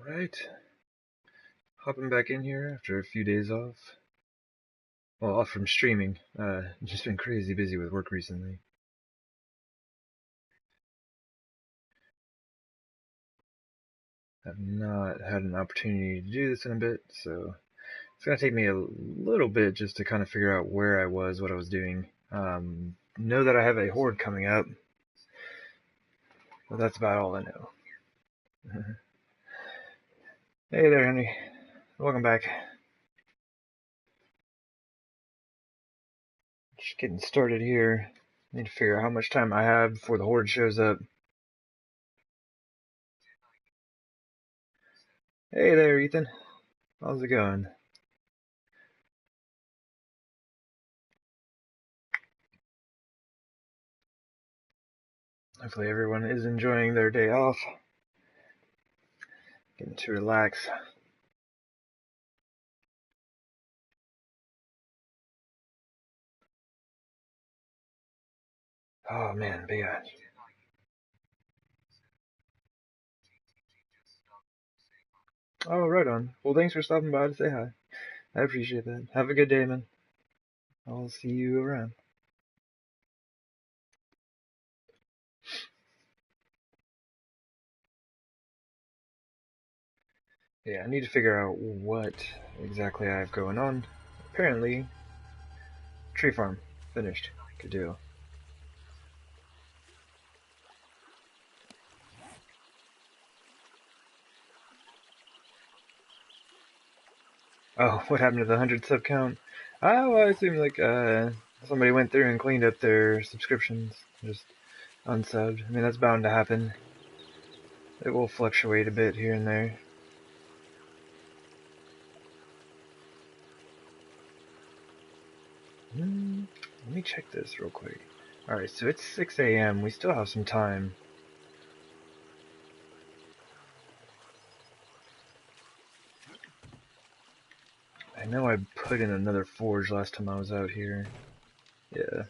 Alright, hopping back in here after a few days off. Well, off from streaming. Just been crazy busy with work recently. I've not had an opportunity to do this in a bit, so it's gonna take me a little bit just to kind of figure out where I was, what I was doing. Know that I have a Horde coming up, but that's about all I know. Hey there, Henry. Welcome back. Just getting started here. Need to figure out how much time I have before the Horde shows up. Hey there, Ethan. How's it going? Hopefully everyone is enjoying their day off. Getting to relax. Oh man, but yeah. Oh, right on. Well, thanks for stopping by to say hi. I appreciate that. Have a good day, man. I'll see you around. Yeah, I need to figure out what exactly I have going on. Apparently, tree farm. Finished. Good deal. Oh, what happened to the 100 sub count? Oh, well, I assume like somebody went through and cleaned up their subscriptions, just unsubbed. I mean, that's bound to happen. It will fluctuate a bit here and there. Let me check this real quick. Alright, so it's 6 a.m. We still have some time. I know I put in another forge last time I was out here. Yeah.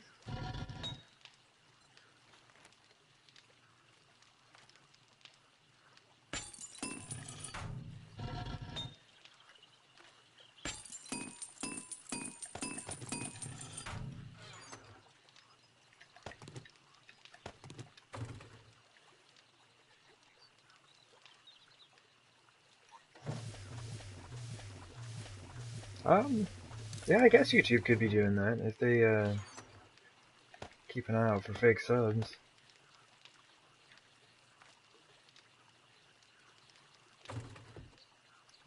Yeah, I guess YouTube could be doing that if they, keep an eye out for fake subs.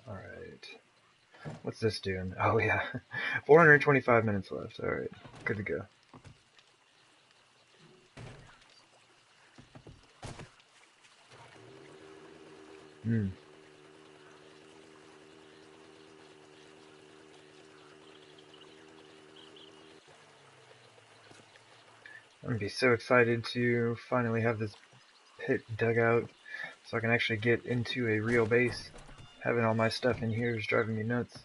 Alright. What's this doing? Oh, yeah. 425 minutes left. Alright. Good to go. Hmm. I'm gonna be so excited to finally have this pit dug out so I can actually get into a real base. Having all my stuff in here is driving me nuts.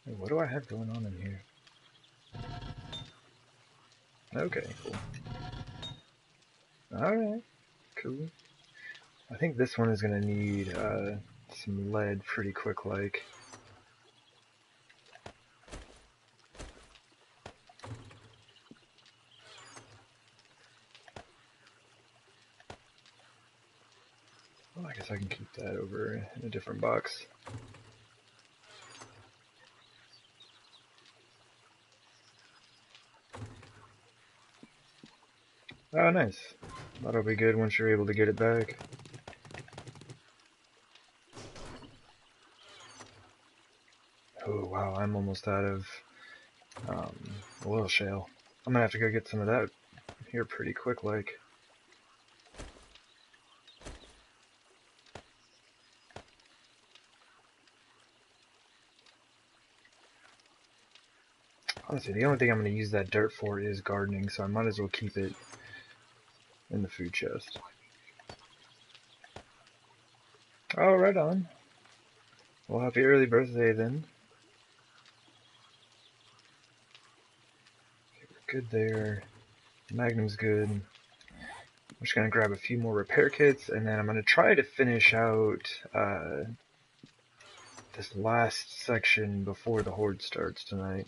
Hey, what do I have going on in here? Okay, cool. Alright, cool. I think this one is gonna need some lead pretty quick like. Well, I guess I can keep that over in a different box. Oh, nice. That'll be good once you're able to get it back. Oh, wow, I'm almost out of oil shale. I'm gonna have to go get some of that here pretty quick like. Honestly, the only thing I'm gonna use that dirt for is gardening, so I might as well keep it in the food chest. Oh, right on. Well, happy early birthday then. good there. Magnum's good. I'm just going to grab a few more repair kits, and then I'm going to try to finish out this last section before the Horde starts tonight.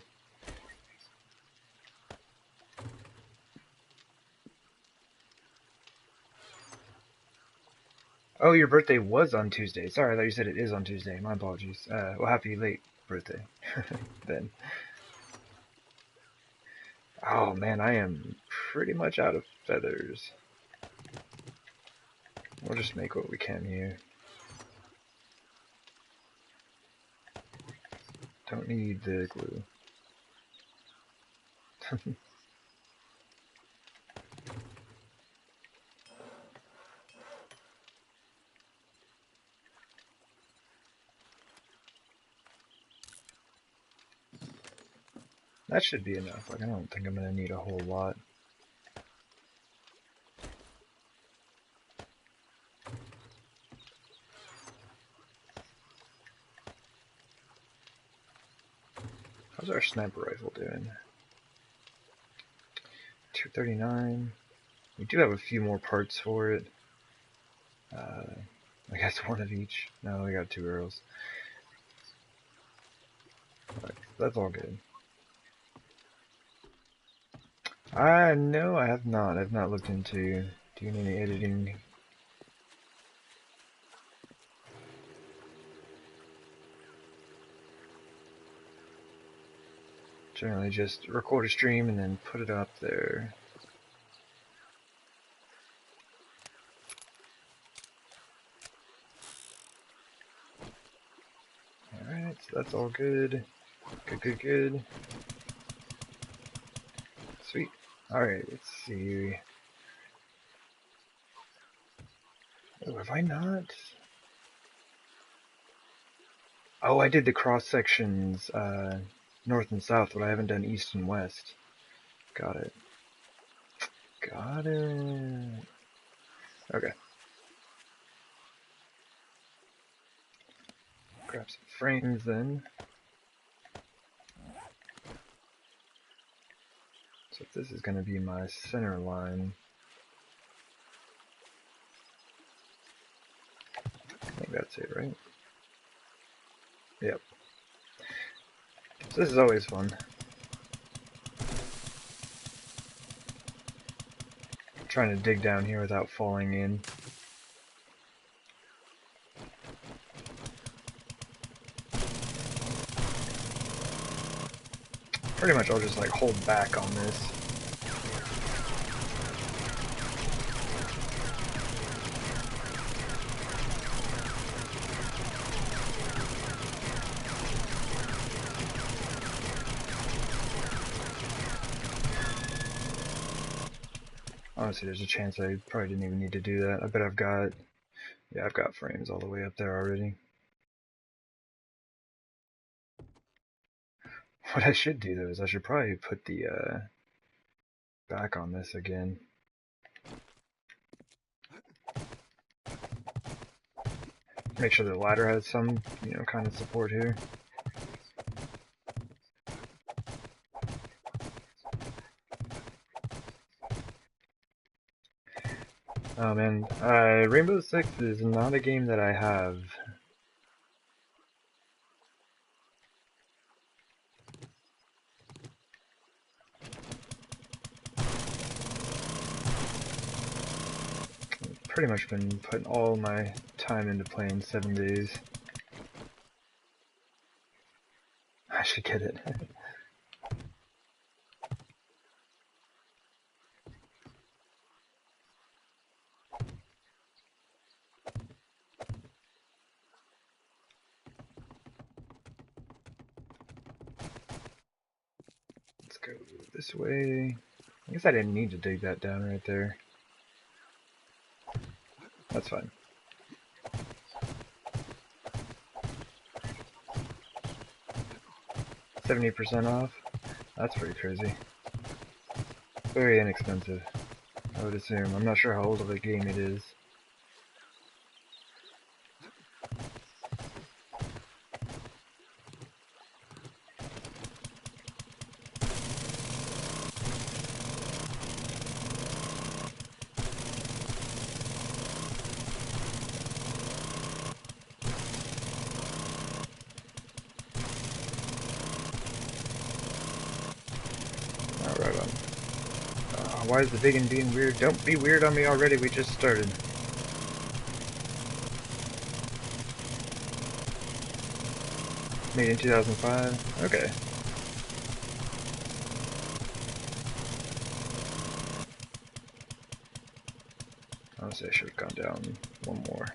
Oh, your birthday was on Tuesday. Sorry, I thought you said it is on Tuesday. My apologies. Well, happy late birthday, then. Oh man, I am pretty much out of feathers. We'll just make what we can here. Don't need the glue. That should be enough. Like, I don't think I'm gonna need a whole lot. How's our sniper rifle doing? 239. We do have a few more parts for it. I guess one of each. No, we got 2 arrows. Right, that's all good. No, I have not. I've not looked into doing any editing. Generally just record a stream and then put it up there. Alright, so that's all good. Good. Sweet. Alright, let's see. Oh, have I not? Oh, I did the cross sections, north and south, but I haven't done east and west. Got it. Okay. Grab some frames then. So this is going to be my center line. I think that's it, right? Yep. So this is always fun. I'm trying to dig down here without falling in. Pretty much I'll just like hold back on this. Honestly, there's a chance I probably didn't even need to do that. I bet I've got, yeah, I've got frames all the way up there already. What I should do though is I should probably put the back on this again. Make sure the ladder has some, kind of support here. Oh man, Rainbow Six is not a game that I have. I've pretty much been putting all my time into playing 7 days. I should get it. Let's go this way. I guess I didn't need to dig that down right there. That's fine. $70% off? That's pretty crazy. Very inexpensive, I would assume. I'm not sure how old of a game it is. why is the digging being weird? Don't be weird on me already, we just started. Made in 2005? Okay. Honestly, I should have gone down one more.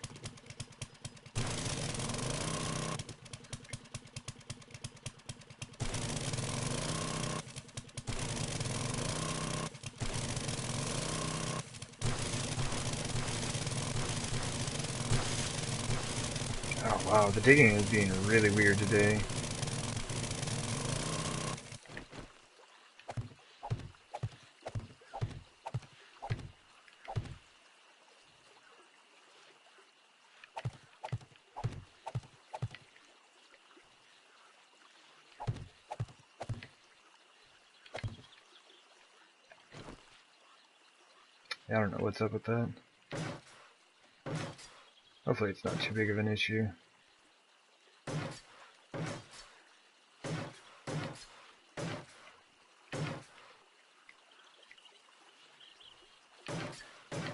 Oh wow, the digging is being really weird today. I don't know what's up with that. Hopefully it's not too big of an issue.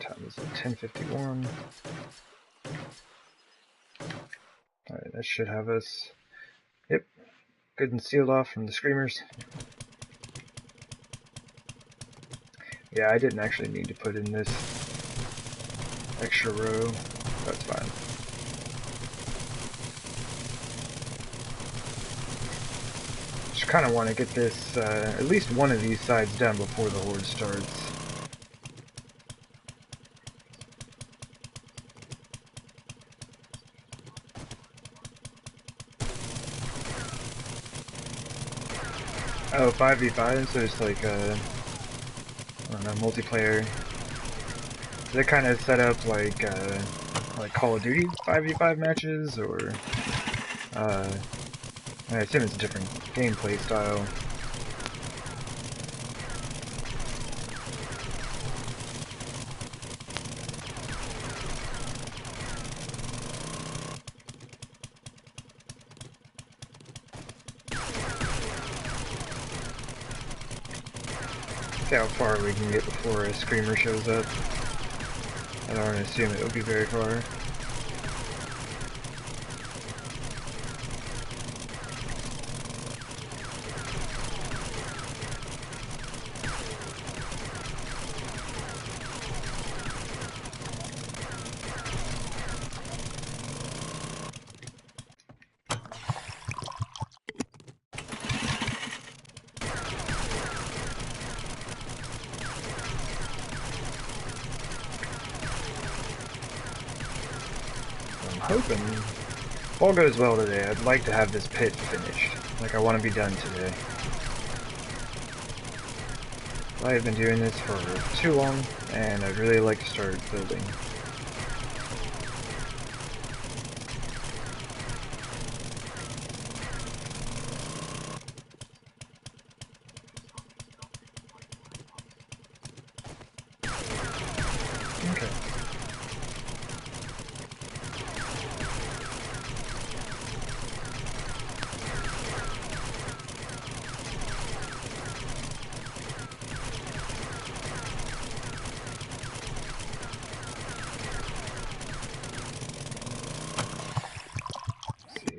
Time is at 10:51. Alright, that should have us. Yep, good and sealed off from the screamers. Yeah, I didn't actually need to put in this extra row. That's fine. Just kind of want to get this, at least one of these sides done before the horde starts. Oh, 5v5, so it's like, I don't know, multiplayer. They kind of set up like Call of Duty 5v5 matches, or I assume it's a different gameplay style. See how far we can get before a screamer shows up. I don't assume it will be very far. I'm hoping, if all goes well today, I'd like to have this pit finished. Like, I want to be done today. I have been doing this for too long, and I'd really like to start building. Okay.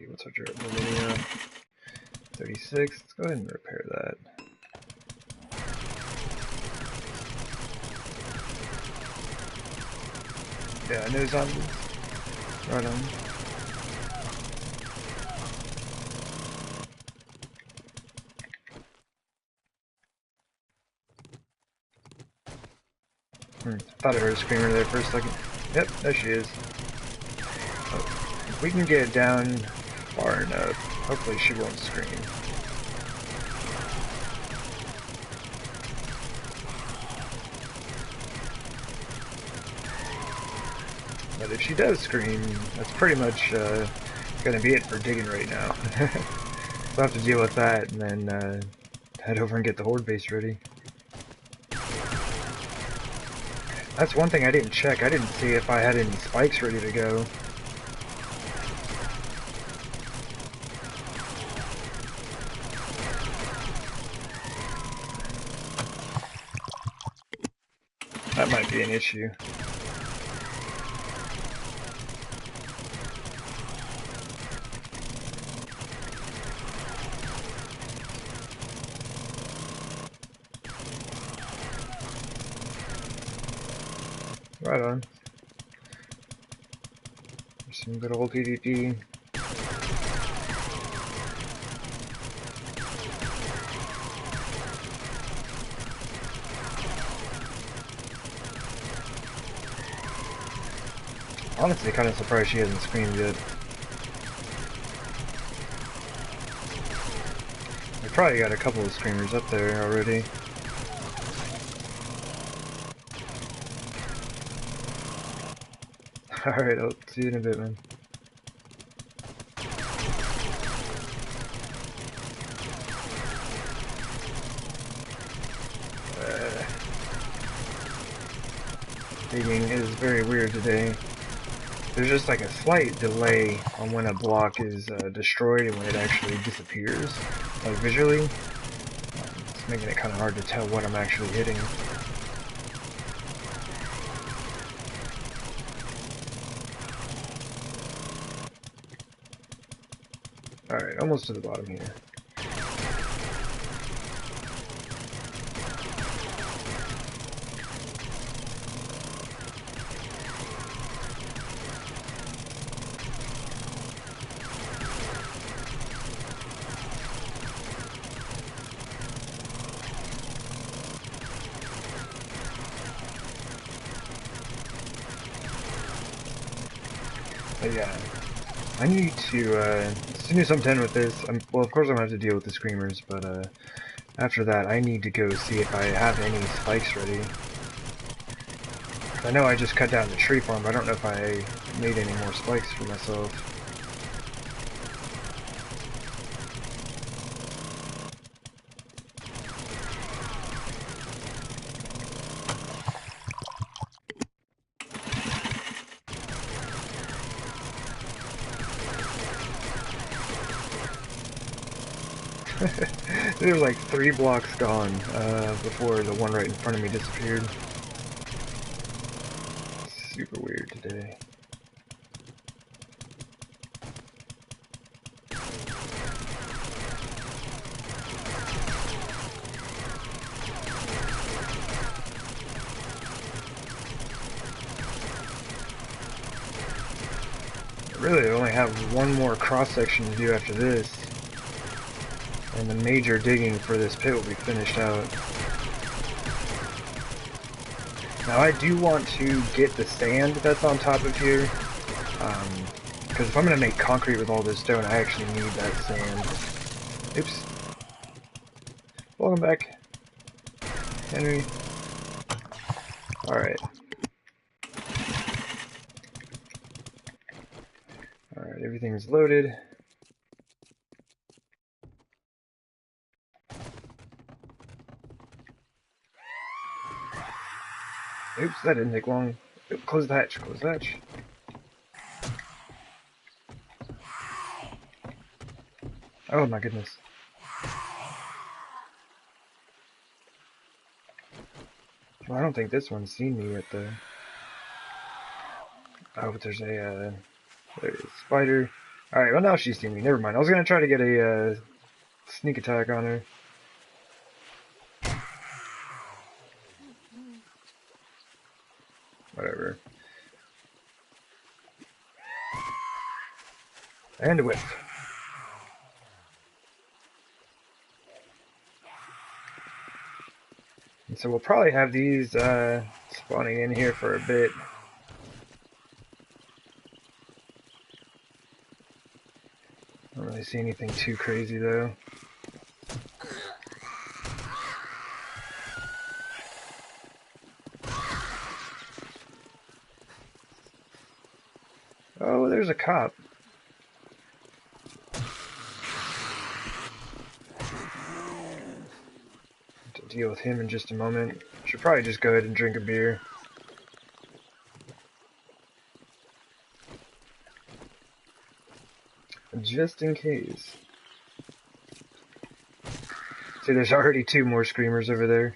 What's our durability at? 36. Let's go ahead and repair that. Yeah, no zombies. Right on. Thought I heard a screamer there for a second. Yep, there she is. Oh, if we can get down far enough, hopefully she won't scream. But if she does scream, that's pretty much gonna be it for digging right now. We'll have to deal with that and then head over and get the horde base ready. That's one thing I didn't check. I didn't see if I had any spikes ready to go. That might be an issue. Right on. Some good old PvP. Honestly, kind of surprised she hasn't screamed yet. We probably got a couple of screamers up there already. Alright, I'll see you in a bit, man. Digging is very weird today. There's just like a slight delay on when a block is destroyed and when it actually disappears, like visually. It's making it kind of hard to tell what I'm actually hitting. Alright, almost to the bottom here. But yeah, I need to, as soon as I'm done with this, well, of course I'm going to have to deal with the screamers, but after that I need to go see if I have any spikes ready. I know I just cut down the tree farm, but I don't know if I made any more spikes for myself. There's like 3 blocks gone before the one right in front of me disappeared. Super weird today. Really, I only have one more cross section to do after this. And the major digging for this pit will be finished out. Now I do want to get the sand that's on top of here, because if I'm going to make concrete with all this stone, I actually need that sand. Oops. Welcome back, Henry. Alright. Alright, everything's loaded. Oops, that didn't take long. Oop, close the hatch, close the hatch. Oh my goodness. Well, I don't think this one's seen me yet though. Oh, but there's a spider. Alright, well now she's seen me. Never mind. I was gonna try to get a sneak attack on her. Whatever. And a whip. And so we'll probably have these spawning in here for a bit. I don't really see anything too crazy though. Oh, there's a cop. To deal with him in just a moment. Should probably just go ahead and drink a beer. Just in case. See, there's already 2 more screamers over there.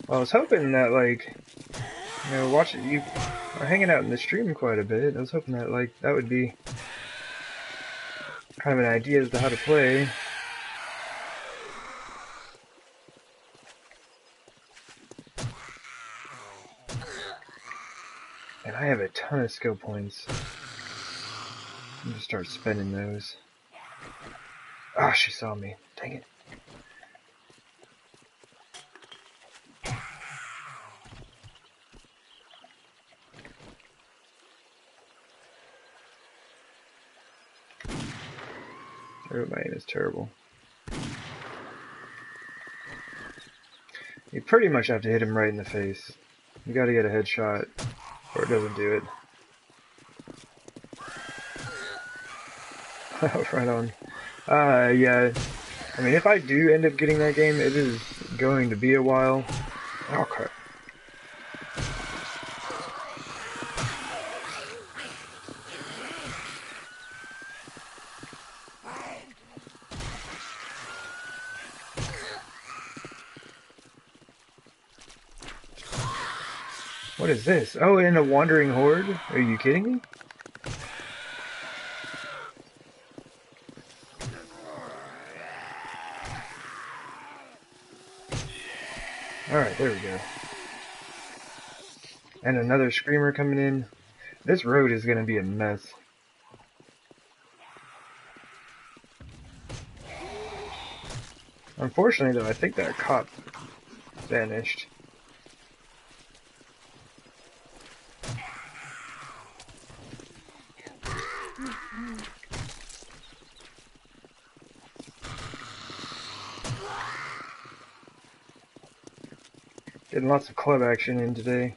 Well, I was hoping that, like, you know, you are hanging out in the stream quite a bit. I was hoping that, like, that would be kind of an idea as to how to play. And I have a ton of skill points. I'm gonna start spending those. Ah, she saw me. Dang it. Oh, my aim is terrible. You pretty much have to hit him right in the face. You gotta get a headshot, or it doesn't do it. Right on. Yeah. I mean, if I do end up getting that game, it is going to be a while. Oh, crap. What is this? Oh, and a wandering horde? Are you kidding me? Alright, there we go. And another screamer coming in. This road is gonna be a mess. Unfortunately, though, I think that cop vanished. Getting lots of club action in today.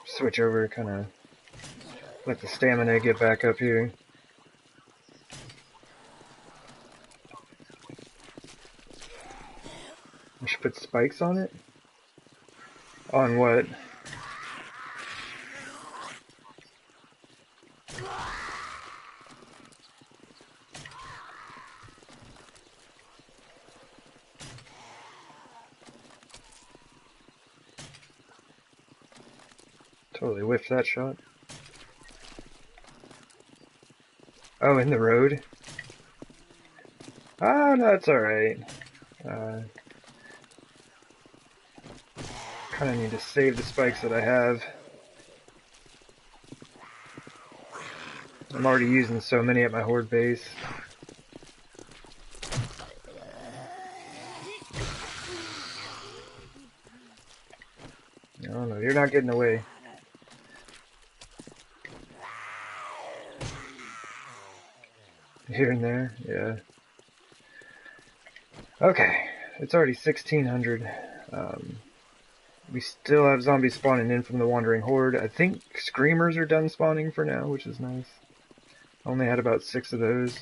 Switch over, kind of let the stamina get back up here. I should put spikes on it? On what? Totally whiffed that shot. Oh, in the road? Ah, no, that's alright. Kinda need to save the spikes that I have. I'm already using so many at my horde base. I don't know, you're not getting away. Here and there, yeah. Okay, it's already 1600. We still have zombies spawning in from the wandering horde. I think screamers are done spawning for now, which is nice. Only had about 6 of those.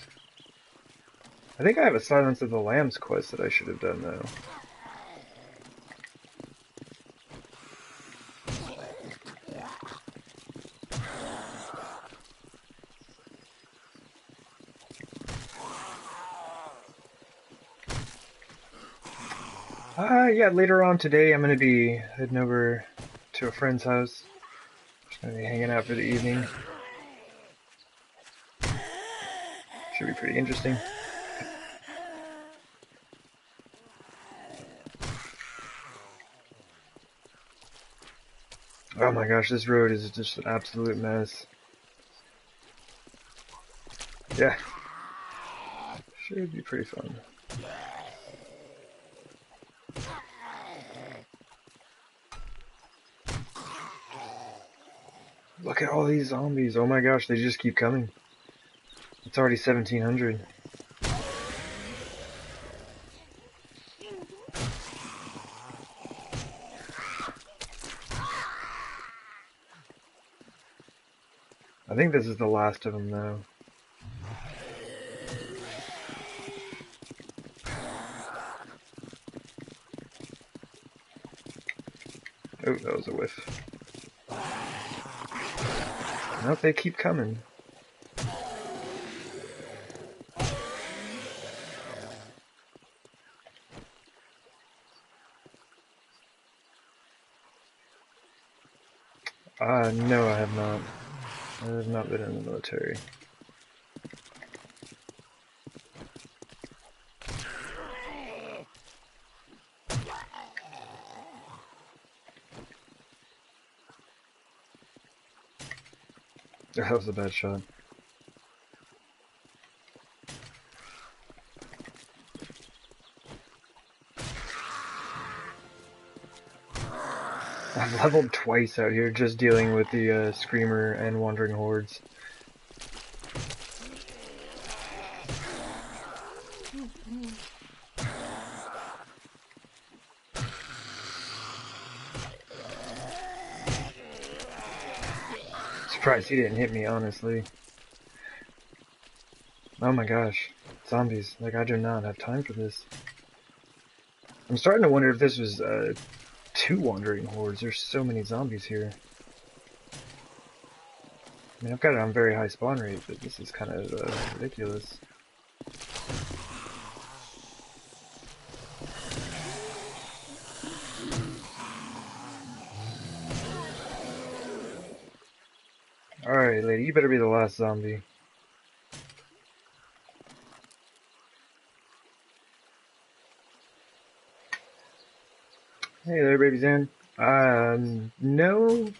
I think I have a Silence of the Lambs quest that I should have done, though. Yeah, later on today I'm going to be heading over to a friend's house. Just going to be hanging out for the evening. Should be pretty interesting. Oh my gosh, this road is just an absolute mess. Yeah. Should be pretty fun. Look at all these zombies. Oh my gosh, they just keep coming. It's already 1700. I think this is the last of them, though. Oh, that was a whiff. Nope, they keep coming. No, I have not. I have not been in the military. That was a bad shot. I've leveled twice out here just dealing with the Screamer and Wandering Hordes. Surprised he didn't hit me, honestly. Oh my gosh. Zombies. Like, I do not have time for this. I'm starting to wonder if this was, 2 Wandering Hordes. There's so many zombies here. I mean, I've got it on very high spawn rate, but this is kind of, ridiculous. Alright, lady, you better be the last zombie. Hey there, baby Zan. No,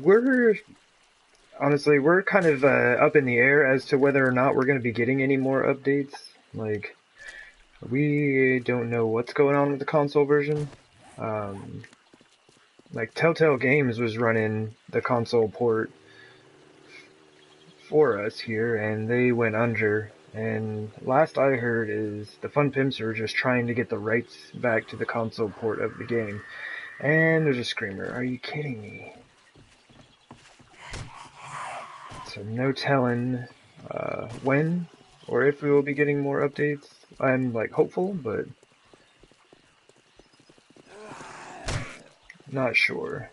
we're kind of up in the air as to whether or not we're going to be getting any more updates. Like, we don't know what's going on with the console version. Like, Telltale Games was running the console port for us here, and they went under. And last I heard is the Fun Pimps are just trying to get the rights back to the console port of the game. And there's a Screamer. Are you kidding me? So no telling when or if we will be getting more updates. I'm like hopeful, but not sure.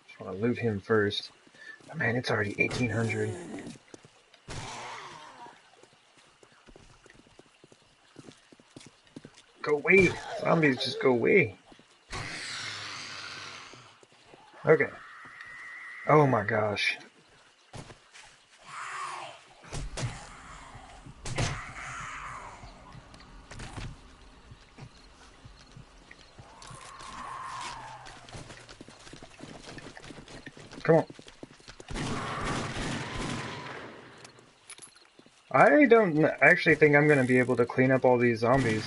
Just want to loot him first. Oh, man, it's already 1800. Go away! Zombies, just go away. Okay. Oh my gosh. Come on. I don't actually think I'm going to be able to clean up all these zombies.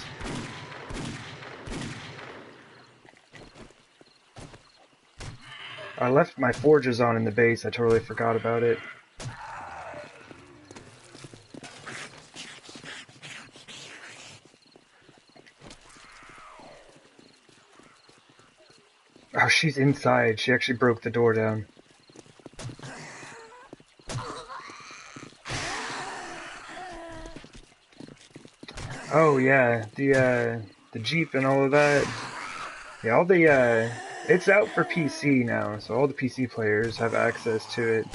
I left my forges on in the base. I totally forgot about it. Oh, she's inside. She actually broke the door down. Oh yeah, the Jeep and all of that. Yeah, all the it's out for PC now, so all the PC players have access to it.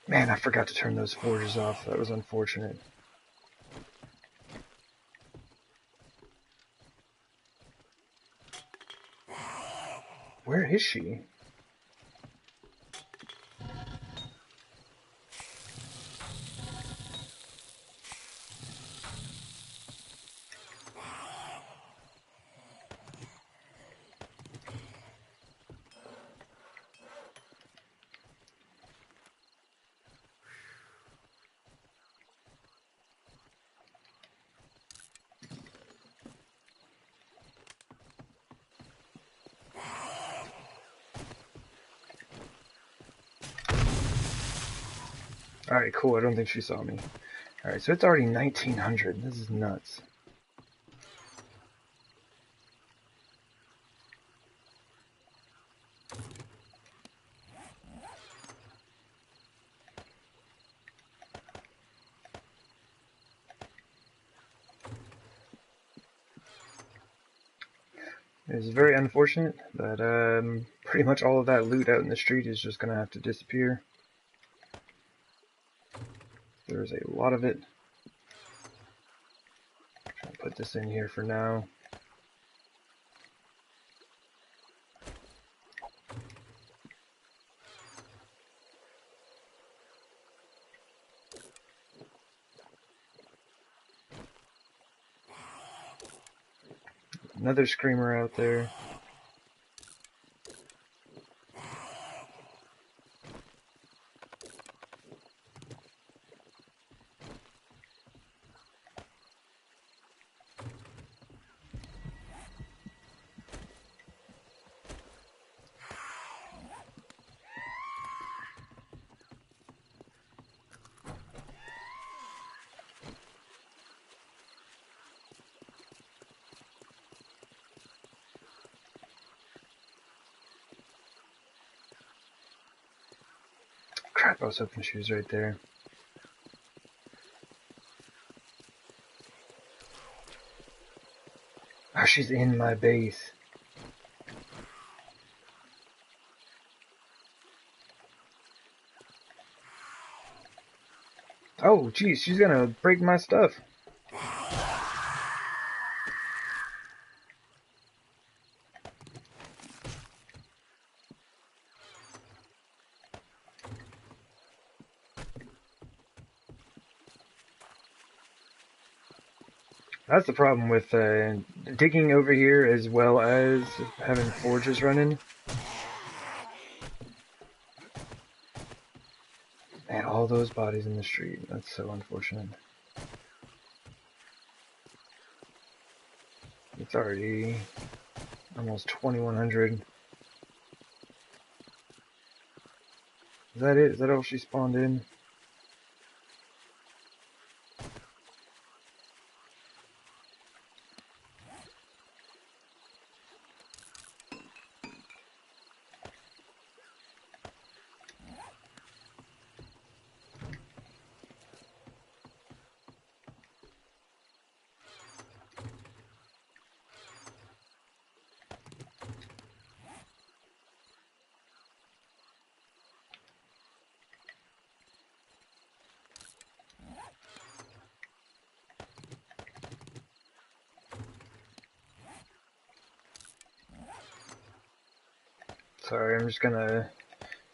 Man, I forgot to turn those forges off. That was unfortunate. Where is she? Alright, cool. I don't think she saw me. Alright, so it's already 1900. This is nuts. It's very unfortunate that pretty much all of that loot out in the street is just going to have to disappear. There's a lot of it. I'll put this in here for now. Another screamer out there. Crap, I was hoping she was right there. Oh, she's in my base. Oh, geez, she's gonna break my stuff. That's the problem with digging over here as well as having forges running. And all those bodies in the street. That's so unfortunate. It's already almost 2100. Is that it? Is that all she spawned in? Sorry, I'm just gonna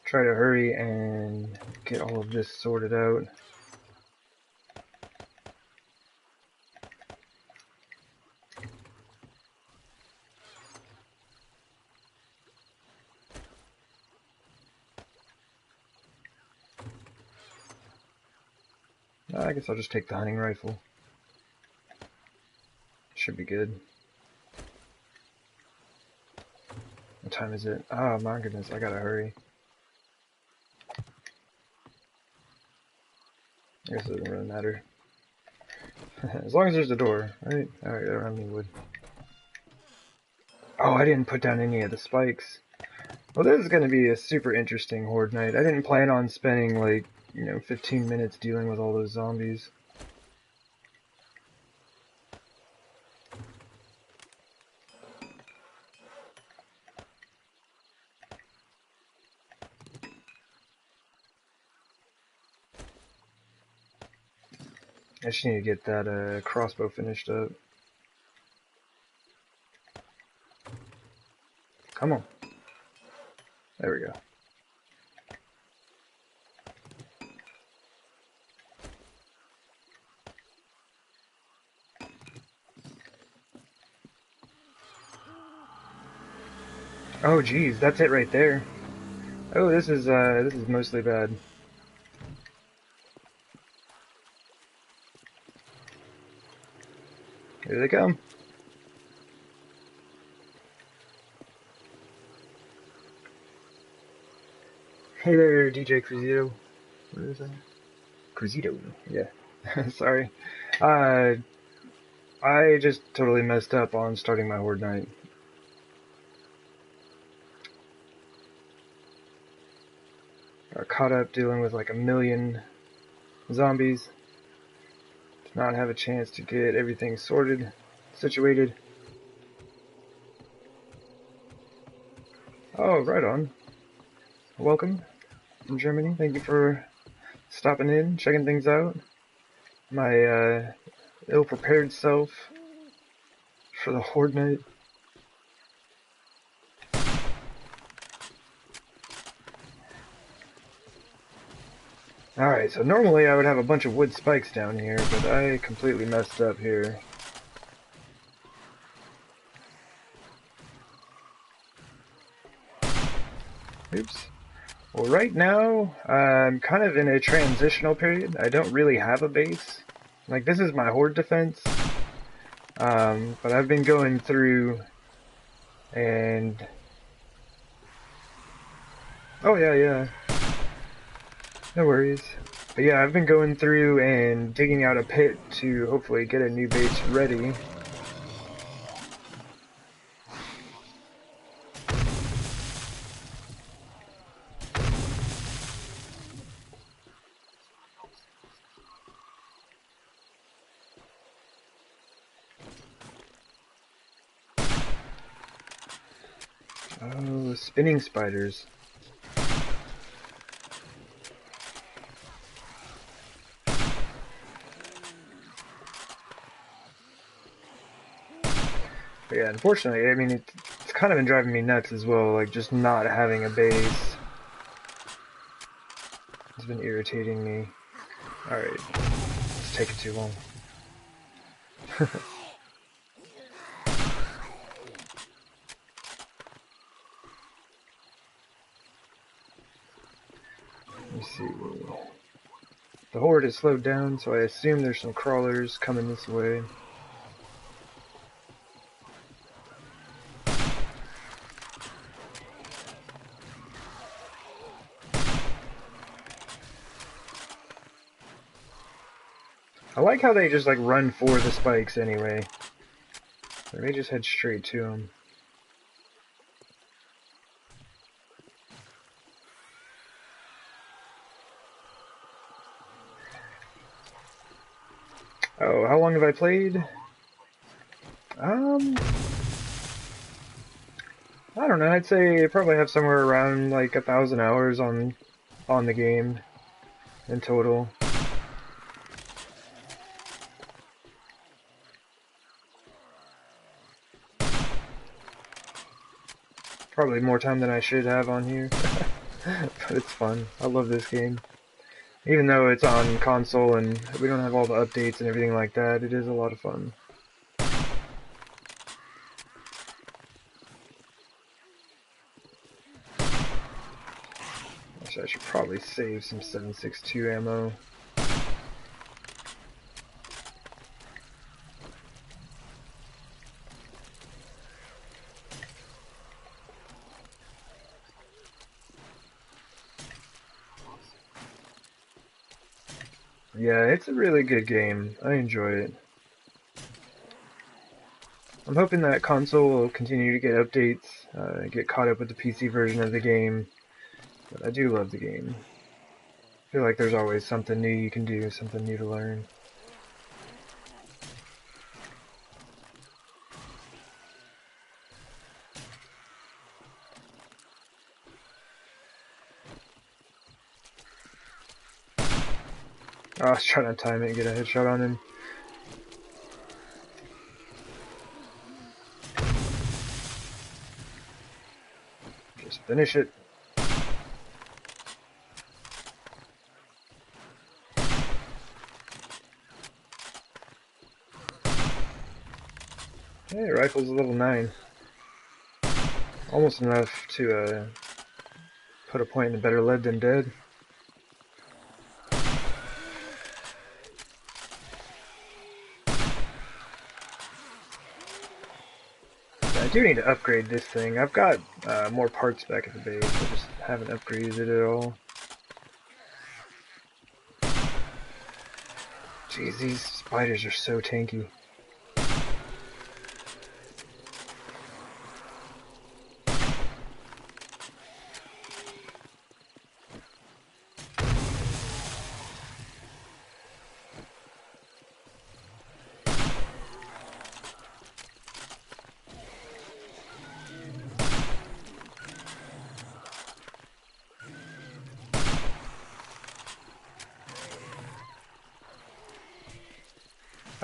try to hurry and get all of this sorted out. I guess I'll just take the hunting rifle. Should be good. What time is it? Oh my goodness, I gotta hurry. I guess it doesn't really matter. As long as there's a door, right? Alright, I don't have any wood. Oh, I didn't put down any of the spikes. Well, this is gonna be a super interesting Horde night. I didn't plan on spending, like, 15 minutes dealing with all those zombies. I just need to get that crossbow finished up. Come on. There we go. Oh geez, that's it right there. Oh, this is mostly bad. Here they come. Hey there, DJ Cruzito. What is that? Cruzito, yeah. Sorry. I just totally messed up on starting my Horde night. Got caught up dealing with like a million zombies. Did not have a chance to get everything sorted, situated. Oh, right on. Welcome from Germany. Thank you for stopping in, checking things out. My ill-prepared self for the Horde night. Alright, so normally I would have a bunch of wood spikes down here, but I completely messed up here. Oops. Well, right now, I'm kind of in a transitional period. I don't really have a base. Like, this is my Horde defense. But I've been going through and... Oh, yeah. No worries. But yeah, I've been going through and digging out a pit to hopefully get a new base ready. Oh, spinning spiders. But yeah, unfortunately, I mean, it's kind of been driving me nuts as well, like, just not having a base. It's been irritating me. Alright, it's taking too long. Let me see. The Horde is slowed down, so I assume there's some crawlers coming this way. I like how they just like run for the spikes anyway. Or they just head straight to them. Oh, how long have I played? I don't know. I'd say I probably have somewhere around like 1,000 hours on the game in total. Probably more time than I should have on here. But it's fun. I love this game. Even though it's on console and we don't have all the updates and everything like that, it is a lot of fun. Actually, I should probably save some 7.62 ammo. Yeah, it's a really good game. I enjoy it. I'm hoping that console will continue to get updates, get caught up with the PC version of the game. But I do love the game. I feel like there's always something new you can do, something new to learn. Oh, I was trying to time it and get a headshot on him. Just finish it. Hey, rifle's a level 9. Almost enough to put a point in better lead than dead. I do need to upgrade this thing. I've got more parts back at the base. I just haven't upgraded it at all. Jeez, these spiders are so tanky.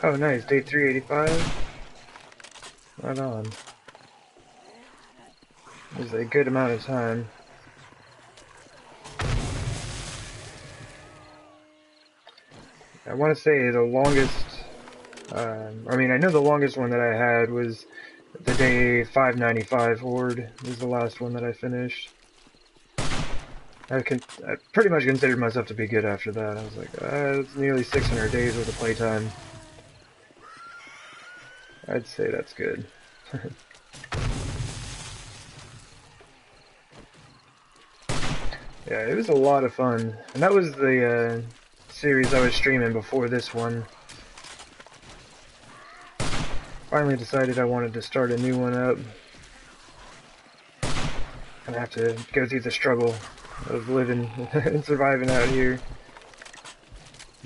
Oh, nice. Day 385. Right on. This is a good amount of time. I want to say the longest... I mean, I know the longest one that I had was the day 595 Horde. Was the last one that I finished. I pretty much considered myself to be good after that. I was like, it's nearly 600 days worth of playtime. I'd say that's good. Yeah, it was a lot of fun. And that was the series I was streaming before this one. Finally decided I wanted to start a new one up. Gonna have to go through the struggle of living and surviving out here.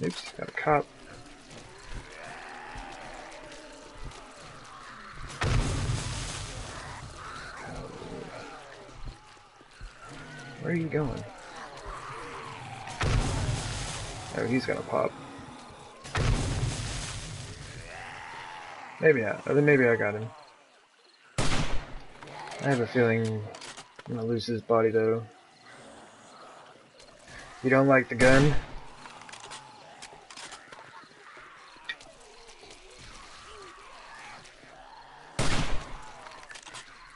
Oops, got a cop. Where are you going? Oh, he's gonna pop. Maybe not. Then maybe I got him. I have a feeling I'm gonna lose his body though. You don't like the gun?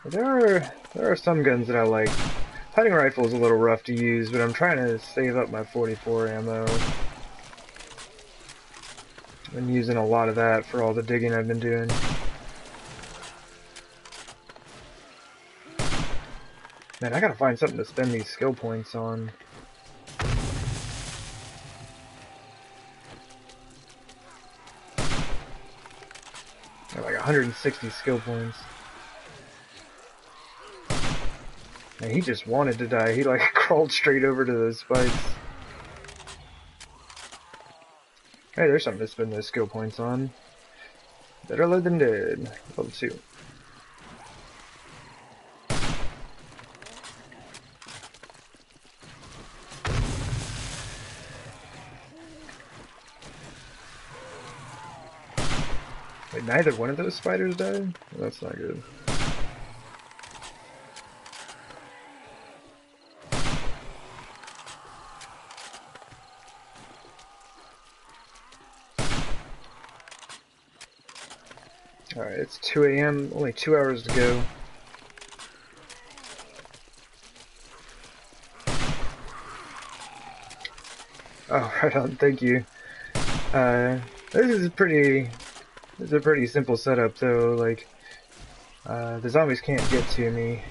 There are some guns that I like. Hunting rifle is a little rough to use, but I'm trying to save up my 44 ammo. I've been using a lot of that for all the digging I've been doing. Man, I gotta find something to spend these skill points on. I have like 160 skill points. Man, he just wanted to die. He like crawled straight over to those spikes. Hey, there's something to spend those skill points on. Better live than dead. Level 2. Wait, neither one of those spiders died? Well, that's not good. Alright, it's 2 AM, only 2 hours to go. Oh, right on, thank you. This is a pretty simple setup though, like, the zombies can't get to me.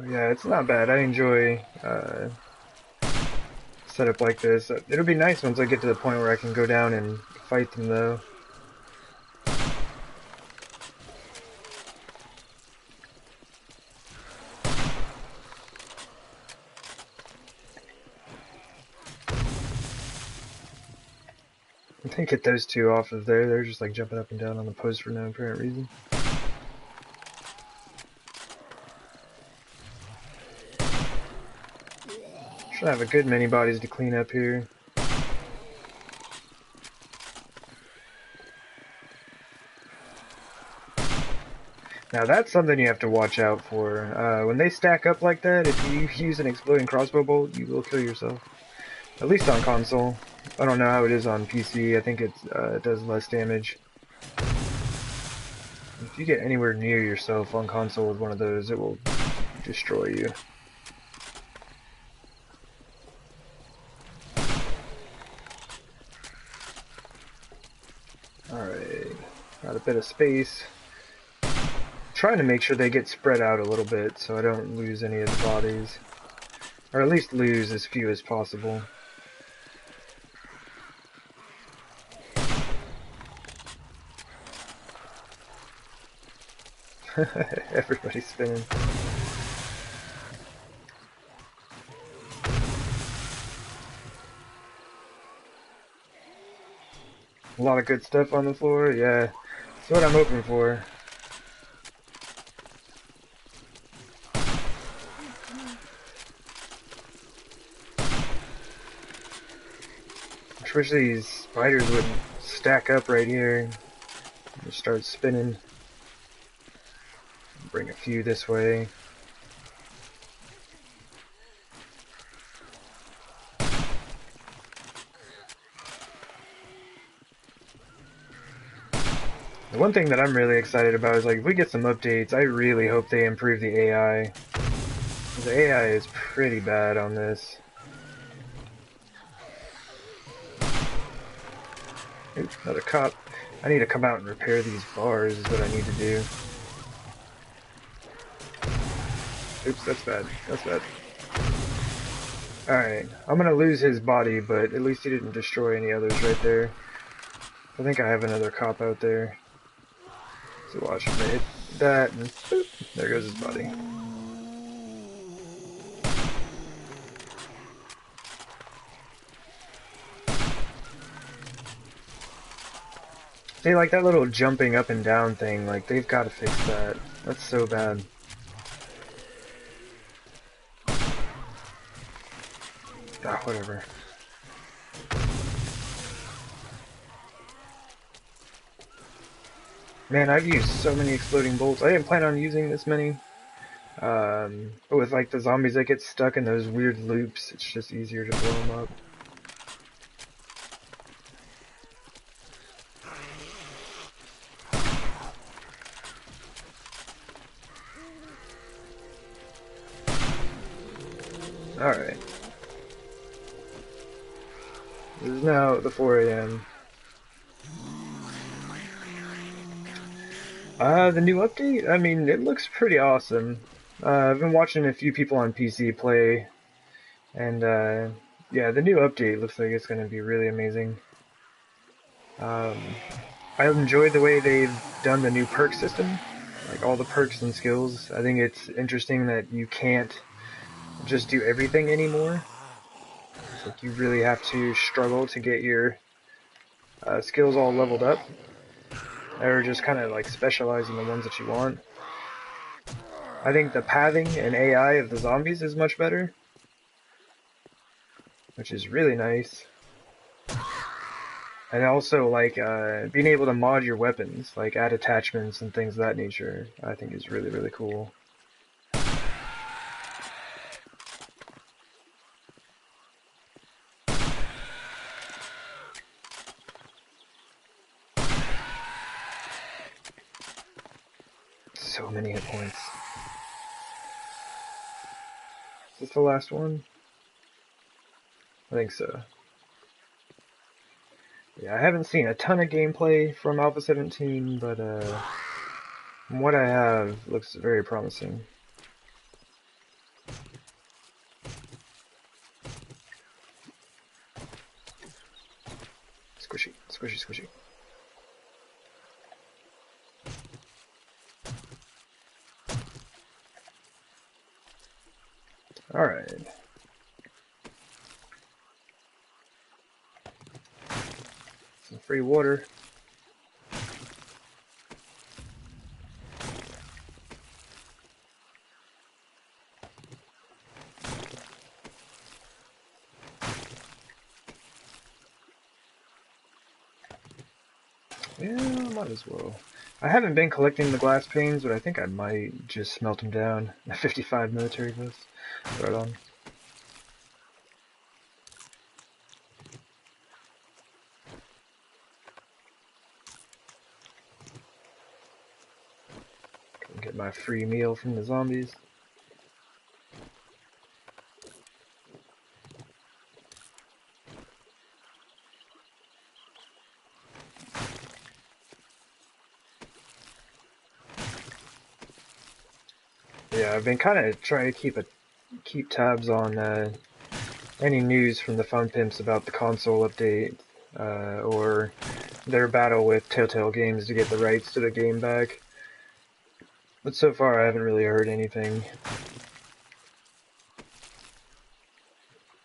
Yeah, it's not bad. I enjoy setup like this. It'll be nice once I get to the point where I can go down and fight them though. I think get those two off of there. They're just like jumping up and down on the post for no apparent reason. Should have a good many bodies to clean up here. Now that's something you have to watch out for. When they stack up like that, if you use an exploding crossbow bolt, you will kill yourself. At least on console. I don't know how it is on PC. I think it does less damage. If you get anywhere near yourself on console with one of those, it will destroy you. Alright, got a bit of space. trying to make sure they get spread out a little bit so I don't lose any of the bodies. Or at least lose as few as possible. Everybody's spinning. A lot of good stuff on the floor, yeah. That's what I'm hoping for. I wish these spiders wouldn't stack up right here and just start spinning. Bring a few this way. The one thing that I'm really excited about is, like, if we get some updates, I really hope they improve the AI. The AI is pretty bad on this. Oops, another cop. I need to come out and repair these bars is what I need to do. Oops, that's bad. That's bad. Alright, I'm gonna lose his body, but at least he didn't destroy any others right there. I think I have another cop out there. So watch, I'm gonna hit that, and boop, there goes his body. See, like that little jumping up and down thing, like they've got to fix that. That's so bad. Ah, whatever. Man, I've used so many exploding bolts. I didn't plan on using this many. But with like the zombies that get stuck in those weird loops, it's just easier to blow them up. Alright. This is now the 4 a.m. The new update? I mean, it looks pretty awesome. I've been watching a few people on PC play, and yeah, the new update looks like it's going to be really amazing. I enjoyed the way they've done the new perk system, like all the perks and skills. I think it's interesting that you can't just do everything anymore. It's like you really have to struggle to get your skills all leveled up, or just kind of like specialize in the ones that you want. I think the pathing and AI of the zombies is much better, which is really nice. And also, like, being able to mod your weapons, like add attachments and things of that nature, I think is really, really cool. So many hit points. Is this the last one? I think so. Yeah, I haven't seen a ton of gameplay from Alpha 17, but from what I have, looks very promising. Squishy, squishy, squishy. Alright. Some free water. Yeah, might as well. I haven't been collecting the glass panes, but I think I might just smelt them down. 55 military vest. Right on. Get my free meal from the zombies. Yeah, I've been kind of trying to keep tabs on any news from the Fun Pimps about the console update or their battle with Telltale Games to get the rights to the game back. But so far, I haven't really heard anything.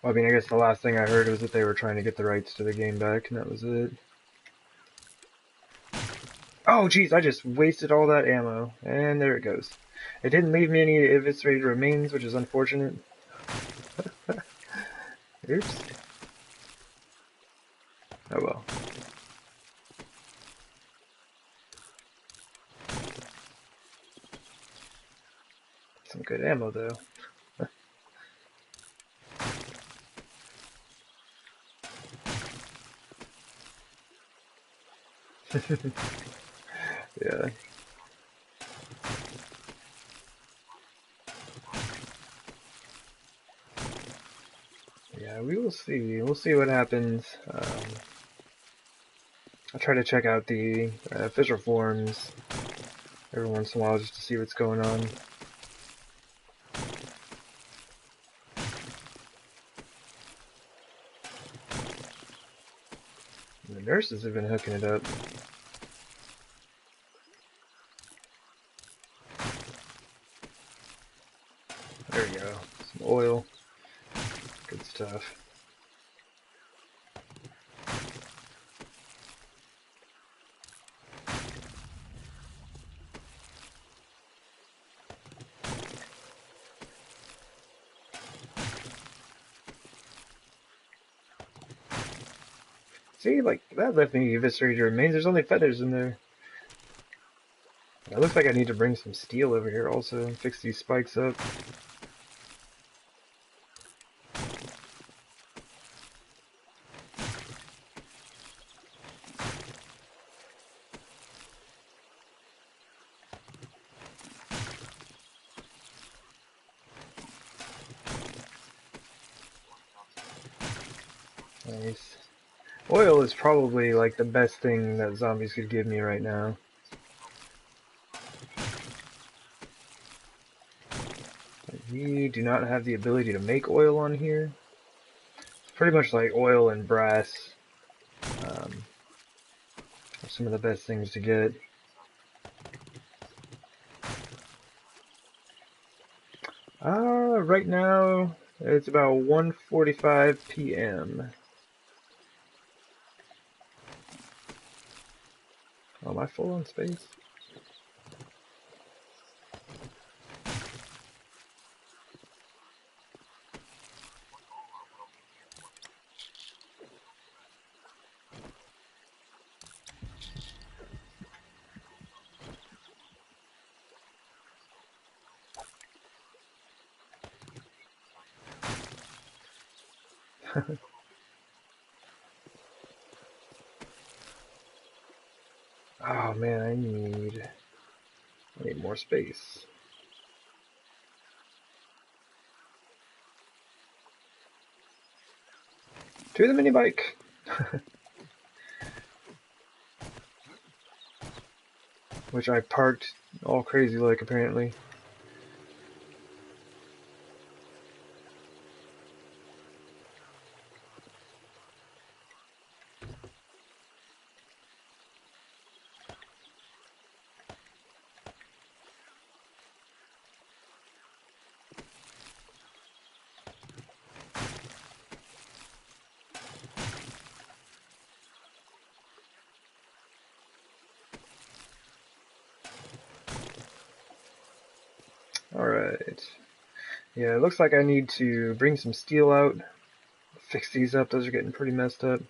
Well, I mean, I guess the last thing I heard was that they were trying to get the rights to the game back, and that was it. Oh, jeez, I just wasted all that ammo. And there it goes. It didn't leave me any eviscerated remains, which is unfortunate. Oops. Oh well. Some good ammo, though. Yeah. Yeah, we will see. We'll see what happens. I'll try to check out the official forums every once in a while just to see what's going on. And the nurses have been hooking it up. There we go. Some oil. Good stuff. See, like, that left me eviscerated remains. There's only feathers in there. It looks like I need to bring some steel over here also and fix these spikes up. Nice. Oil is probably like the best thing that zombies could give me right now. We do not have the ability to make oil on here. It's pretty much like oil and brass. Are some of the best things to get. Right now it's about 1:45 p.m. Oh, am I full on space? Oh man, I need more space. To the mini bike. Which I parked all crazy like apparently. Alright. Yeah, it looks like I need to bring some steel out, fix these up. Those are getting pretty messed up.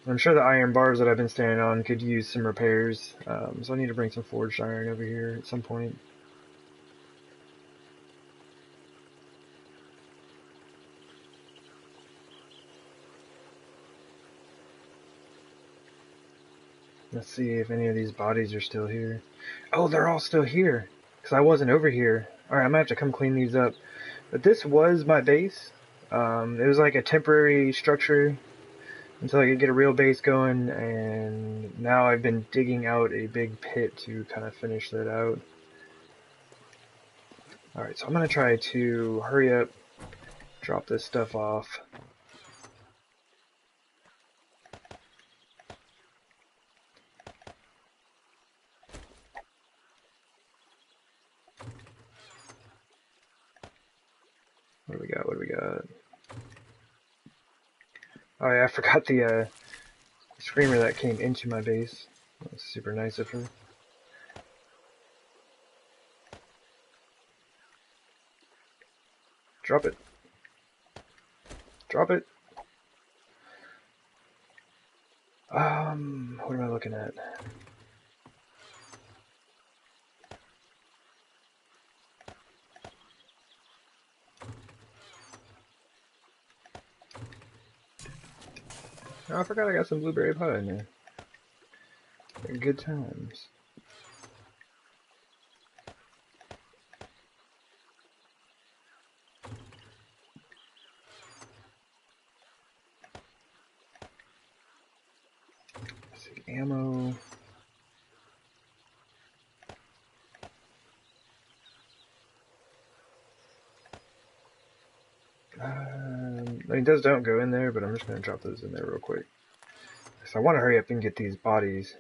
I'm sure the iron bars that I've been standing on could use some repairs, so I need to bring some forged iron over here at some point. Let's see if any of these bodies are still here. Oh, they're all still here, because I wasn't over here. Alright, I'm going to have to come clean these up. But this was my base. It was like a temporary structure until I could get a real base going, and now I've been digging out a big pit to kind of finish that out. Alright, so I'm going to try to hurry up, drop this stuff off. What do we got? What do we got? Oh yeah, I forgot the screamer that came into my base. That was super nice of her. Drop it. Drop it. What am I looking at? Oh, I forgot I got some blueberry pie in there. Good times. Let's see, ammo. I mean, those don't go in there, but I'm just going to drop those in there real quick. So I want to hurry up and get these bodies.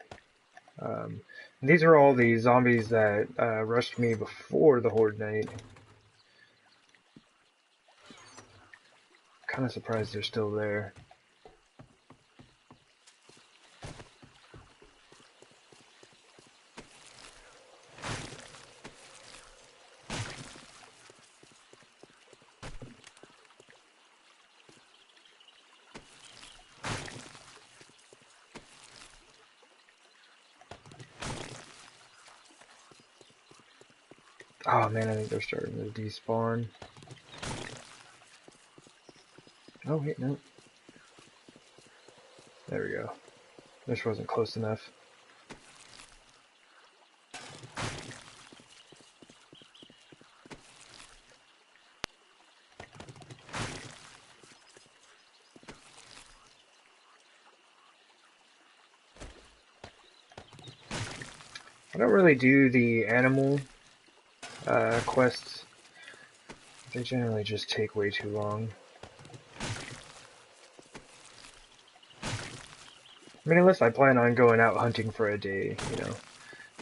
These are all the zombies that rushed me before the Horde night. Kind of surprised they're still there. Oh man, I think they're starting to despawn. Oh wait, no. There we go. This wasn't close enough. I don't really do the animal quests. They generally just take way too long. I mean, unless I plan on going out hunting for a day, you know.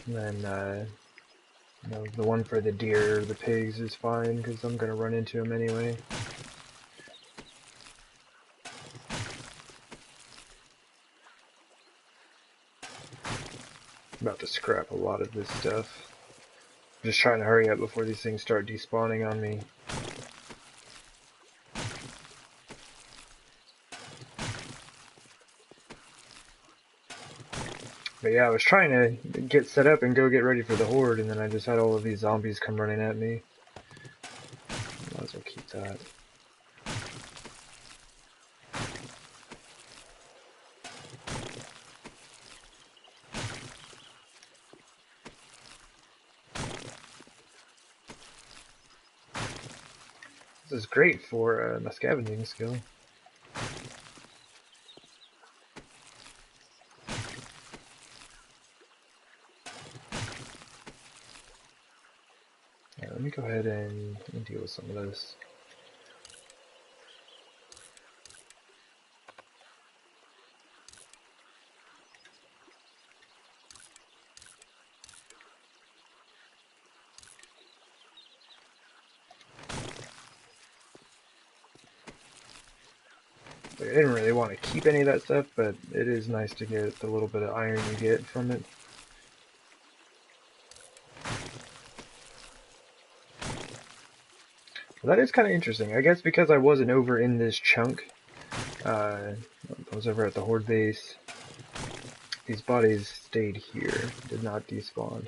And then, you know, the one for the deer, the pigs is fine, because I'm going to run into them anyway. I'm about to scrap a lot of this stuff. I'm just trying to hurry up before these things start despawning on me. But yeah, I was trying to get set up and go get ready for the Horde, and then I just had all of these zombies come running at me. Might as well keep that. This is great for my scavenging skill. Yeah, let me go ahead and deal with some of this. I didn't really want to keep any of that stuff, but it is nice to get the little bit of iron you get from it. Well, that is kind of interesting. I guess because I wasn't over in this chunk, I was over at the Horde base, these bodies stayed here, did not despawn.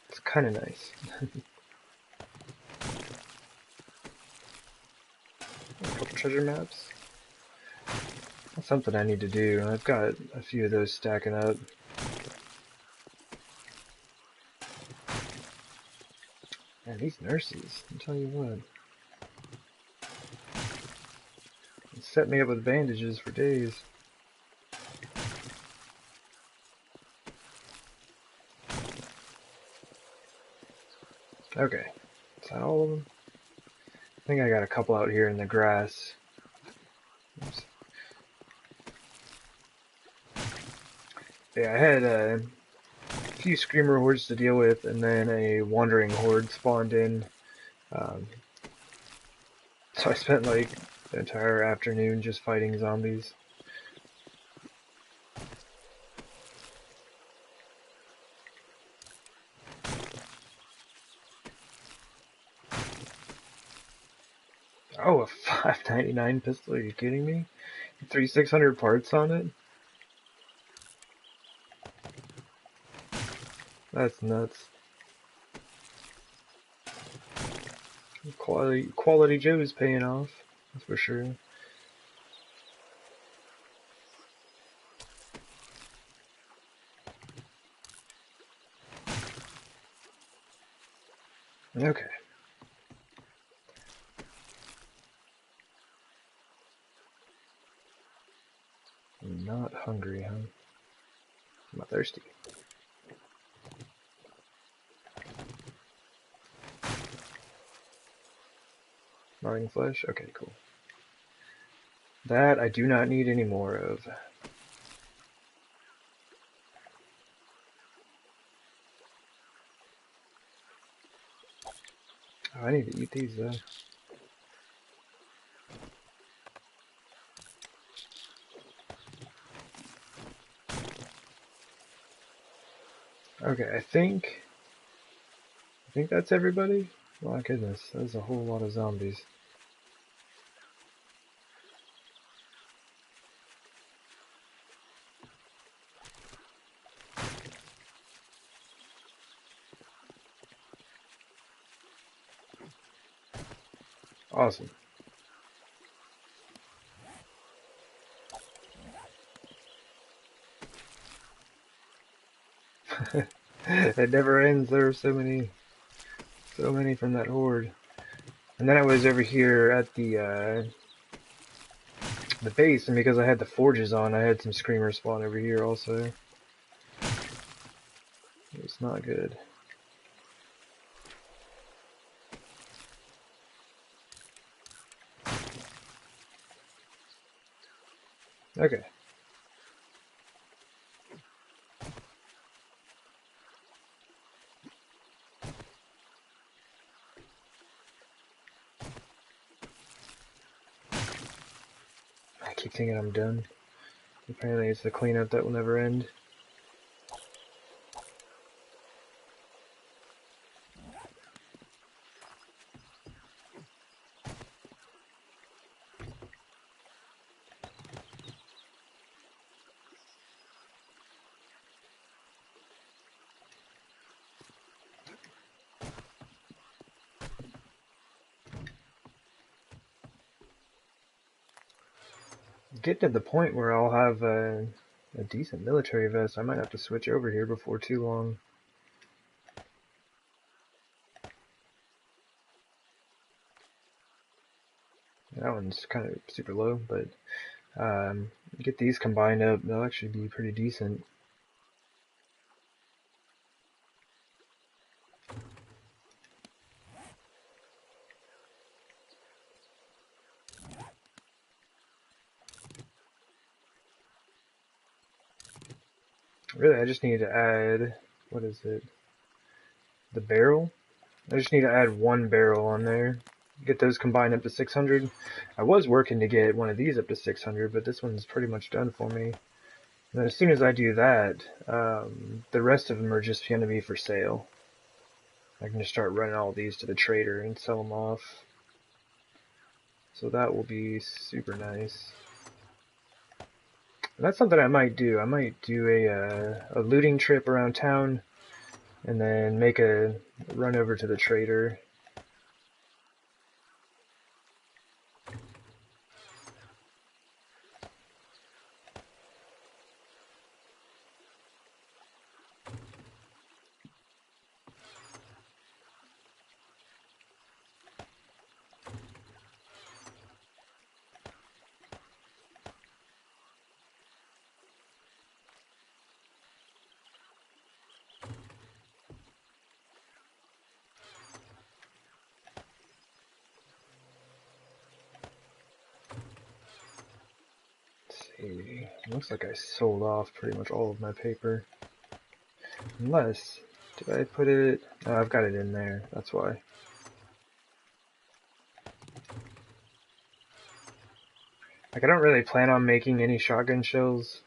It's kind of nice. A couple treasure maps. That's something I need to do. I've got a few of those stacking up. Man, these nurses, I'll tell you what. set me up with bandages for days. Okay, is that all of them? I think I got a couple out here in the grass. Oops. Yeah, I had a few screamer hordes to deal with, and then a wandering horde spawned in. So I spent like the entire afternoon just fighting zombies. Oh, a 599 pistol? Are you kidding me? 3,600 parts on it? That's nuts. Quality Joe's paying off, that's for sure. Okay. I'm not hungry, huh? I'm not thirsty. Rotting flesh? Okay, cool. That I do not need any more of. Oh, I need to eat these though. Okay, I think that's everybody. My goodness, there's a whole lot of zombies. Awesome. It never ends. There are so many from that horde. And then I was over here at the base, and because I had the forges on, I had some screamers spawn over here also. It's not good. Okay. I keep thinking I'm done. Apparently it's the cleanup that will never end. Getting to the point where I'll have a decent military vest. I might have to switch over here before too long. That one's kind of super low, but get these combined up, they'll actually be pretty decent. Really, I just need to add, what is it? The barrel? I just need to add one barrel on there. Get those combined up to 600. I was working to get one of these up to 600, but this one's pretty much done for me. And then as soon as I do that, the rest of them are just going to be for sale. I can just start running all these to the trader and sell them off. So that will be super nice. And that's something I might do. I might do a looting trip around town and then make a run over to the trader. Okay, looks like I sold off pretty much all of my paper. Unless, did I put it? Oh, I've got it in there, that's why. Like, I don't really plan on making any shotgun shells.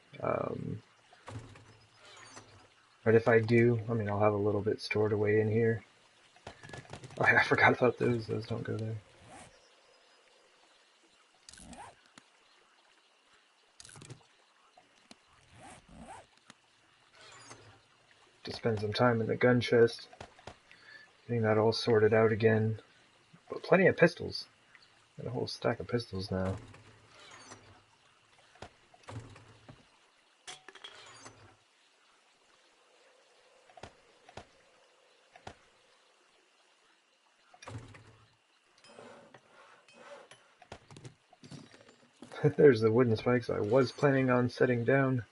But if I do, I mean, I'll have a little bit stored away in here. Oh, I forgot about those. Those don't go there. To spend some time in the gun chest. Getting that all sorted out again. But plenty of pistols. Got a whole stack of pistols now. There's the wooden spikes I was planning on setting down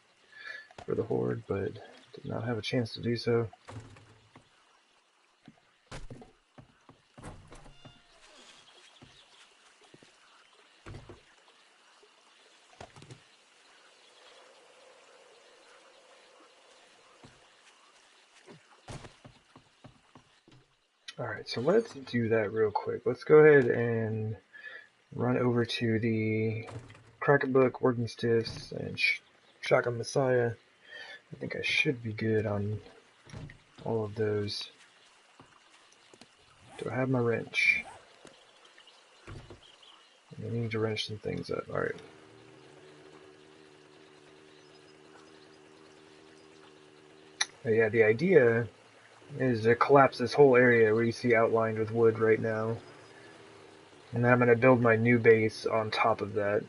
for the Horde, but did not have a chance to do so. Alright, so let's do that real quick. Let's go ahead and run over to the Crack-a-Book, Working Stiffs, and Shotgun Messiah. I think I should be good on all of those. Do I have my wrench? I need to wrench some things up. Alright. Yeah, the idea is to collapse this whole area where you see outlined with wood right now. And then I'm going to build my new base on top of that.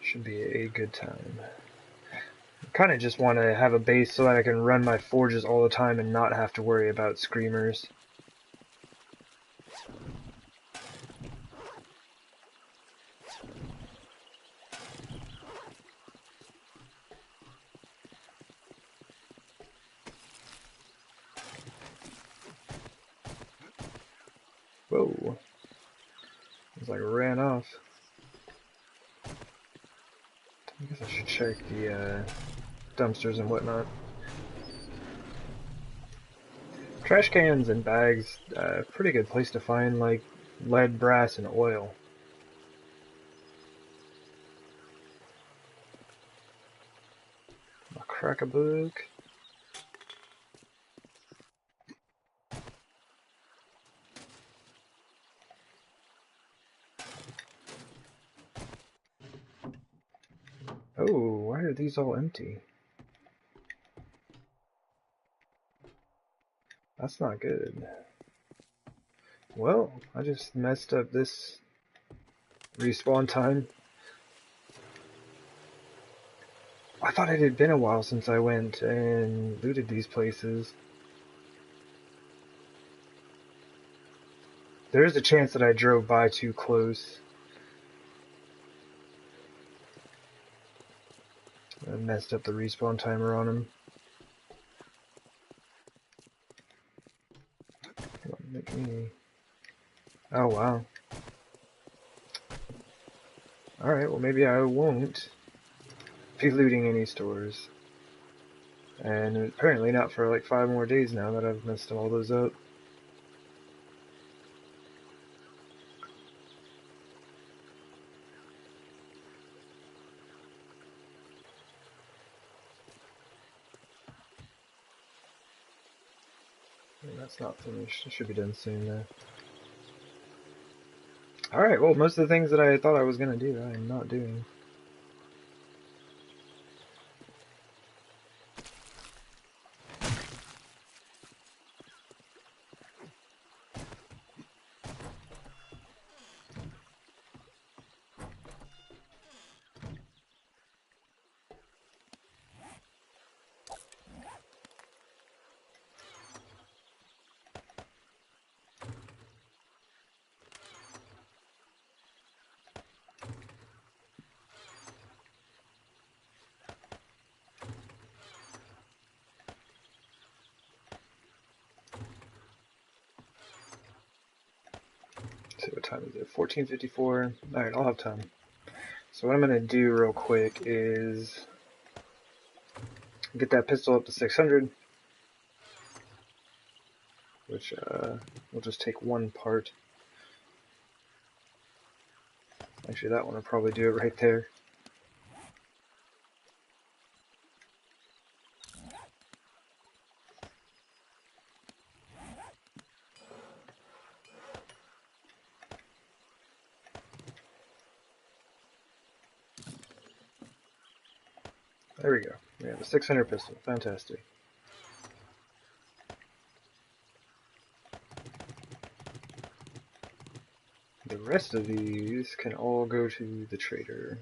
Should be a good time. I kind of just want to have a base so that I can run my forges all the time and not have to worry about screamers. Whoa. It's like ran off. I guess I should check the dumpsters and whatnot. Trash cans and bags, pretty good place to find like lead, brass, and oil. A Crack-a-Book. Oh, why are these all empty? That's not good. Well, I just messed up this respawn time. I thought it had been a while since I went and looted these places. There is a chance that I drove by too close. I messed up the respawn timer on him. Come on, make me... Oh, wow. Alright, well maybe I won't be looting any stores. And apparently not for like 5 more days now that I've messed all those up. That's not finished. It should be done soon though. Alright, well most of the things that I thought I was going to do, I am not doing. time is it? 14:54. Alright, I'll have time. So what I'm going to do real quick is get that pistol up to 600, which will just take one part. Actually, that one will probably do it right there. There we go. We have a 600 pistol. Fantastic. The rest of these can all go to the trader.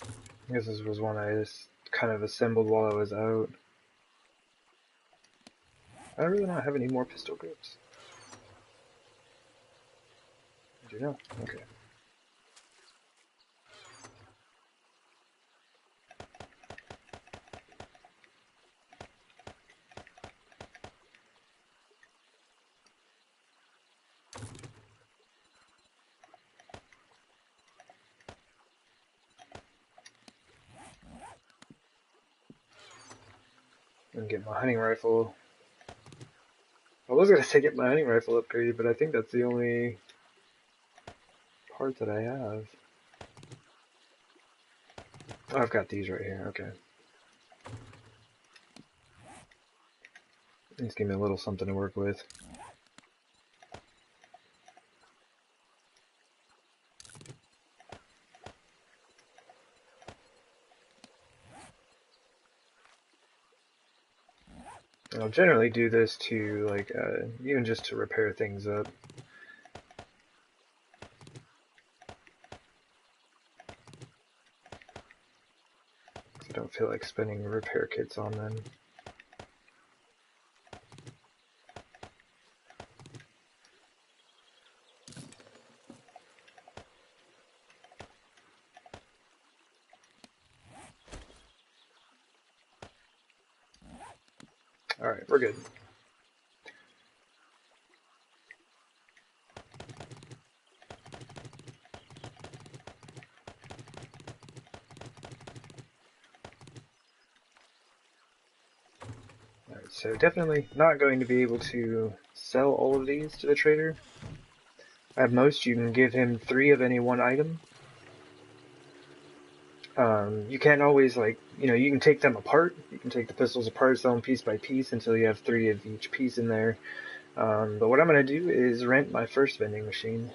I guess this was one I just kind of assembled while I was out. I really don't have any more pistol grips. I do not? Okay. And get my hunting rifle. I was gonna say get my hunting rifle upgraded, but I think that's the only part that I have. Oh, I've got these right here, okay. Just give me a little something to work with. And I'll generally do this to, like, even just to repair things up. I don't feel like spending repair kits on them. Alright, we're good. Alright, so definitely not going to be able to sell all of these to the trader. At most, you can give him 3 of any one item. You can't always, like, you can take them apart. You can take the pistols apart, sell them piece by piece until you have 3 of each piece in there. But what I'm going to do is rent my first vending machine.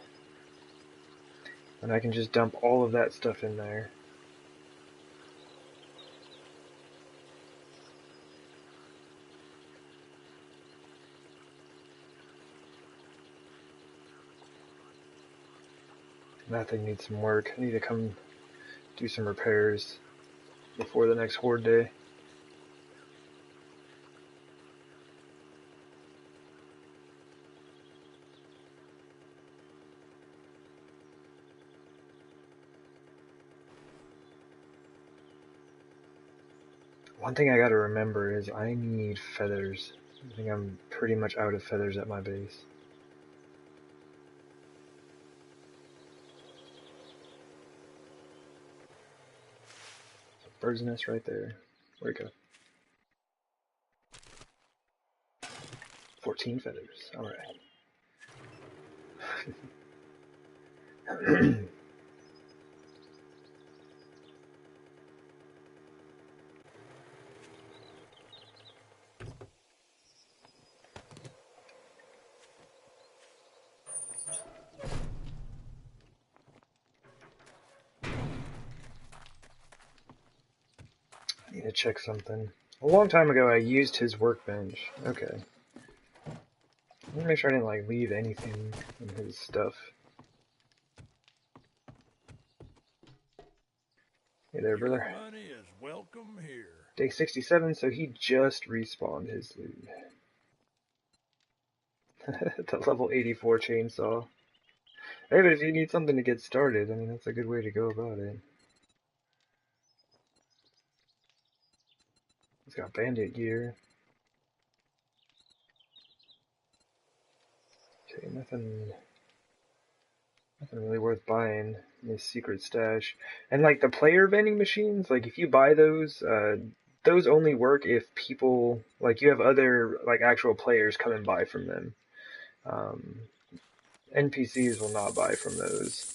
And I can just dump all of that stuff in there. That thing needs some work. I need to come do some repairs before the next Horde day. One thing I gotta remember is I need feathers. I think I'm pretty much out of feathers at my base. Bird's nest right there. Where'd it go? 14 feathers. Alright. I need to check something. A long time ago I used his workbench. Okay. Let me make sure I didn't, like, leave anything in his stuff. Hey there, brother. Money is welcome here. Day 67, so he just respawned his loot. The level 84 chainsaw. Hey, but if you need something to get started, I mean, that's a good way to go about it. He's got bandit gear. Okay, nothing really worth buying in his secret stash. And like the player vending machines, like if you buy those only work if people, like you have other like actual players come and buy from them. Um, NPCs will not buy from those.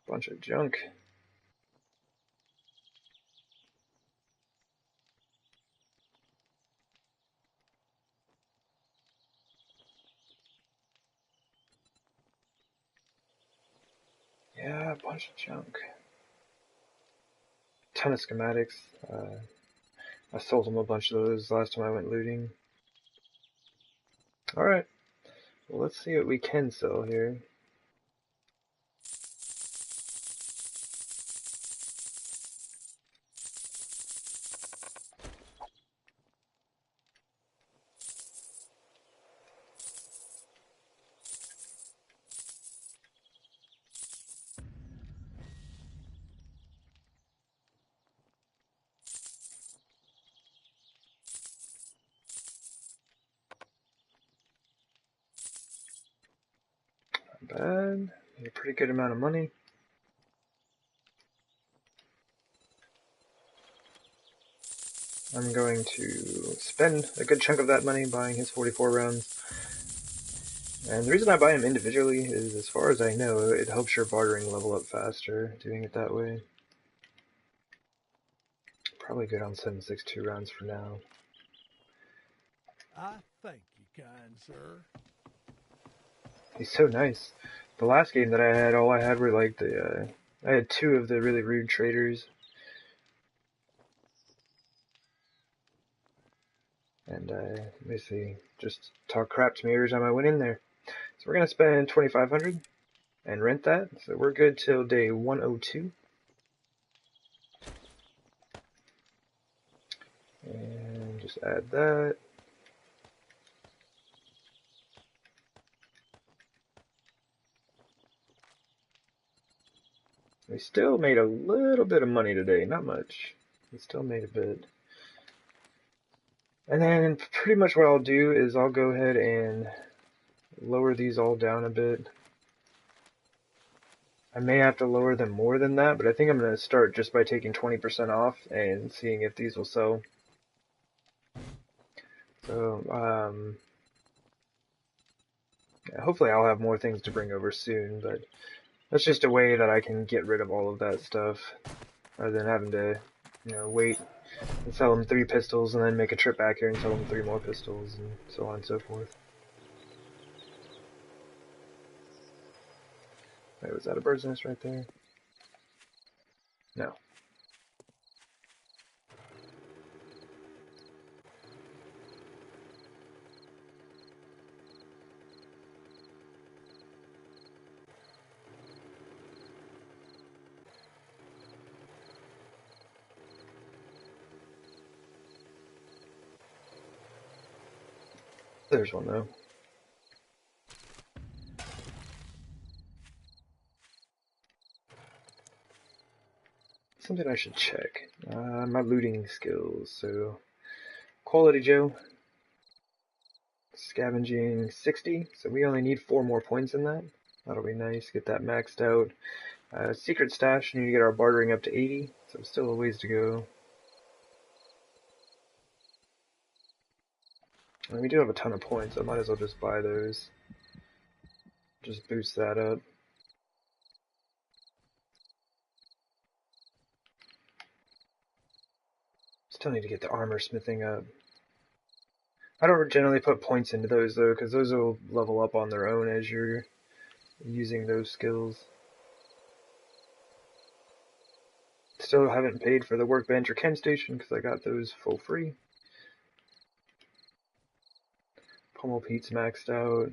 Bunch of junk. Yeah, a bunch of junk. Ton of schematics. I sold him a bunch of those last time I went looting. Alright, well, let's see what we can sell here. Not bad. Made a pretty good amount of money. I'm going to spend a good chunk of that money buying his 44 rounds. And the reason I buy them individually is, as far as I know, it helps your bartering level up faster, doing it that way. Probably good on 7.62 rounds for now. I thank you, kind sir. He's so nice. The last game that I had, all I had were like I had two of the really rude traders. And basically just talk crap to me every time I went in there. So we're going to spend 2,500 and rent that. So we're good till day 102. And just add that. We still made a little bit of money today, not much. We still made a bit. And then pretty much what I'll do is I'll go ahead and lower these all down a bit. I may have to lower them more than that, but I think I'm going to start just by taking 20% off and seeing if these will sell. So, hopefully I'll have more things to bring over soon, but that's just a way that I can get rid of all of that stuff, rather than having to, wait and sell them 3 pistols and then make a trip back here and sell them 3 more pistols and so on and so forth. Wait, was that a bird's nest right there? No. There's one though. Something I should check. My looting skills. So, Quality Joe, scavenging 60. So we only need 4 more points in that. That'll be nice. Get that maxed out. Secret stash, need to get our bartering up to 80. So still a ways to go. And we do have a ton of points, so I might as well just buy those. Just boost that up. Still need to get the armor smithing up. I don't generally put points into those though, because those will level up on their own as you're using those skills. Still haven't paid for the workbench or chem station because I got those full free. Pummel Pete's maxed out.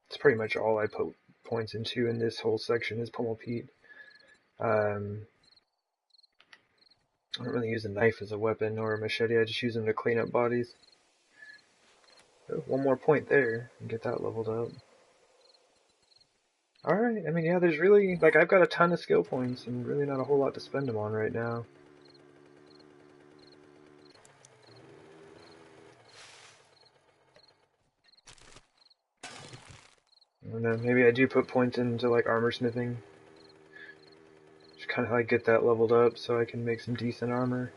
It's pretty much all I put points into in this whole section is Pummel Pete. I don't really use a knife as a weapon or a machete, I just use them to clean up bodies. Oh, one more point there and get that leveled up. Alright, I mean, yeah, there's really, like, I've got a ton of skill points and really not a whole lot to spend them on right now. I don't know, maybe I do put points into, like, armor smithing. Just kind of, like, get that leveled up so I can make some decent armor.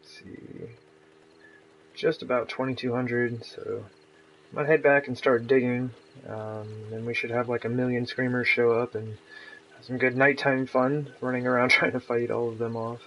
See, just about 2200, so I'm gonna head back and start digging. Then we should have like a million screamers show up and have some good nighttime fun running around trying to fight all of them off.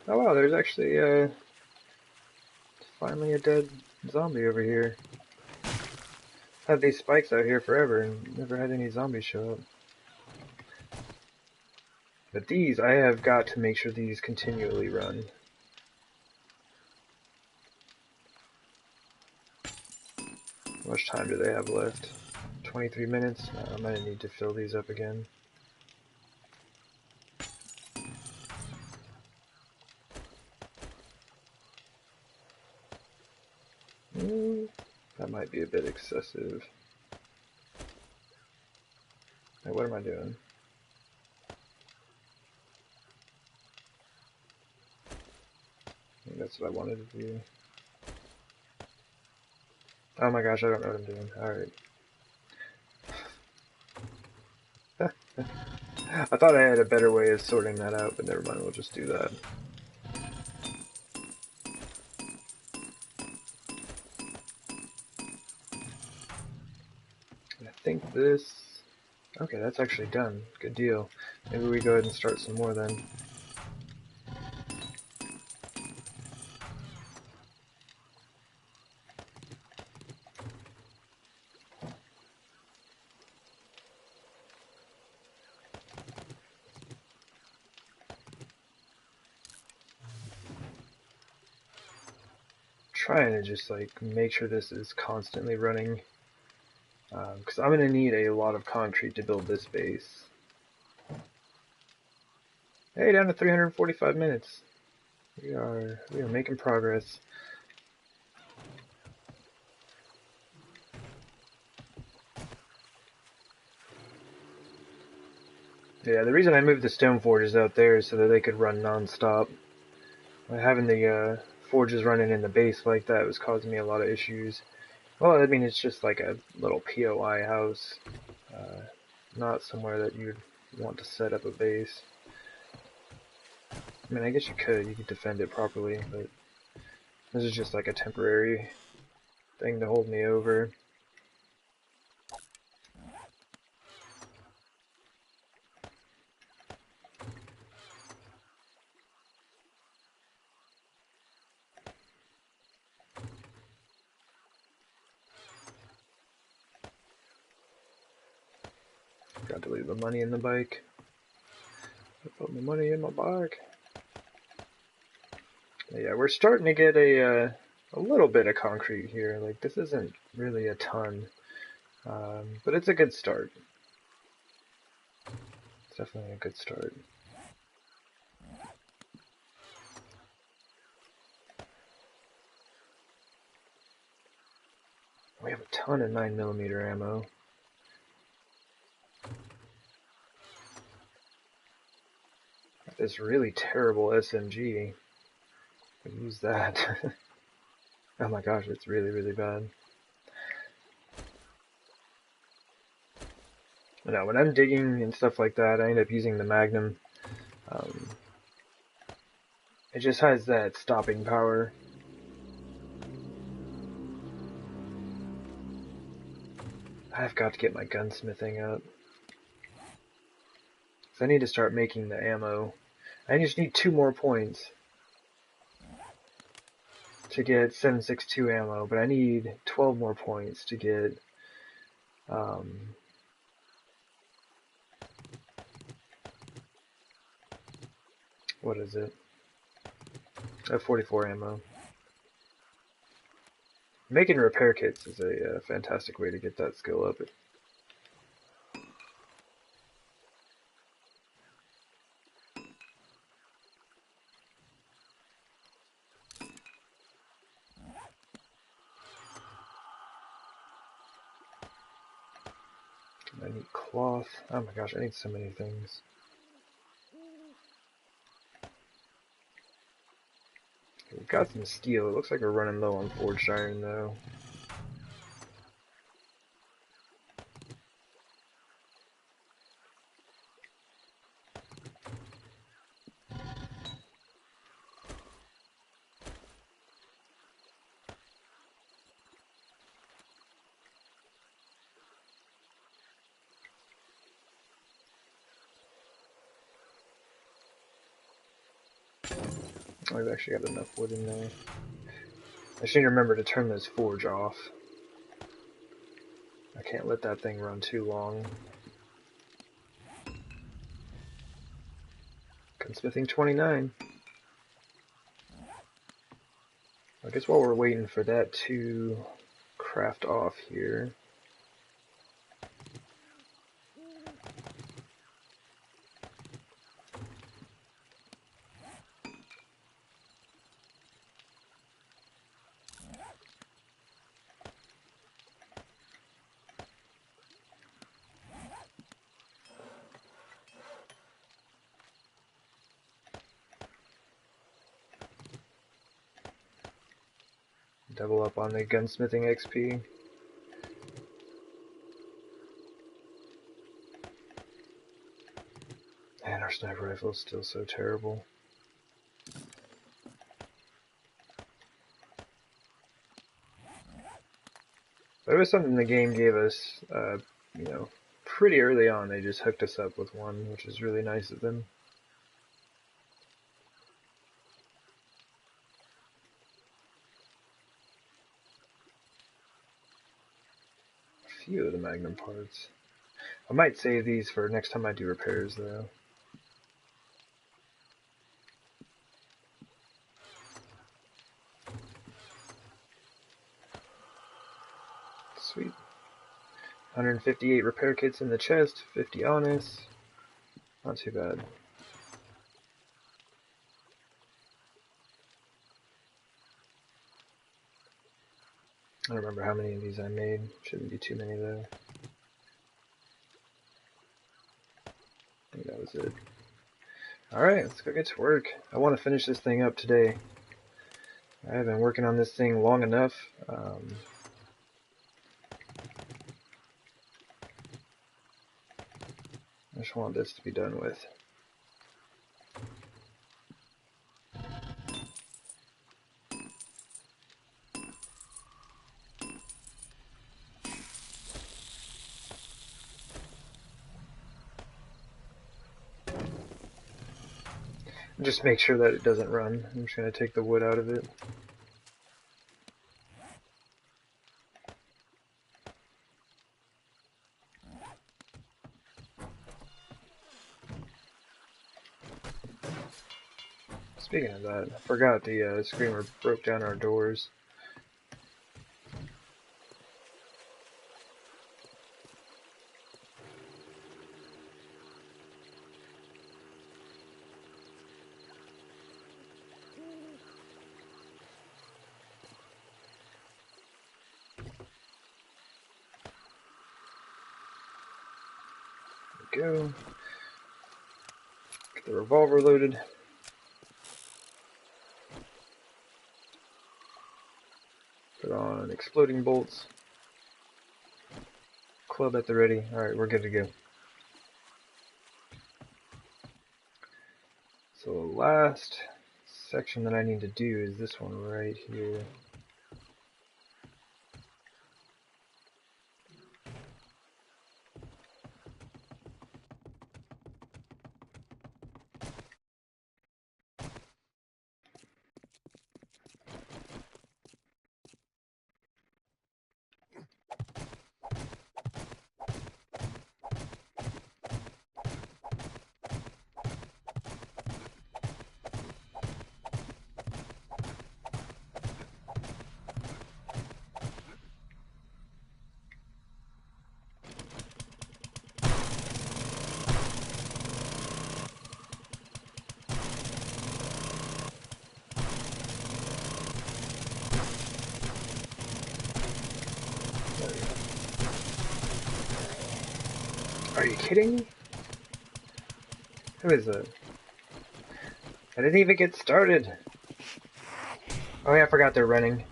Oh wow, there's actually finally a dead zombie over here. Had these spikes out here forever and never had any zombies show up. But these, I have got to make sure these continually run. How much time do they have left? 23 minutes? No, I'm gonna need to fill these up again. That might be a bit excessive. Hey, what am I doing? I think that's what I wanted to do. Oh my gosh, I don't know what I'm doing. Alright. I thought I had a better way of sorting that out, but never mind, we'll just do that. I think this... Okay, that's actually done. Good deal. Maybe we go ahead and start some more then. Trying to just like make sure this is constantly running, because I'm going to need a lot of concrete to build this base. Hey, down to 345 minutes. We are making progress. Yeah, the reason I moved the stone forges out there is so that they could run non-stop. Having the forges running in the base like that was causing me a lot of issues. Well, I mean, it's just like a little POI house, not somewhere that you'd want to set up a base. I mean, I guess you could defend it properly, but this is just like a temporary thing to hold me over. Got to leave the money in the bike. I put my money in my bike. Yeah, we're starting to get a little bit of concrete here. Like, this isn't really a ton, but it's a good start. It's definitely a good start. We have a ton of 9mm ammo. This really terrible SMG. I use that. Oh my gosh, it's really, really bad. Now, when I'm digging and stuff like that, I end up using the Magnum. It just has that stopping power. I've got to get my gunsmithing up. So I need to start making the ammo. I just need 2 more points to get 7.62 ammo, but I need 12 more points to get what is it? 44 ammo. Making repair kits is a fantastic way to get that skill up. I need cloth. Oh my gosh, I need so many things. We've got some steel. It looks like we're running low on forged iron though. I've actually got enough wood in there. I should remember to turn this forge off. I can't let that thing run too long. Gunsmithing 29. I guess while we're waiting for that to craft off here. Double up on the gunsmithing XP. Man, our sniper rifle is still so terrible. But it was something the game gave us, you know, pretty early on. They just hooked us up with one, which is really nice of them. A few of the Magnum parts. I might save these for next time I do repairs, though. Sweet. 158 repair kits in the chest, 50 honest. Not too bad. I don't remember how many of these I made. Shouldn't be too many though. I think that was it. Alright, let's go get to work. I want to finish this thing up today. I have been working on this thing long enough. I just want this to be done with. Just make sure that it doesn't run. I'm just going to take the wood out of it. Speaking of that, I forgot the screamer broke down our doors. There we go. Get the revolver loaded. Put on exploding bolts. Club at the ready. Alright, we're good to go. So the last section that I need to do is this one right here. Are you kidding me? Who is that? I didn't even get started. Oh yeah, I forgot they're running.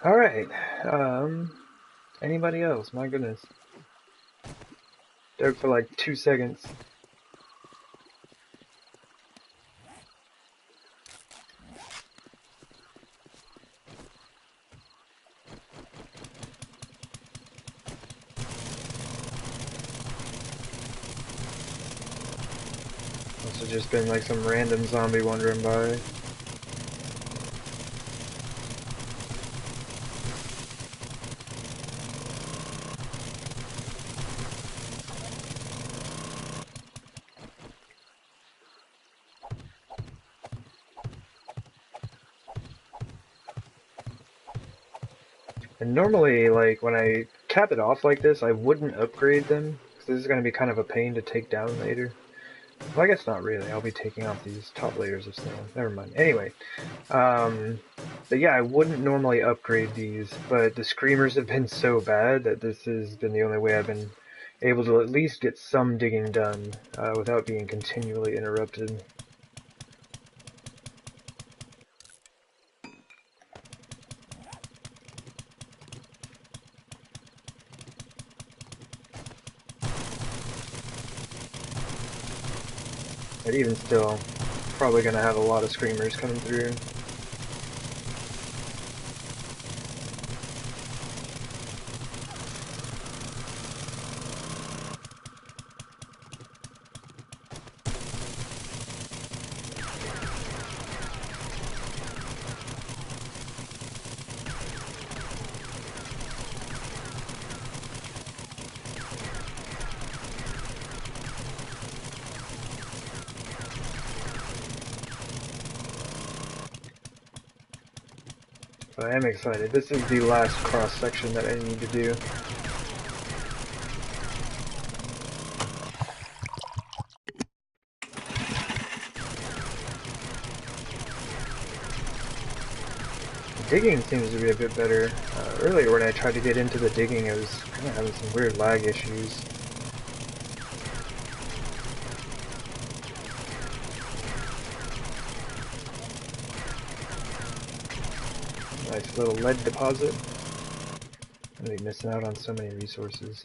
Alright, anybody else? My goodness. Dug for like 2 seconds. Must have just been like some random zombie wandering by. And normally, like, when I cap it off like this, I wouldn't upgrade them, because this is going to be kind of a pain to take down later. Well, I guess not really. I'll be taking off these top layers of snow. Never mind. Anyway, but yeah, I wouldn't normally upgrade these, but the screamers have been so bad that this has been the only way I've been able to at least get some digging done without being continually interrupted. But even still, probably going to have a lot of screamers coming through. But I am excited. This is the last cross section that I need to do. The digging seems to be a bit better. Earlier when I tried to get into the digging, I was kind of having some weird lag issues. Nice little lead deposit. I'm gonna be missing out on so many resources.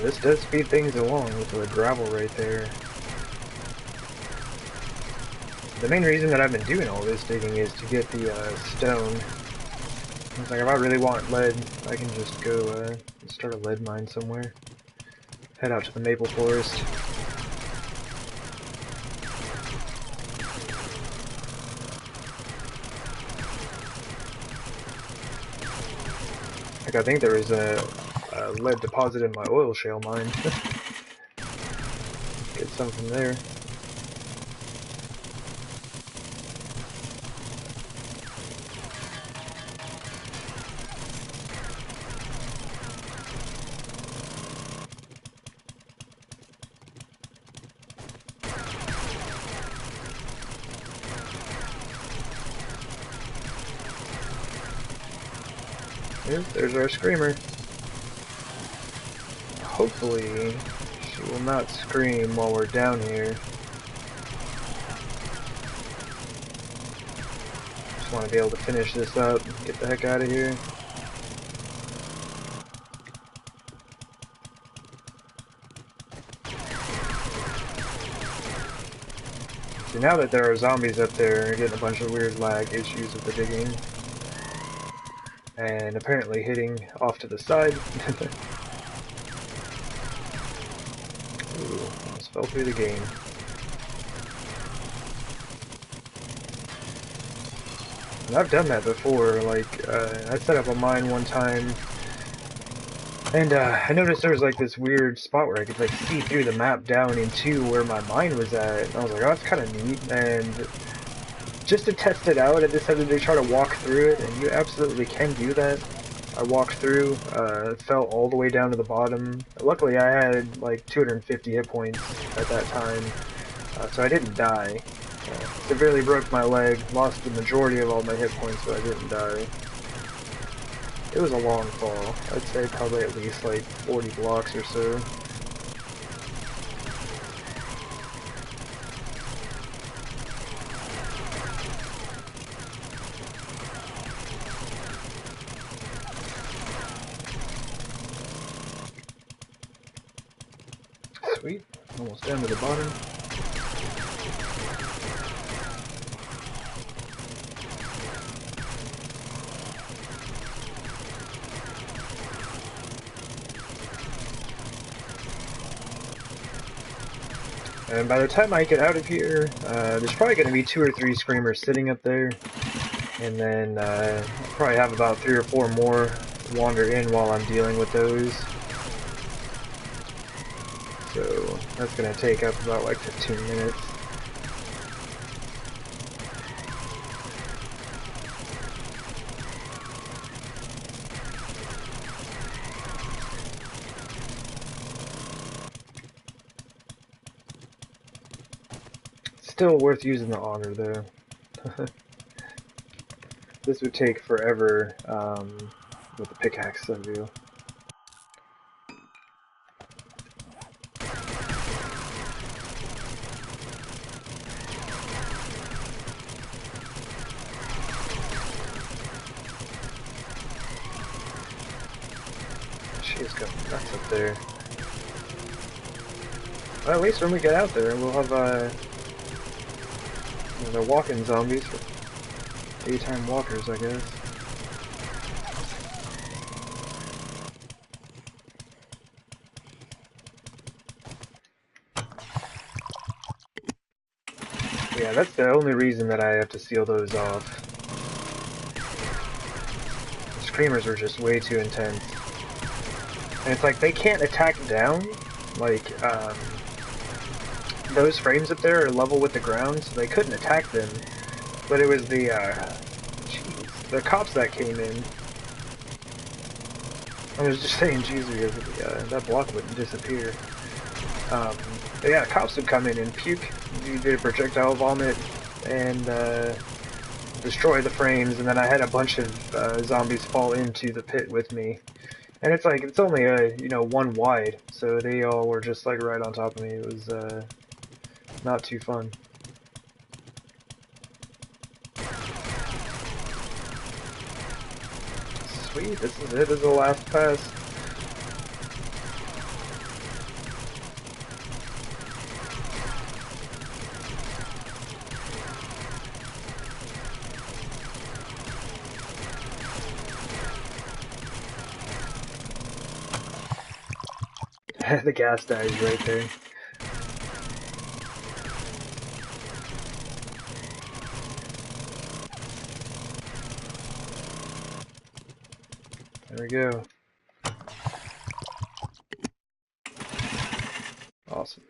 This does speed things along with the gravel right there. The main reason that I've been doing all this digging is to get the stone. It's like if I really want lead, I can just go start a lead mine somewhere. Head out to the maple forest. Like I think there was a lead deposit in my oil shale mine. Get some from there. Yep, there's our screamer. Hopefully, she will not scream while we're down here. Just want to be able to finish this up and get the heck out of here. So now that there are zombies up there, we're getting a bunch of weird lag issues with the digging. And apparently hitting off to the side. Ooh, almost fell through the game. And I've done that before, like, I set up a mine one time, and I noticed there was like this weird spot where I could like see through the map down into where my mine was at, and I was like, oh, that's kind of neat, and just to test it out, I decided to try to walk through it, and you absolutely can do that. I walked through, fell all the way down to the bottom. Luckily, I had like 250 hit points at that time, so I didn't die. Severely broke my leg, lost the majority of all my hit points, but I didn't die. It was a long fall. I'd say probably at least like 40 blocks or so. Sweet. Almost down to the bottom. And by the time I get out of here, there's probably going to be 2 or 3 screamers sitting up there. And then I'll probably have about 3 or 4 more wander in while I'm dealing with those. So that's going to take up about like 15 minutes. Still worth using the honor though. This would take forever with the pickaxe of you. She's got nuts up there. Well, at least when we get out there, we'll have the walking zombies, daytime walkers, I guess. Yeah, that's the only reason that I have to seal those off. The screamers are just way too intense. And it's like, they can't attack down. Like, those frames up there are level with the ground, so they couldn't attack them. But it was the, the cops that came in. I was just saying jeez because that block wouldn't disappear. But yeah, cops would come in and puke, do a projectile vomit, and destroy the frames, and then I had a bunch of zombies fall into the pit with me. And it's like, it's only one wide, so they all were just like right on top of me. It was not too fun. Sweet, this is it, this is the last pass. The gas dies right there. There we go. Awesome.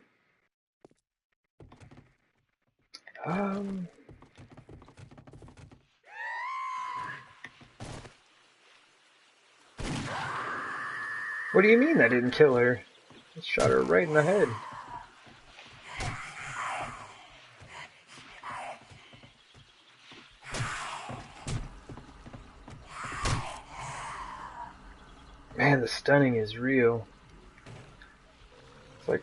What do you mean I didn't kill her? I shot her right in the head. Man, the stunning is real. It's like,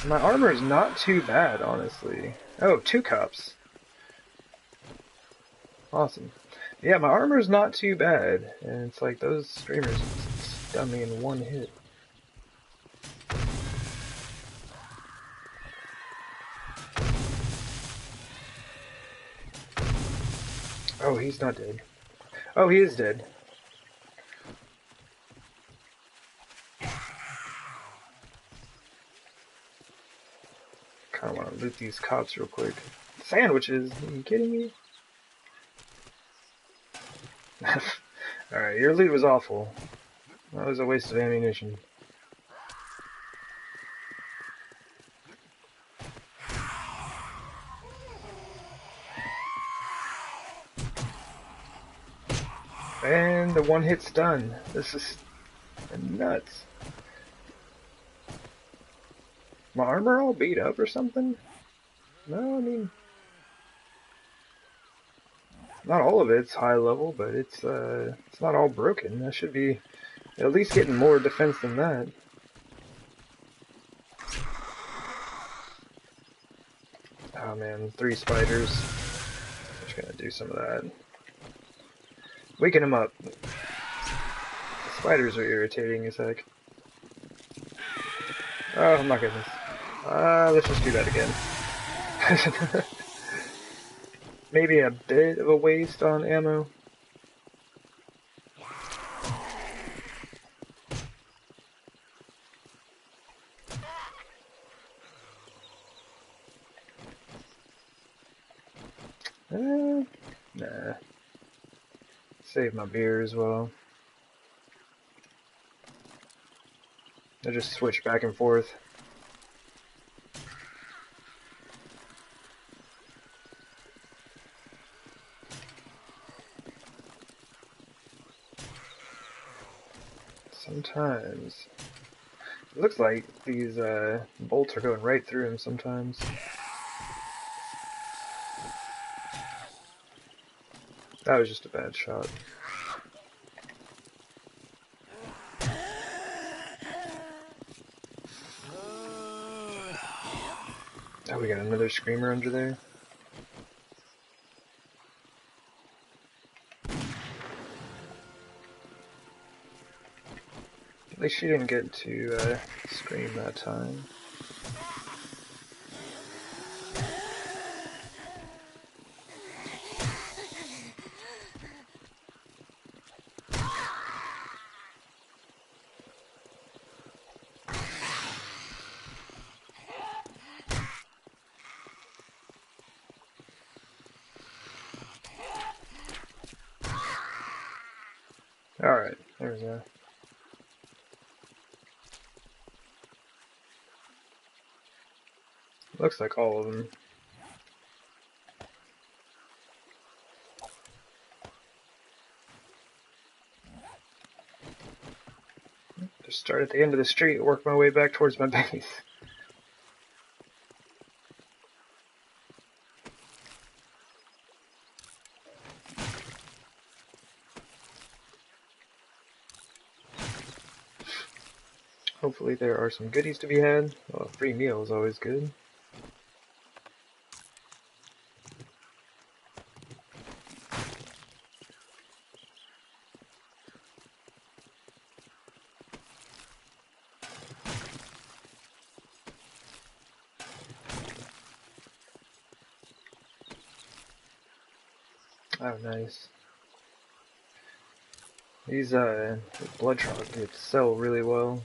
my armor is not too bad, honestly. Oh, 2 cops. Awesome. Yeah, my armor is not too bad, and it's like those streamers stun me in 1 hit. Oh, he's not dead. Oh, he is dead. Kinda wanna loot these cops real quick. Sandwiches? Are you kidding me? Alright, your loot was awful. That was a waste of ammunition. And the one hit's done. This is nuts. My armor all beat up or something? No, I mean, not all of it's high level, but it's not all broken. I should be at least getting more defense than that. Oh man, 3 spiders. Just gonna do some of that. Waking them up. The spiders are irritating as heck. Oh my goodness. Let's just do that again. Maybe a bit of a waste on ammo. Nah. Save my beer as well. I just switch back and forth. Sometimes. It looks like these bolts are going right through him sometimes. That was just a bad shot. Oh, we got another screamer under there. At least she didn't get to scream that time. Alright, there we go. Looks like all of them. Just start at the end of the street, work my way back towards my base. Hopefully there are some goodies to be had. Well, a free meal is always good. Oh, nice. These blood trough sell really well.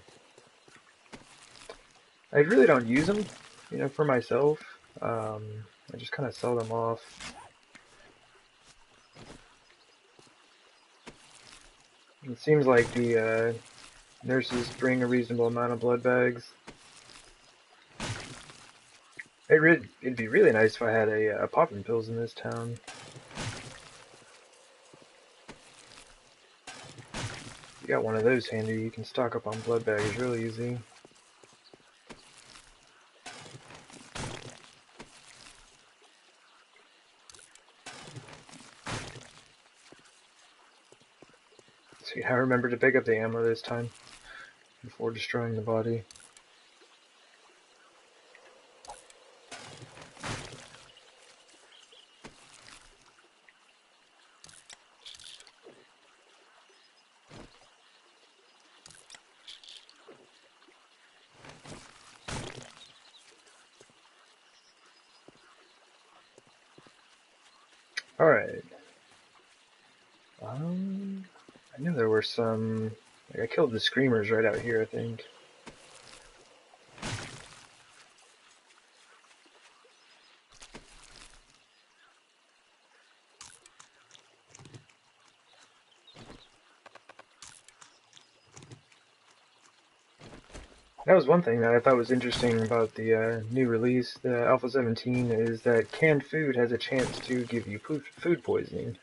I really don't use them, you know, for myself. I just kind of sell them off. It seems like the nurses bring a reasonable amount of blood bags. It'd be really nice if I had a popping pills in this town. You got one of those handy, you can stock up on blood bags real easy. See, I remember to pick up the ammo this time before destroying the body. Alright. I knew there were some... Like, I killed the screamers right out here, I think. That was one thing that I thought was interesting about the new release, the Alpha 17, is that canned food has a chance to give you food poisoning.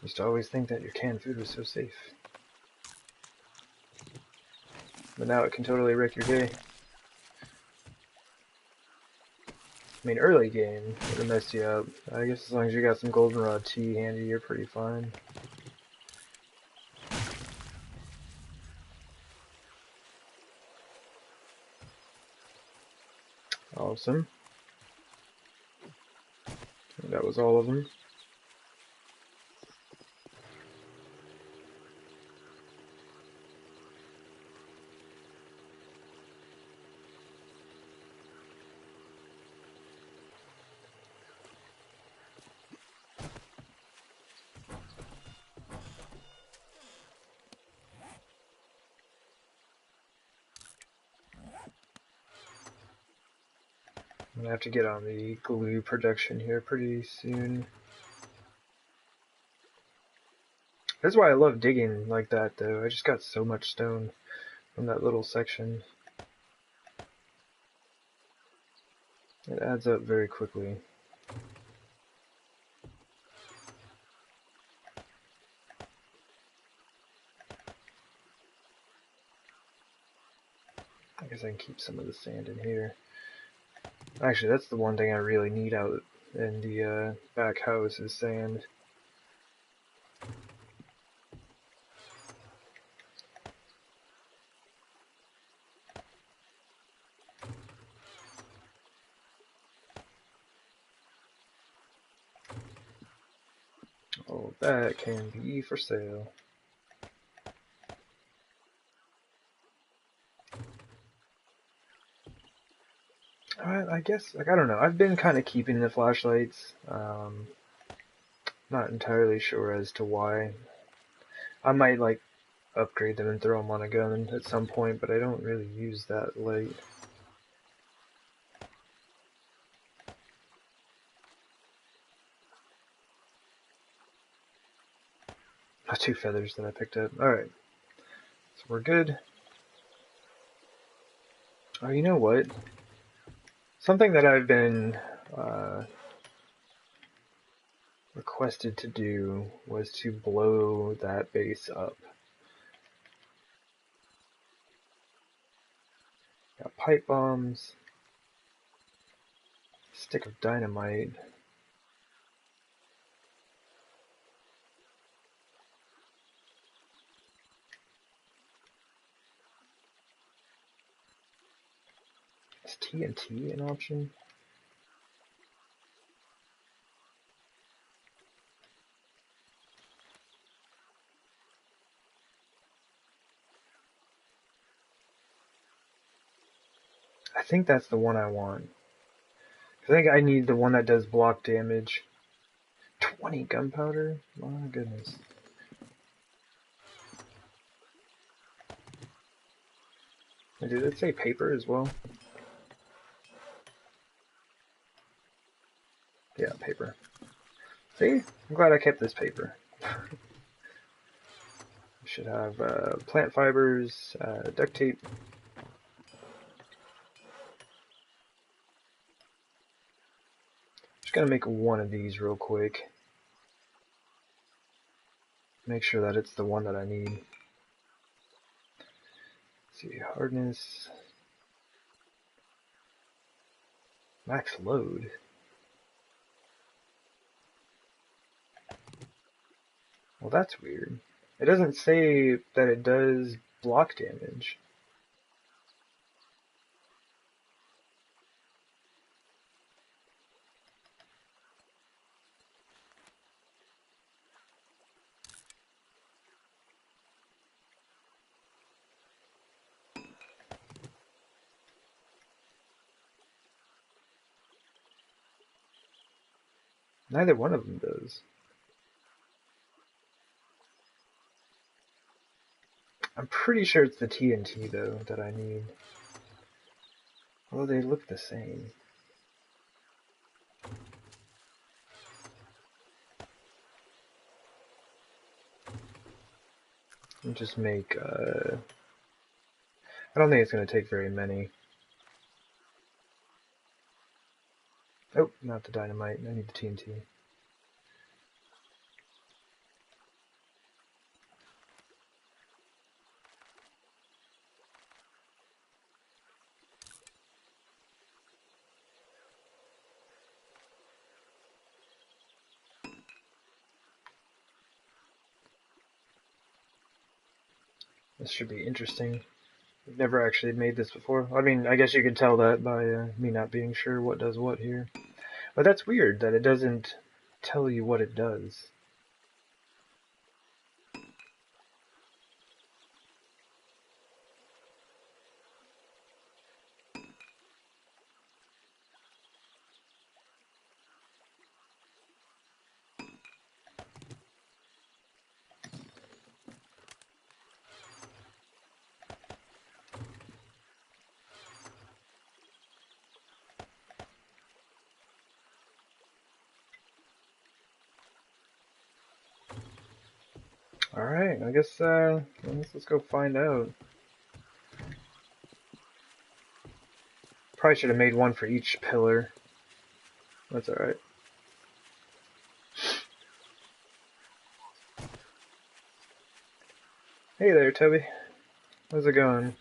Used to always think that your canned food was so safe. But now it can totally wreck your day. I mean, early game would have messed you up. I guess as long as you got some goldenrod tea handy, you're pretty fine. Awesome. That was all of them. I'm gonna have to get on the glue production here pretty soon. That's why I love digging like that, though. I just got so much stone from that little section. It adds up very quickly. I guess I can keep some of the sand in here. Actually, that's the one thing I really need out in the back house is sand. Oh, that can be for sale. I guess, like, I don't know. I've been kind of keeping the flashlights. Not entirely sure as to why. I might, like, upgrade them and throw them on a gun at some point, but I don't really use that light. Oh, 2 feathers that I picked up. Alright. So we're good. Oh, you know what? Something that I've been requested to do was to blow that base up. Got pipe bombs, stick of dynamite. Is TNT an option? I think that's the one I want. I think I need the one that does block damage. 20 gunpowder? My goodness. Did it say paper as well? Yeah, paper. See? I'm glad I kept this paper. We should have plant fibers, duct tape. Just gonna make one of these real quick. Make sure that it's the one that I need. Let's see, hardness. Max load. Well, that's weird. It doesn't say that it does block damage. Neither one of them does. I'm pretty sure it's the TNT, though, that I need. Although they look the same. I'll just make, I don't think it's going to take very many. Oh, not the dynamite. I need the TNT. This should be interesting. I've never actually made this before. I mean, I guess you could tell that by me not being sure what does what here. But that's weird that it doesn't tell you what it does. Alright, I guess let's go find out. Probably should have made one for each pillar. That's alright. Hey there, Toby. How's it going?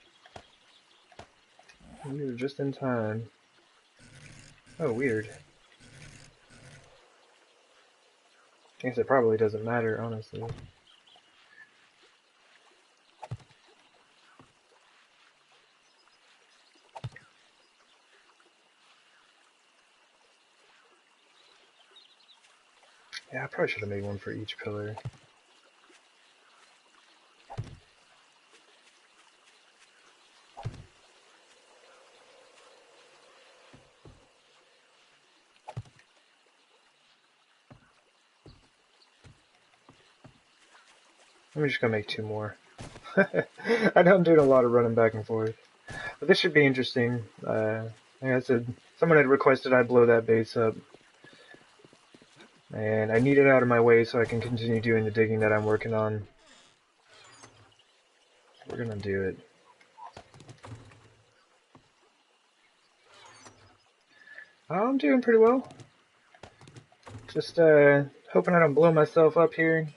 You were just in time. Oh, weird. I guess it probably doesn't matter, honestly. Yeah, I probably should have made one for each pillar. I'm just gonna make 2 more. I know I'm doing a lot of running back and forth. But this should be interesting. Like I said, someone had requested I blow that base up. And I need it out of my way so I can continue doing the digging that I'm working on. We're gonna do it. I'm doing pretty well. Just hoping I don't blow myself up here.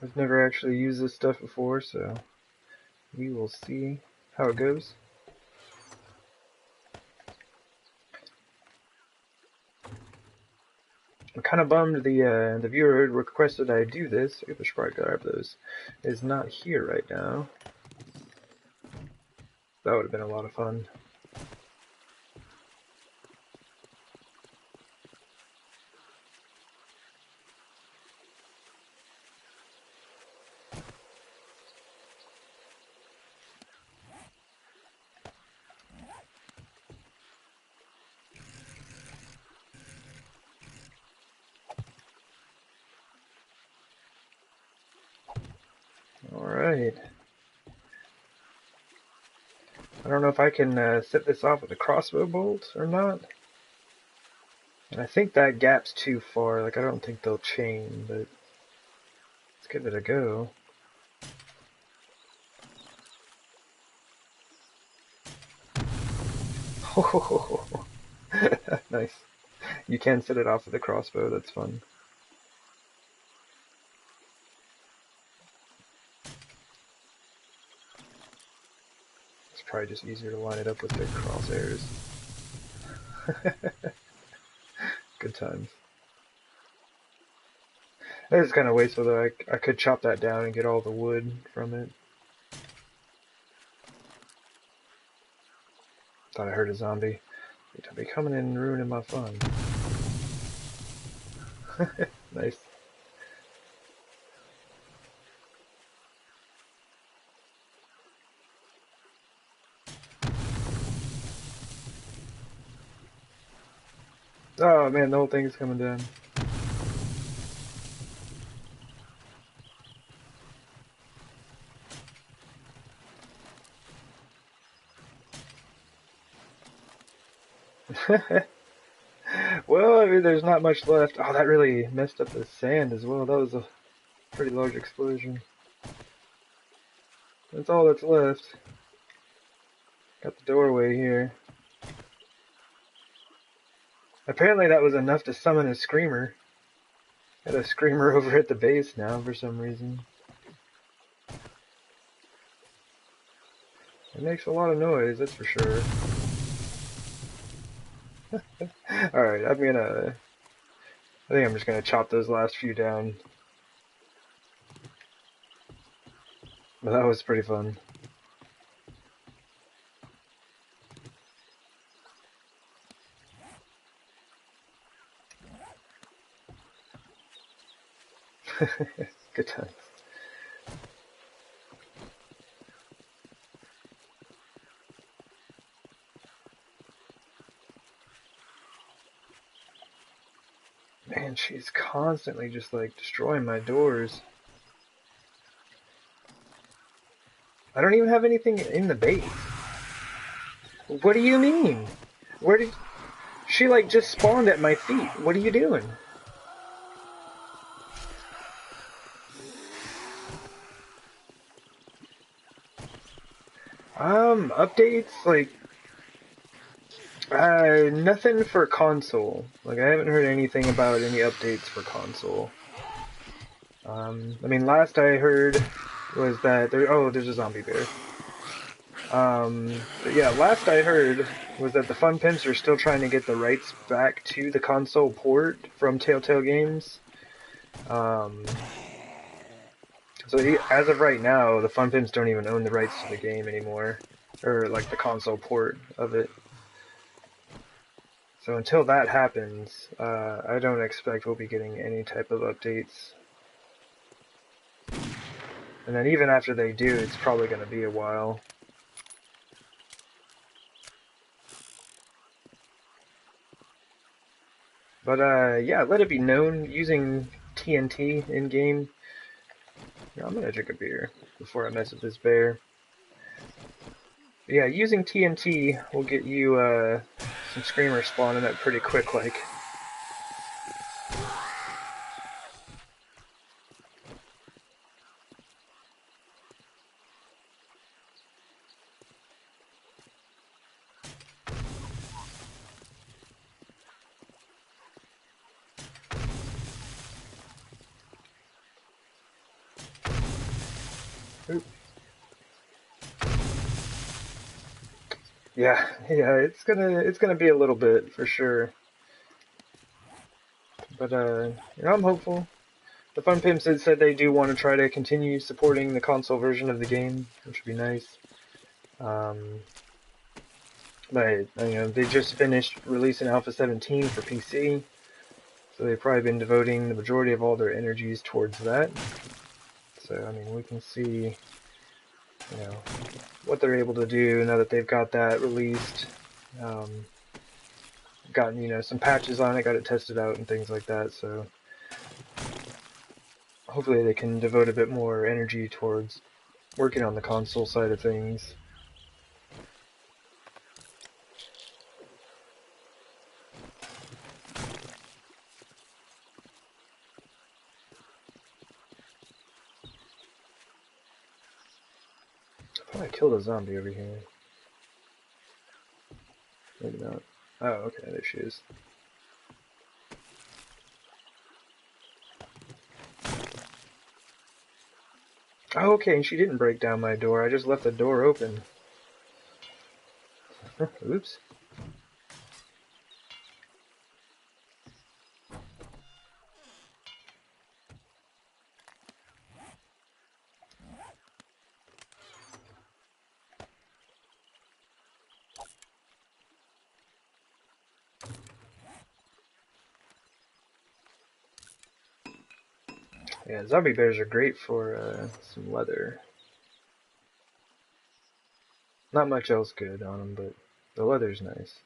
I've never actually used this stuff before, so we will see how it goes. I'm kind of bummed the viewer who requested I do this. I should probably grab those. Is not here right now. That would have been a lot of fun. Alright. I don't know if I can set this off with a crossbow bolt or not. And I think that gap's too far. Like, I don't think they'll chain, but let's give it a go. Nice. You can set it off with a crossbow, that's fun. It's probably just easier to line it up with the crosshairs. Good times. That is kind of wasteful though. I could chop that down and get all the wood from it. Thought I heard a zombie. They'd be coming in and ruining my fun. Nice. Oh man, the whole thing is coming down. Well, I mean, there's not much left. Oh, that really messed up the sand as well. That was a pretty large explosion. That's all that's left. Got the doorway here. Apparently that was enough to summon a screamer. Got a screamer over at the base now for some reason. It makes a lot of noise, that's for sure. Alright, I think I'm just gonna chop those last few down. But that was pretty fun. Good times. Man, she's constantly just like destroying my doors. I don't even have anything in the base. What do you mean? Where did... She like just spawned at my feet. What are you doing? Updates, like, nothing for console. Like, I haven't heard anything about any updates for console. I mean, last I heard was that there's a zombie bear. But yeah, last I heard was that the Fun Pimps are still trying to get the rights back to the console port from Telltale Games. So as of right now, the Fun Pimps don't even own the rights to the game anymore, or like the console port of it. So until that happens, I don't expect we'll be getting any type of updates. And then even after they do, it's probably going to be a while. But yeah, let it be known, using TNT in-game... I'm going to drink a beer before I mess with this bear. But yeah, using TNT will get you some screamers spawning up pretty quick, like. Oop. Yeah, it's gonna be a little bit for sure. But I'm hopeful. The Fun Pimps had said they do want to try to continue supporting the console version of the game, which would be nice. But they just finished releasing Alpha 17 for PC, so they've probably been devoting the majority of all their energies towards that. So I mean, we can see, what they're able to do now that they've got that released. Gotten some patches on it, got it tested out and things like that. So hopefully they can devote a bit more energy towards working on the console side of things. I thought I killed a zombie over here. Maybe not. Oh, okay, there she is. Oh, okay, and she didn't break down my door. I just left the door open. Oops. Yeah, zombie bears are great for some leather. Not much else good on them, but the leather's nice.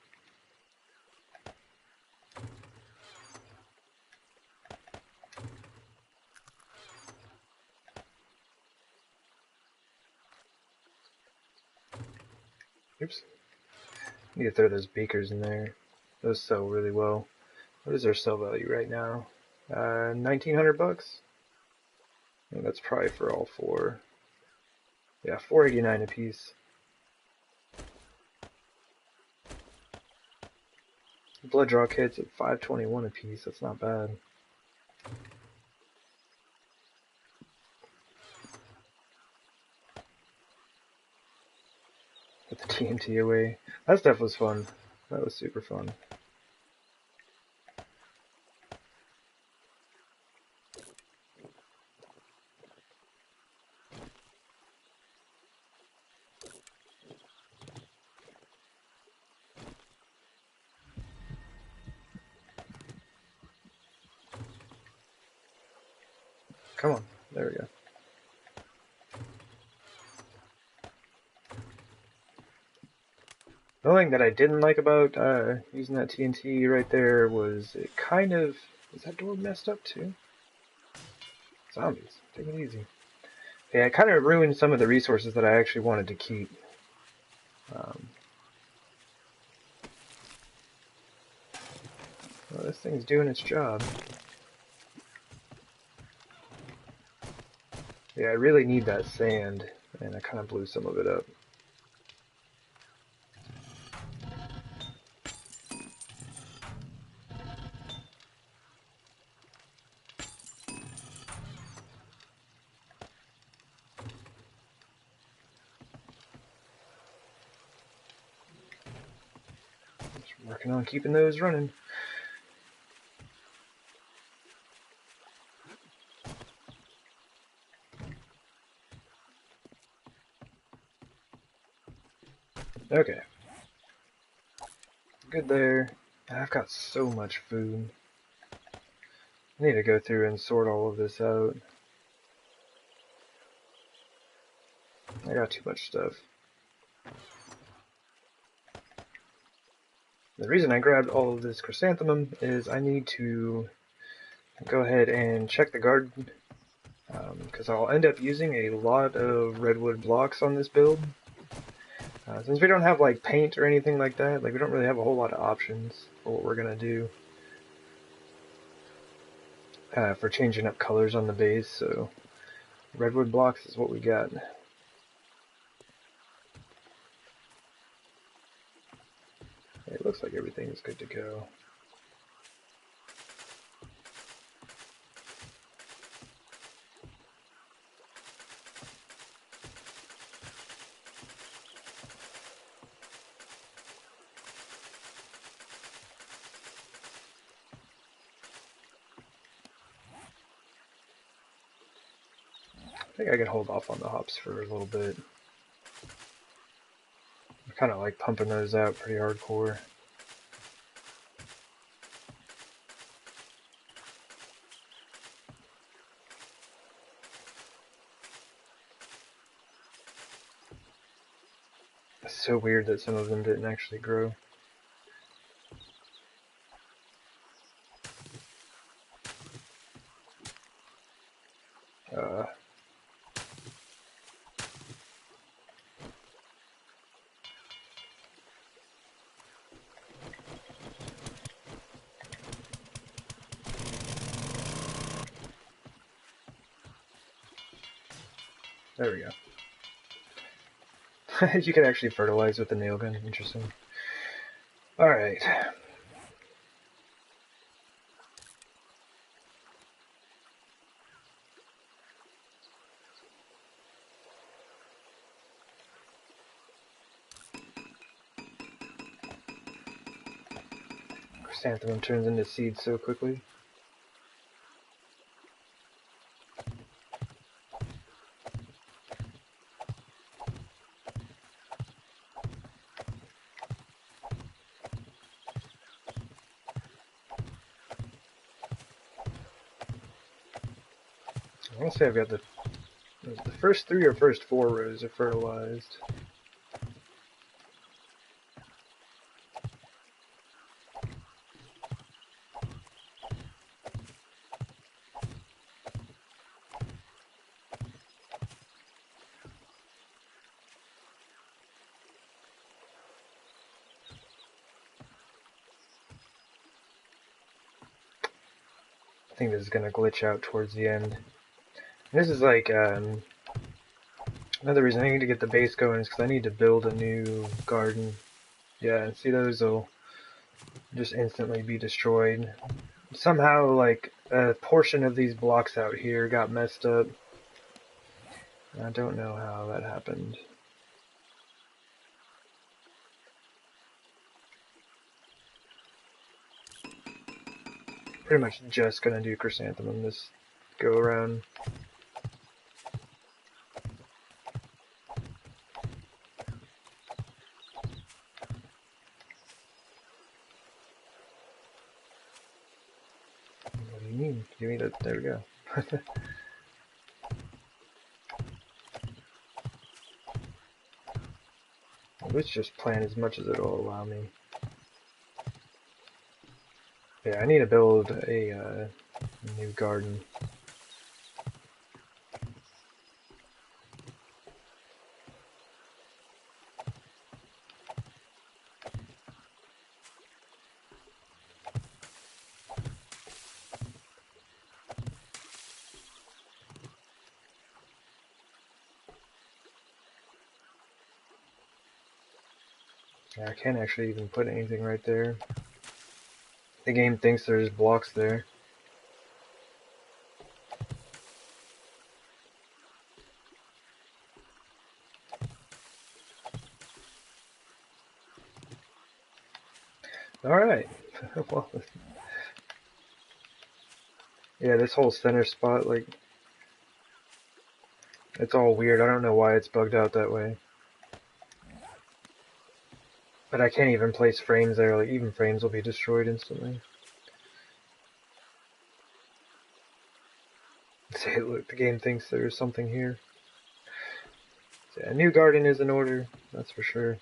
Oops. Need to throw those beakers in there. Those sell really well. What is their sell value right now? 1,900 bucks. I think that's probably for all four. Yeah, 489 a piece. Blood draw kits at 521 a piece. That's not bad. Put the TNT away. That stuff was fun. That was super fun. Come on. There we go. The only thing that I didn't like about using that TNT right there was it kind of... Is that door messed up too? Zombies. Take it easy. Yeah, it kind of ruined some of the resources that I actually wanted to keep. Well, this thing's doing its job. Yeah, I really need that sand, and I kind of blew some of it up. Just working on keeping those running. Okay. Good there. I've got so much food. I need to go through and sort all of this out. I got too much stuff. The reason I grabbed all of this chrysanthemum is I need to go ahead and check the garden, because I'll end up using a lot of redwood blocks on this build. Since we don't have like paint or anything like that, like we don't really have a whole lot of options for what we're gonna do for changing up colors on the base, so redwood blocks is what we got. It looks like everything's good to go. I think I can hold off on the hops for a little bit. I kind of like pumping those out pretty hardcore. It's so weird that some of them didn't actually grow. There we go. You can actually fertilize with the nail gun. Interesting. Alright. Chrysanthemum turns into seeds so quickly. I want to say I've got the first 3 or first 4 rows are fertilized. I think this is going to glitch out towards the end. And this is like another reason I need to get the base going is because I need to build a new garden. Yeah, and see, those will just instantly be destroyed. Somehow, like, a portion of these blocks out here got messed up. I don't know how that happened. Pretty much just gonna do chrysanthemum this go around. What do you mean? Give me that. There we go. let's just plant as much as it'll allow me. Yeah, I need to build a new garden. Yeah, I can't actually even put anything right there. The game thinks there's blocks there. Alright. Well, yeah, this whole center spot, like, it's all weird. I don't know why it's bugged out that way. But I can't even place frames there. Like, even frames will be destroyed instantly. See, look, the game thinks there's something here. So, yeah, a new garden is in order, that's for sure.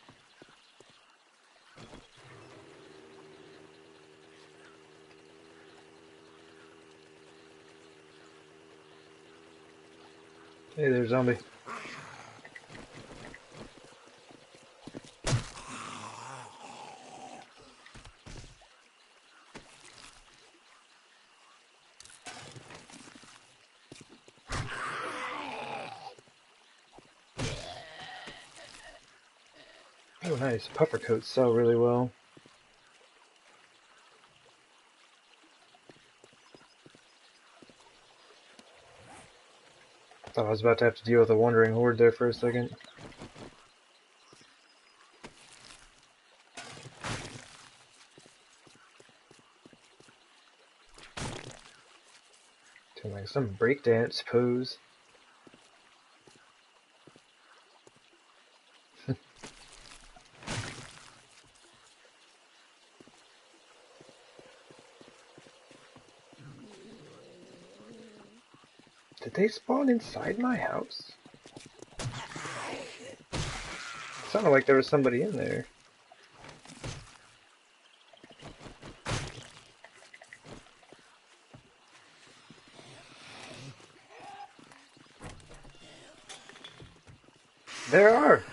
Hey there, zombie. Oh, nice. Puffer coats sell really well. Thought I was about to have to deal with a wandering horde there for a second. Doing like some breakdance pose. Did they spawn inside my house? It sounded like there was somebody in there. There are!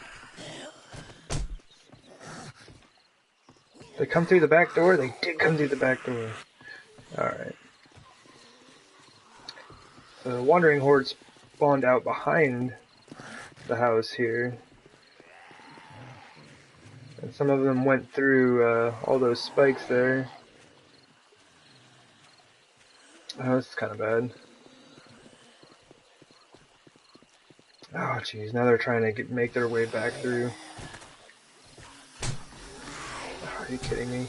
They come through the back door? They did come through the back door. Alright. The wandering horde spawned out behind the house here. And some of them went through all those spikes there. Oh, this is kind of bad. Oh, jeez. Now they're trying to make their way back through. Oh, are you kidding me?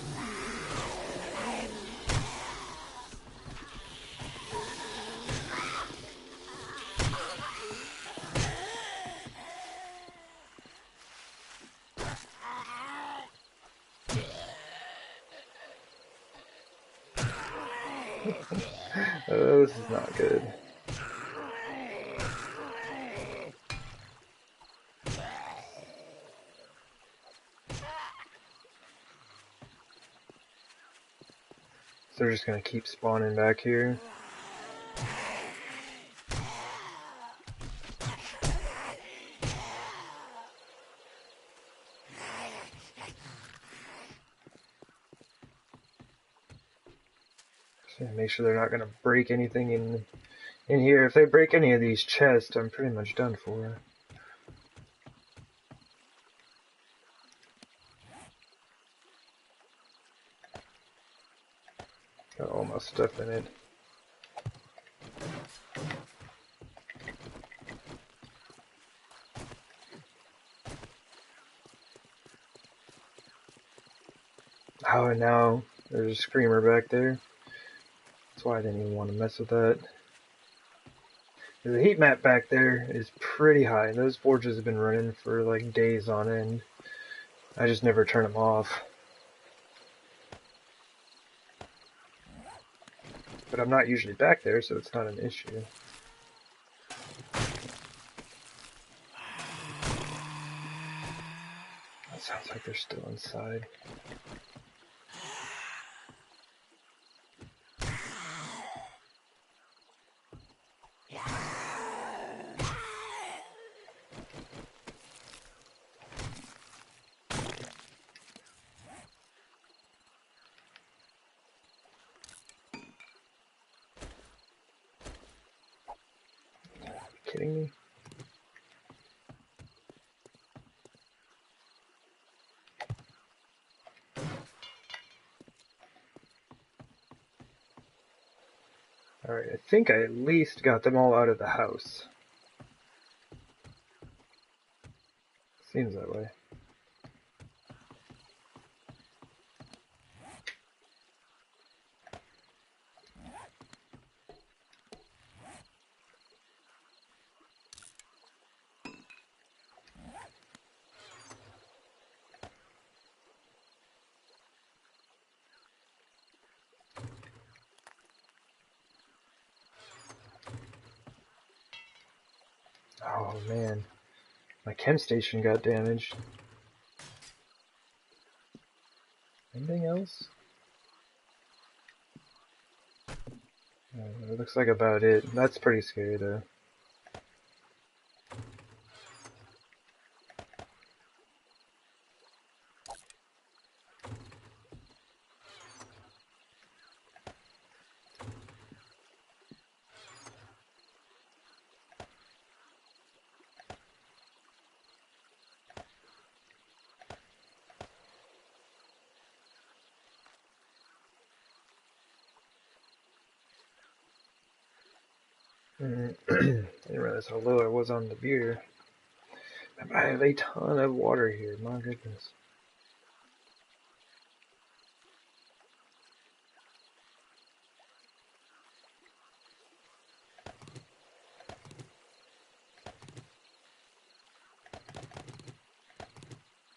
Oh, this is not good. So they're just gonna keep spawning back here. So make sure they're not gonna break anything in here. If they break any of these chests, I'm pretty much done for. Got all my stuff in it. Oh, and now there's a screamer back there. That's why I didn't even want to mess with that. The heat map back there is pretty high. Those forges have been running for like days on end. I just never turn them off. But I'm not usually back there, so it's not an issue. Sounds like they're still inside. Kidding me? Alright, I think I at least got them all out of the house. Seems that way. Oh man, my chem station got damaged. Anything else? It looks like about it. That's pretty scary though. I didn't realize how low I was on the beer. I have a ton of water here, my goodness.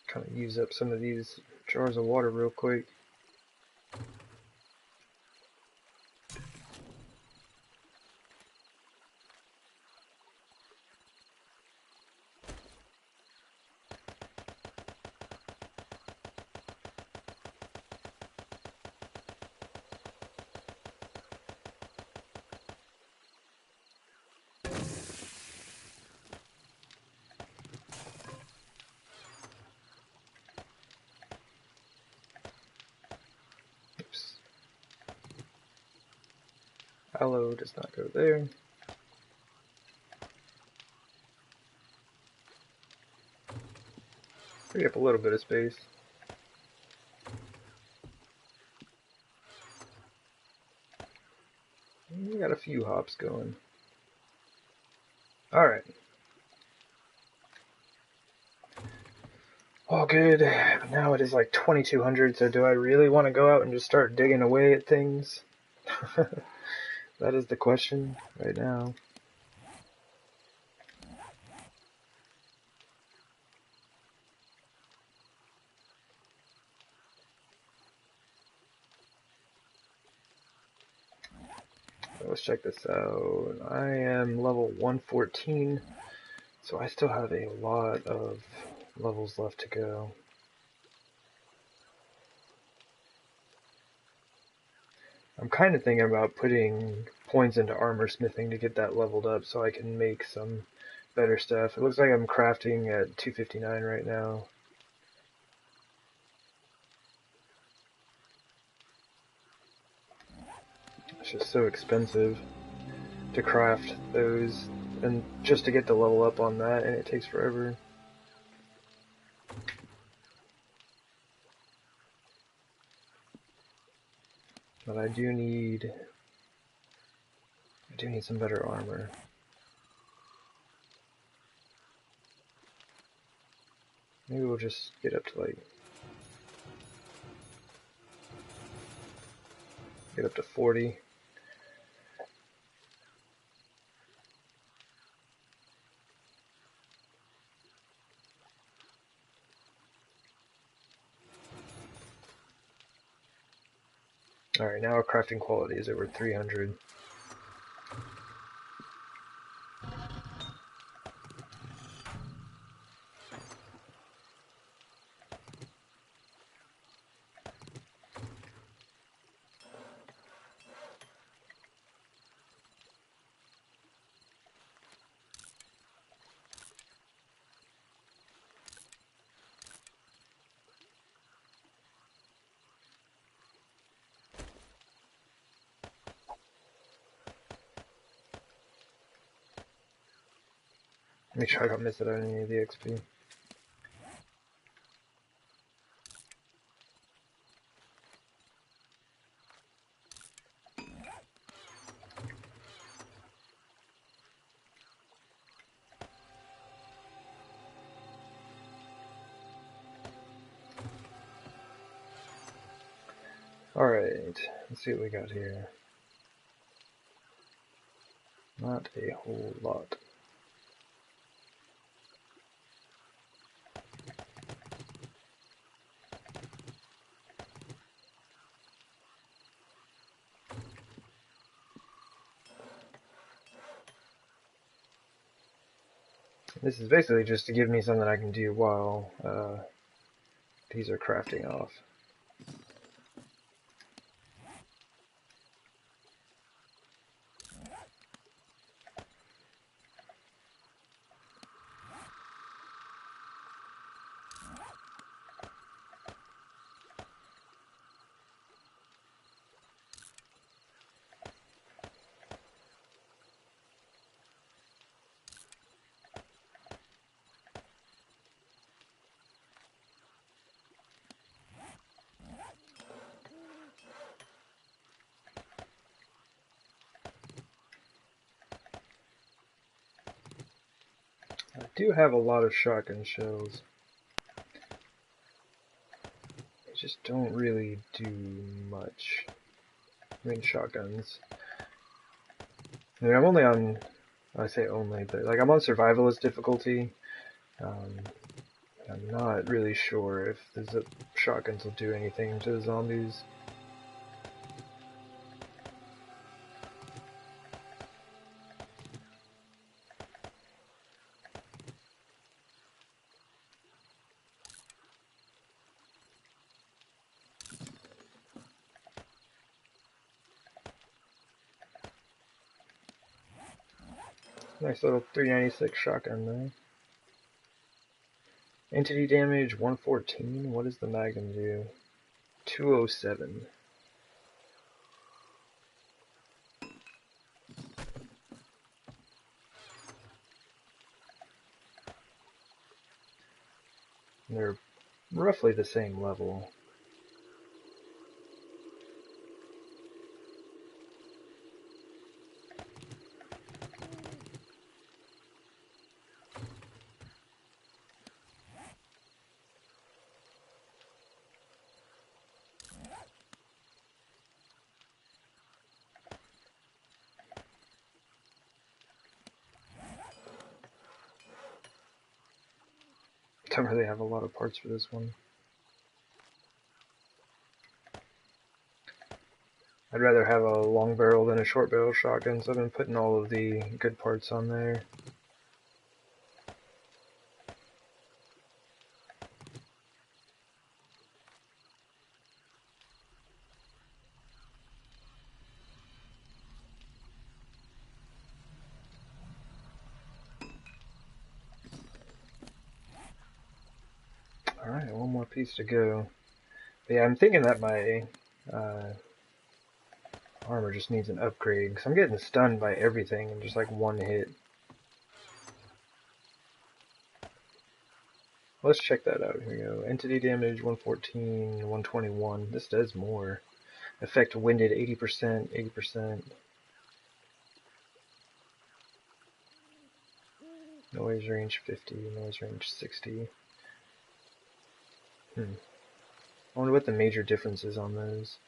Kind of use up some of these jars of water real quick. Oops. Aloe does not go there. Free up a little bit of space. We got a few hops going. Alright. All good. But now it is like 2200, so do I really want to go out and just start digging away at things? That is the question right now. Let's check this out. I am level 114, so I still have a lot of levels left to go. I'm kind of thinking about putting points into armor smithing to get that leveled up so I can make some better stuff. It looks like I'm crafting at 259 right now. It's just so expensive to craft those, and just to get the level up on that, and it takes forever. But I do need some better armor. Maybe we'll just get up to like get up to 40. Alright, now our crafting quality is over 300. Make sure I don't miss it on any of the XP. Alright, let's see what we got here. Not a whole lot. This is basically just to give me something I can do while these are crafting off. I do have a lot of shotgun shells. They just don't really do much. I mean, shotguns. I mean, I'm only on, I say only, but like I'm on survivalist difficulty. I'm not really sure if the shotguns will do anything to the zombies. Nice little 396 shotgun there. Entity damage 114. What does the Magnum do? 207. And they're roughly the same level. Don't really have a lot of parts for this one. I'd rather have a long barrel than a short barrel shotgun, so I've been putting all of the good parts on there. Alright, one more piece to go. But yeah, I'm thinking that my armor just needs an upgrade, because I'm getting stunned by everything in just like one hit. Let's check that out. Here we go. Entity damage 114, 121. This does more. Effect winded 80%, 80%. Noise range 50, noise range 60. I wonder what the major difference is on those.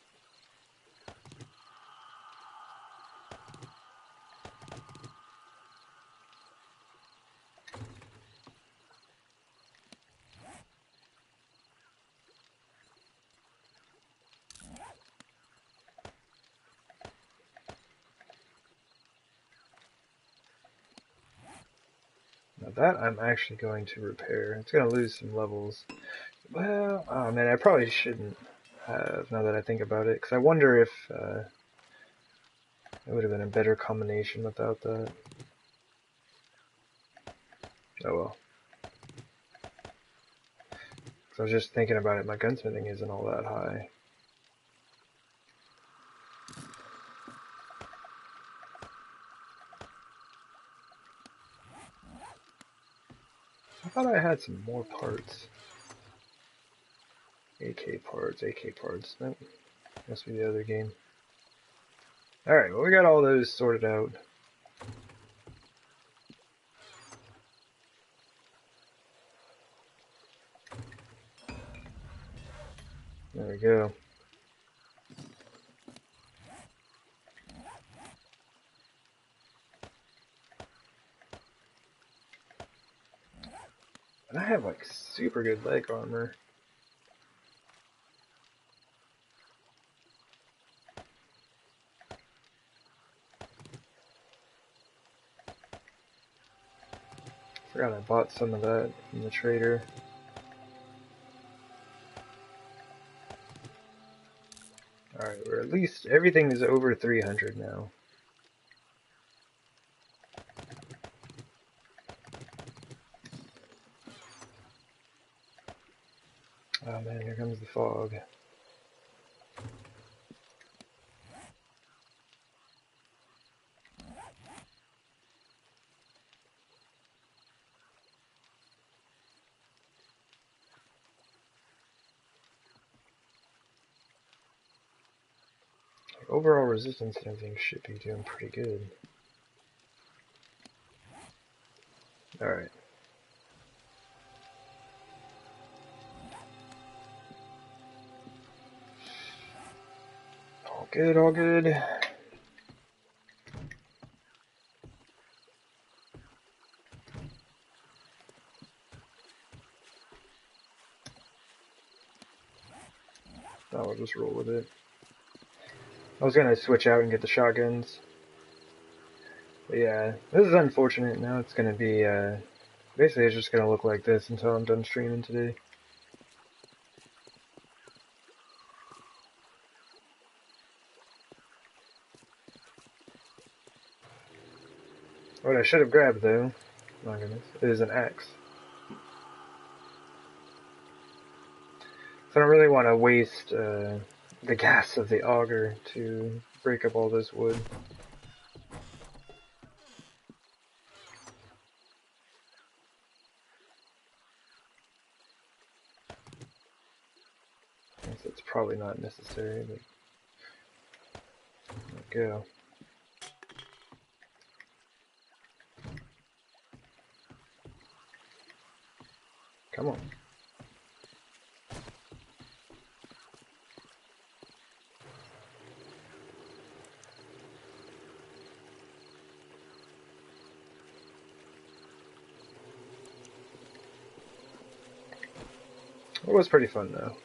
Now that I'm actually going to repair. It's going to lose some levels. Well, oh man, I probably shouldn't have, now that I think about it, because I wonder if it would have been a better combination without that. Oh well. So I was just thinking about it, my gunsmithing isn't all that high. I thought I had some more parts. AK parts. Nope. Must be the other game. Alright, well we got all those sorted out. There we go. And I have like super good leg armor. Forgot I bought some of that from the trader. Alright, we're at least everything is over 300 now. Oh man, here comes the fog. Overall resistance and everything should be doing pretty good. Alright. All good, all good. I'll just roll with it. I was gonna switch out and get the shotguns. But yeah, this is unfortunate. Now it's gonna be, basically it's just gonna look like this until I'm done streaming today. What I should have grabbed though, my goodness, is an axe. So I don't really want to waste the gas of the auger to break up all this wood. I guess it's probably not necessary, but there we go. Come on. It was pretty fun though.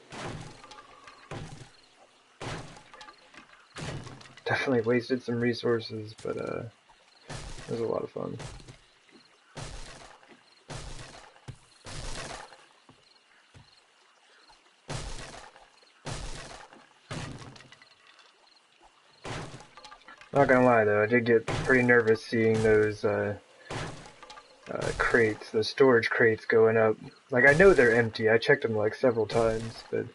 Definitely wasted some resources, but it was a lot of fun. Not gonna lie though, I did get pretty nervous seeing those crates, those storage crates going up. Like, I know they're empty, I checked them like several times, but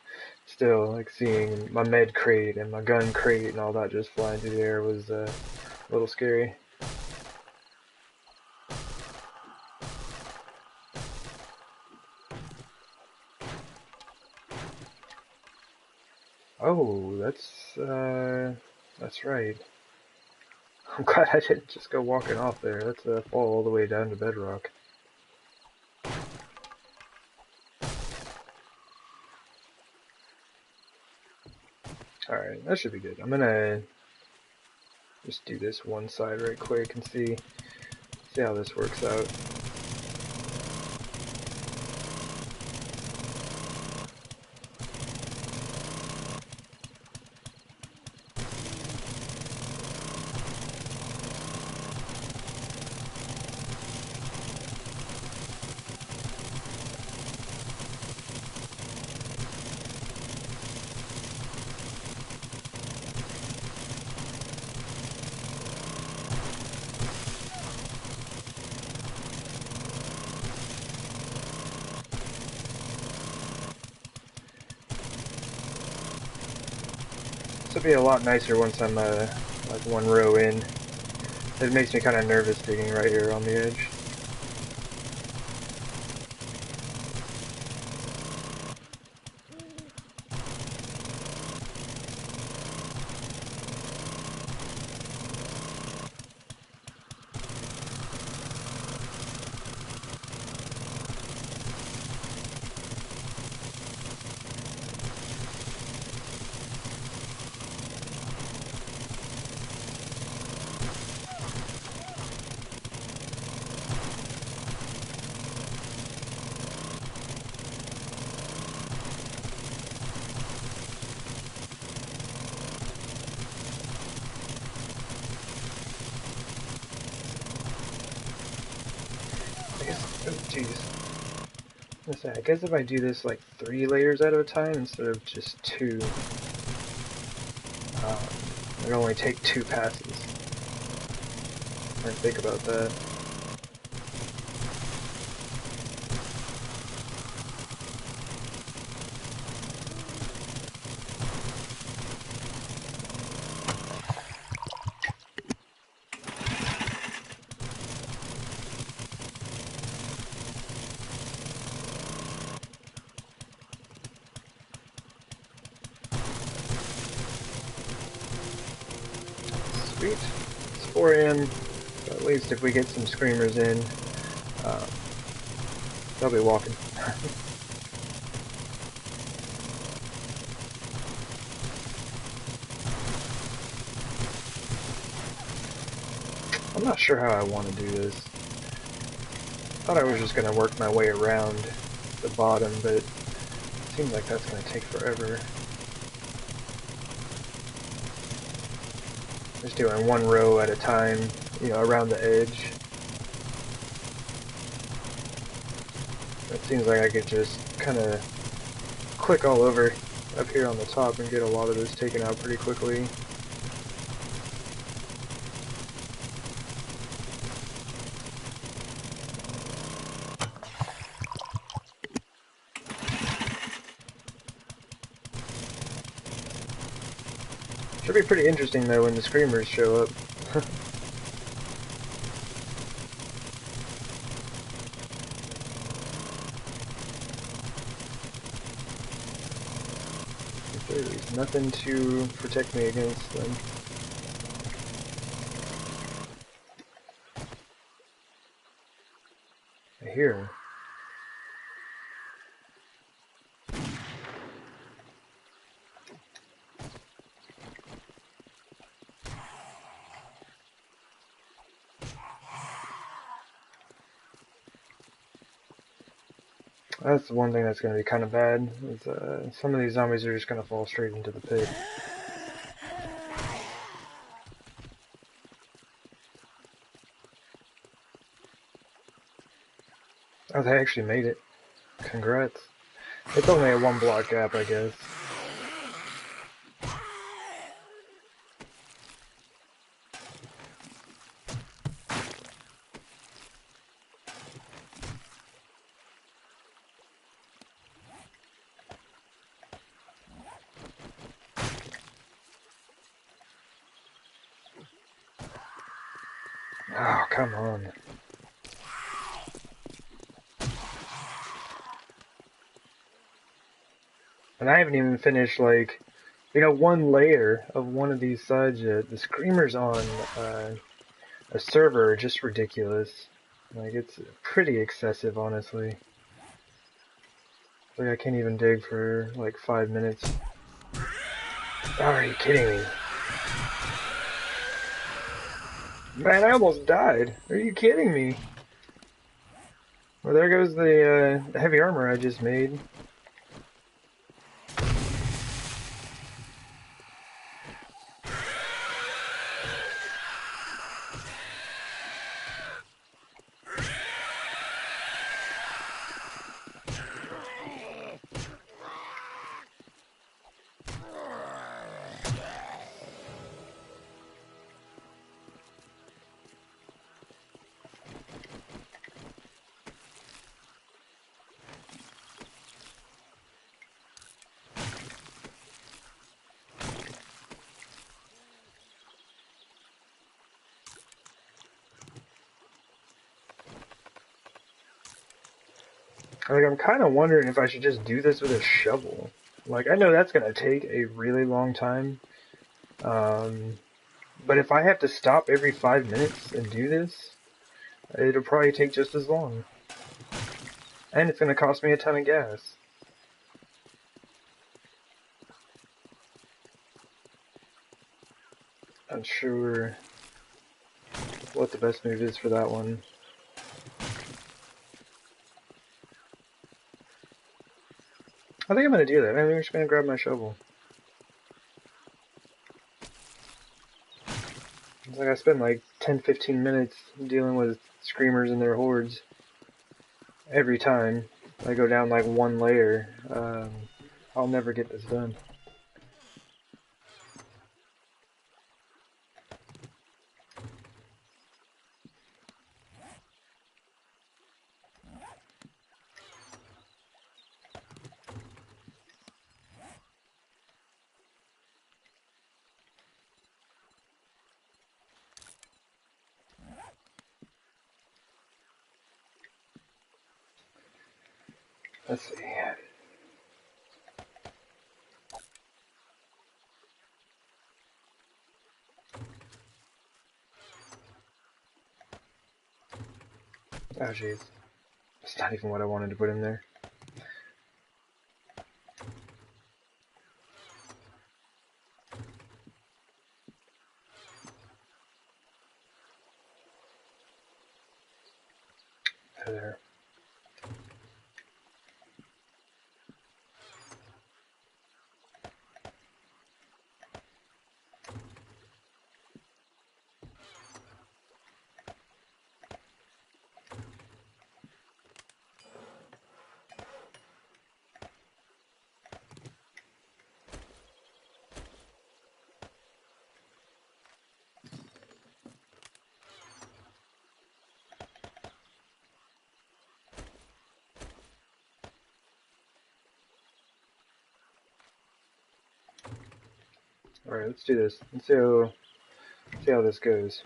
still, like seeing my med crate and my gun crate and all that just flying through the air was a little scary. Oh, that's right. I'm glad I didn't just go walking off there. That's a fall all the way down to bedrock. Alright, that should be good. I'm gonna just do this one side right quick and see how this works out. This will be a lot nicer once I'm like one row in. It makes me kind of nervous digging right here on the edge. I guess if I do this like 3 layers at a time instead of just 2, it'll only take 2 passes. I think about that. Sweet. It's 4 AM, so at least if we get some screamers in, they'll be walking. I'm not sure how I want to do this. I thought I was just going to work my way around the bottom, but it seems like that's going to take forever. Just doing 1 row at a time, you know, around the edge. It seems like I could just kind of click all over up here on the top and get a lot of this taken out pretty quickly. Should be pretty interesting though when the screamers show up. There's nothing to protect me against them. I hear. That's the one thing that's going to be kind of bad, is some of these zombies are just going to fall straight into the pit. Oh, they actually made it. Congrats. It's only a 1 block gap, I guess. Oh, come on. And I haven't even finished, like, you know, 1 layer of one of these sides yet. The screamers on a server are just ridiculous. Like, it's pretty excessive, honestly. Like, I can't even dig for, like, 5 minutes. Oh, are you kidding me? Man, I almost died. Are you kidding me? Well, there goes the heavy armor I just made. Like, I'm kind of wondering if I should just do this with a shovel. Like, I know that's going to take a really long time. But if I have to stop every 5 minutes and do this, it'll probably take just as long. And it's going to cost me a ton of gas. Unsure what the best move is for that one. I think I'm going to do that. I'm just going to grab my shovel. It's like I spent like 10-15 minutes dealing with screamers and their hordes. every time I go down like one layer, I'll never get this done. Let's see. Oh jeez. That's not even what I wanted to put in there. There. Alright, let's do this. Let's see how this goes.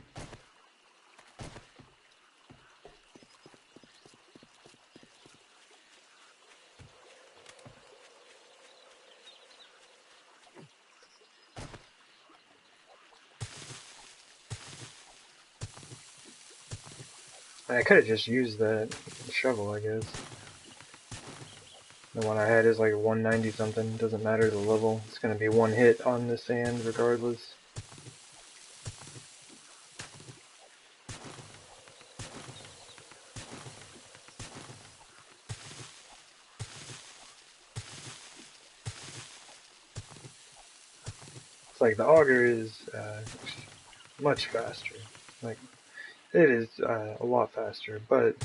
I could have just used that shovel, I guess. The one I had is like 190 something. Doesn't matter the level. It's going to be one hit on the sand regardless. It's like the auger is much faster. Like it is a lot faster, but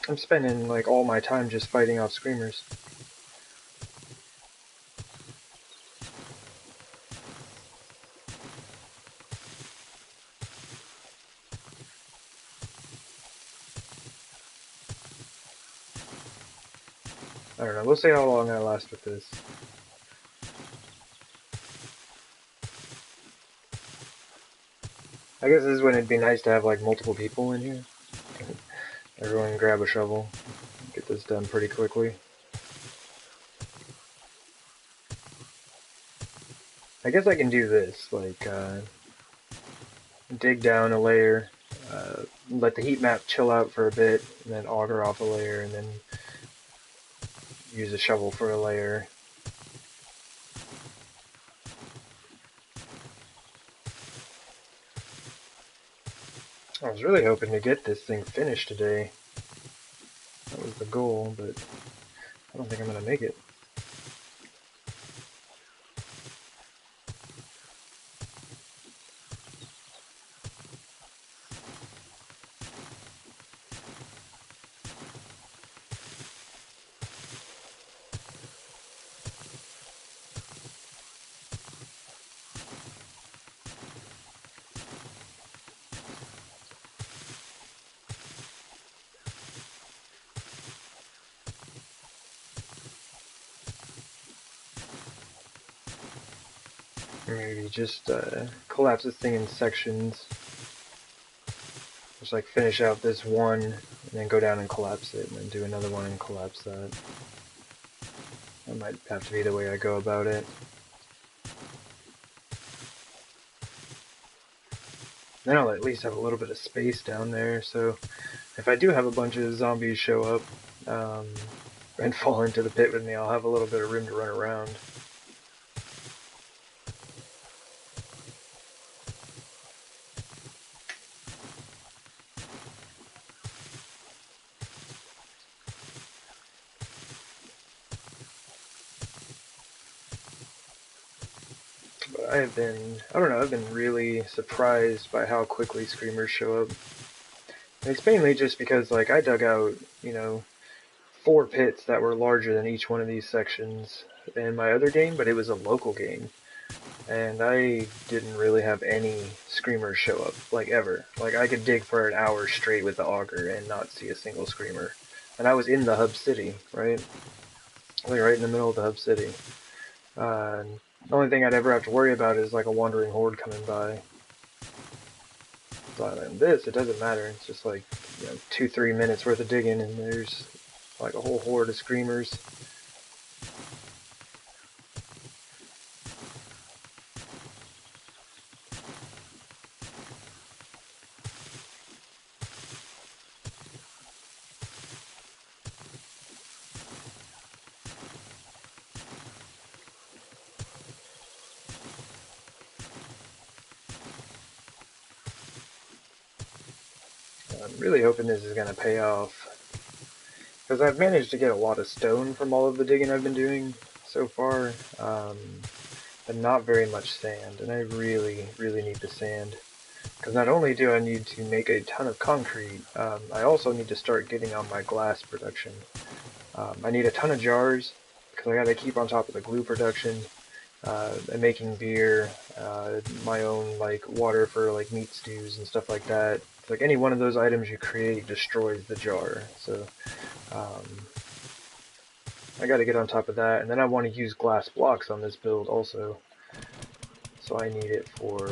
I'm spending like all my time just fighting off screamers. I don't know. We'll see how long I last with this. I guess this is when it'd be nice to have like multiple people in here. Everyone grab a shovel. Get this done pretty quickly. I guess I can do this, like, dig down a layer, let the heat map chill out for a bit, and then auger off a layer, and then use a shovel for a layer. I was really hoping to get this thing finished today. That was the goal, but I don't think I'm gonna make it. Maybe just collapse this thing in sections. Just like finish out this one, and then go down and collapse it, and then do another one and collapse that. That might have to be the way I go about it. Then I'll at least have a little bit of space down there, so if I do have a bunch of zombies show up and fall into the pit with me, I'll have a little bit of room to run around. But I don't know, I've been really surprised by how quickly screamers show up. And it's mainly just because, like, I dug out, 4 pits that were larger than each one of these sections in my other game, but it was a local game. And I didn't really have any screamers show up, like, ever. Like, I could dig for an hour straight with the auger and not see a single screamer. And I was in the hub city, right? Like, right in the middle of the hub city. The only thing I'd ever have to worry about is, like, a wandering horde coming by. But in this, it doesn't matter. It's just, like, 2-3 minutes worth of digging, and there's, like, a whole horde of screamers. I'm really hoping this is going to pay off. Because I've managed to get a lot of stone from all of the digging I've been doing so far, but not very much sand, and I really, really need the sand. Because not only do I need to make a ton of concrete, I also need to start getting on my glass production. I need a ton of jars, because I gotta keep on top of the glue production, and making beer, my own, like, water for, like, meat stews and stuff like that. It's like any one of those items you create destroys the jar, so um, I gotta get on top of that, and then I want to use glass blocks on this build also, so I need it for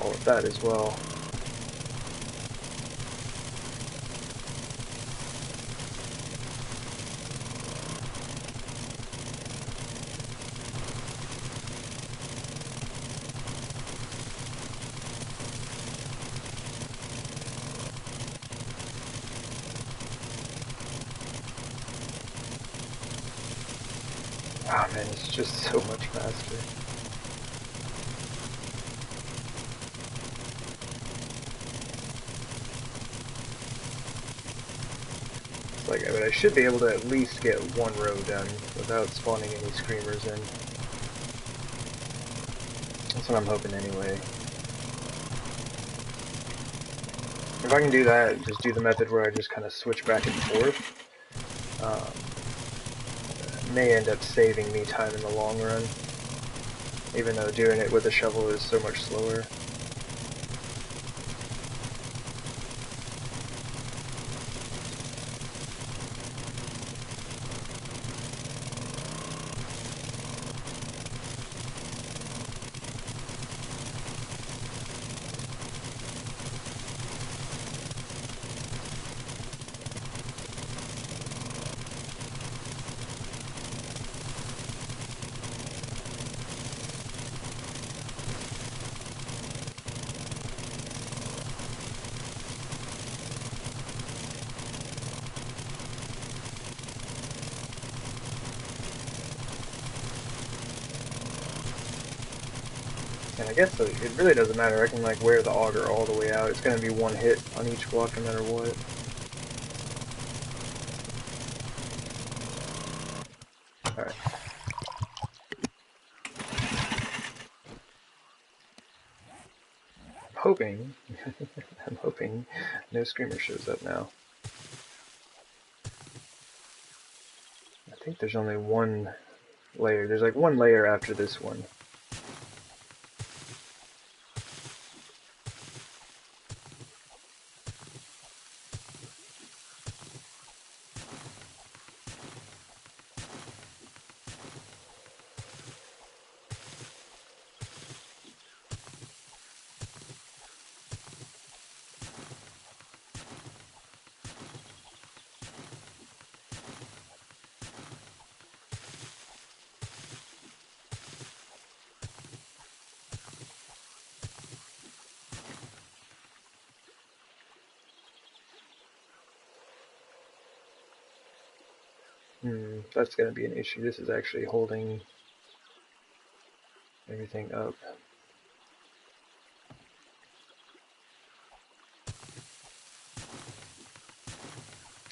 all of that as well. Ah, man, it's just so much faster. It's like, I should be able to at least get one row done without spawning any screamers in. That's what I'm hoping anyway. If I can do that, just do the method where I just kind of switch back and forth, may end up saving me time in the long run, even though doing it with a shovel is so much slower. And I guess it really doesn't matter. I can, like, wear the auger all the way out. It's going to be one hit on each block no matter what. Alright. I'm hoping, I'm hoping no screamer shows up now. I think there's only one layer. There's like one layer after this one. That's going to be an issue. This is actually holding everything up.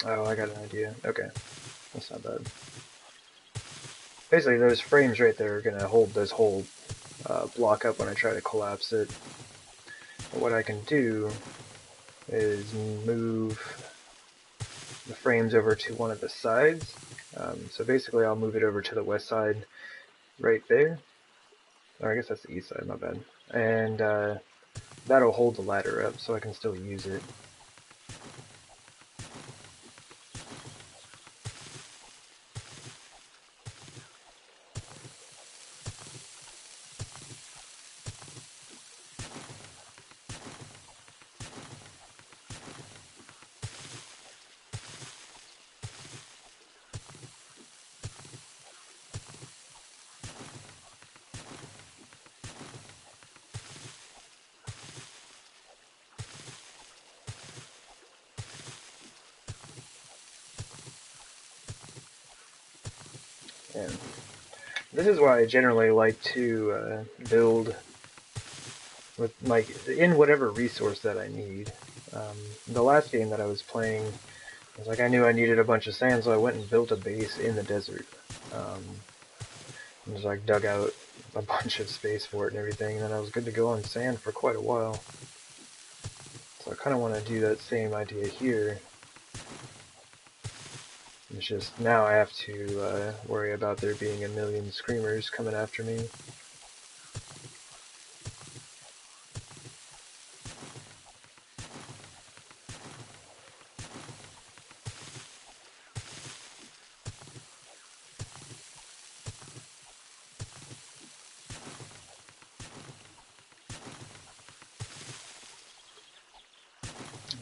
Oh, I got an idea. Okay, that's not bad. Basically, those frames right there are going to hold this whole block up when I try to collapse it. But what I can do is move the frames over to one of the sides. So basically I'll move it over to the west side right there. Or I guess that's the east side, my bad. And that'll hold the ladder up so I can still use it. And this is why I generally like to build with like in whatever resource that I need. The last game that I was playing was like I knew I needed a bunch of sand, so I went and built a base in the desert. And just like dug out a bunch of space for it and everything, and then I was good to go on sand for quite a while. So I kind of want to do that same idea here. It's just now I have to worry about there being a million screamers coming after me.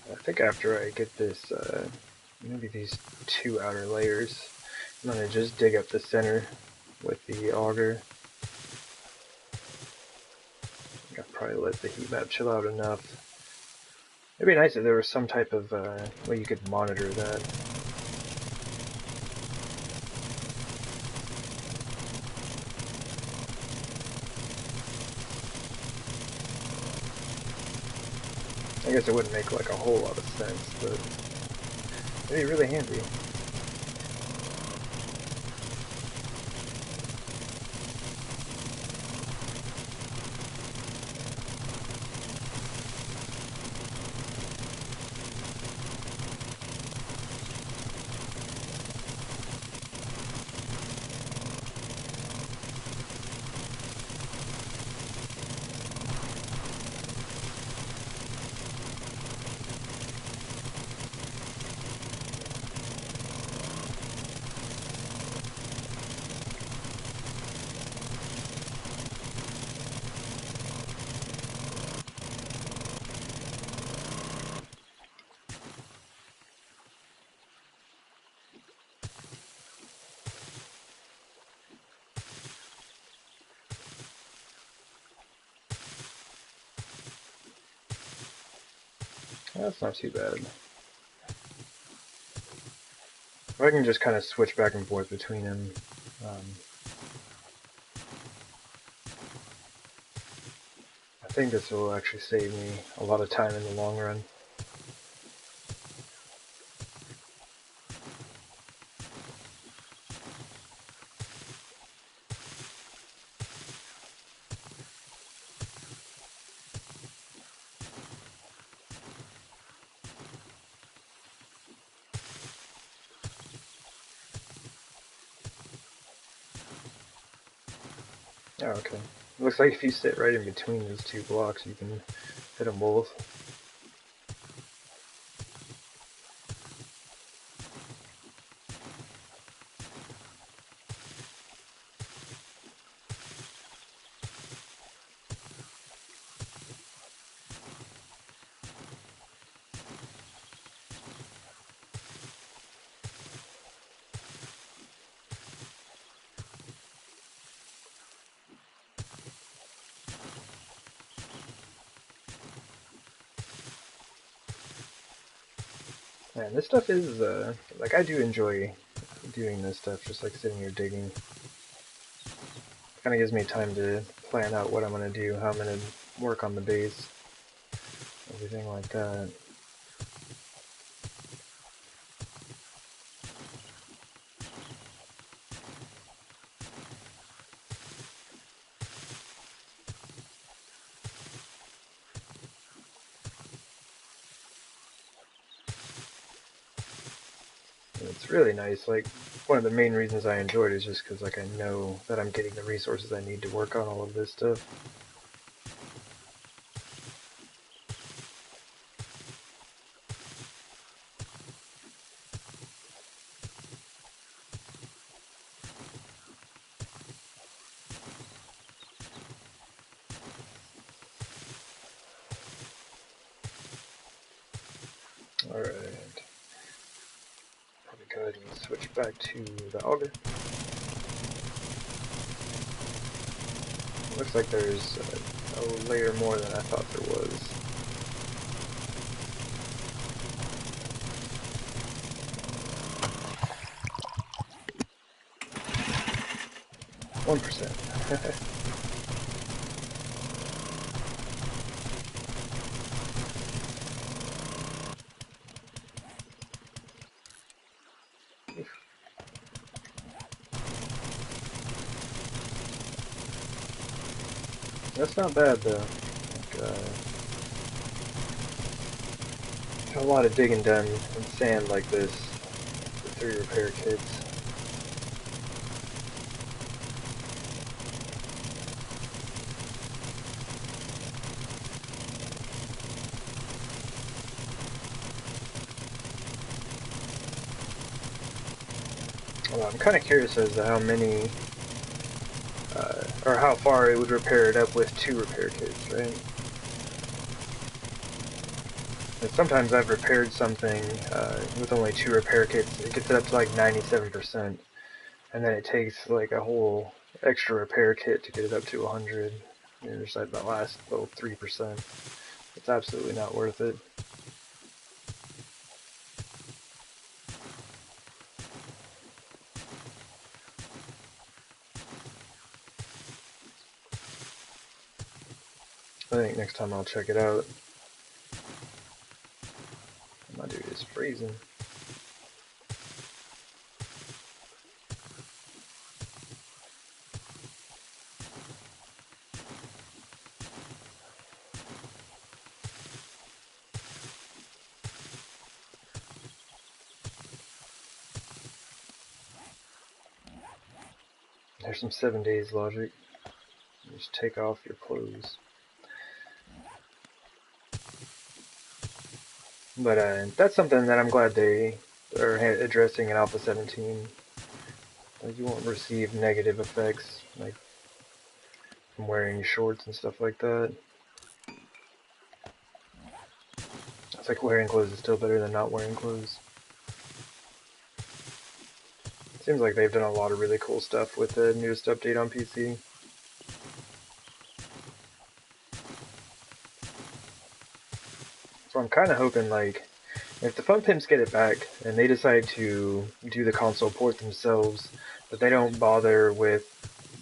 I think after I get this, maybe these two outer layers, I'm going to just dig up the center with the auger. I'll probably let the heat map chill out enough. It'd be nice if there was some type of way you could monitor that. I guess it wouldn't make like a whole lot of sense, but it'd be really handy. That's not too bad. I can just kind of switch back and forth between them. I think this will actually save me a lot of time in the long run. Oh, okay. It looks like if you sit right in between these two blocks, you can hit them both. Man, this stuff is, like, I do enjoy doing this stuff, just like sitting here digging. Kind of gives me time to plan out what I'm going to do, how I'm going to work on the base, everything like that. And it's really nice. Like, one of the main reasons I enjoy it is just because, like, I know that I'm getting the resources I need to work on all of this stuff. Alright. Probably go ahead and switch back to the auger. Looks like there's a layer more than I thought there was. %. That's not bad though. Like, a lot of digging done in sand like this for 3 repair kits. Well, I'm kind of curious as to how many, or how far it would repair it up with 2 repair kits, right? And sometimes I've repaired something with only 2 repair kits, it gets it up to like 97%, and then it takes like a whole extra repair kit to get it up to 100. You know, just like that last little 3%. It's absolutely not worth it. I think next time I'll check it out. My dude is freezing. There's some 7 days logic. Just take off your clothes. But that's something that I'm glad they are addressing in Alpha 17. Like, you won't receive negative effects, like from wearing shorts and stuff like that. It's like wearing clothes is still better than not wearing clothes. Seems like they've done a lot of really cool stuff with the newest update on PC. So I'm kind of hoping, like, if the Fun Pimps get it back and they decide to do the console port themselves, but they don't bother with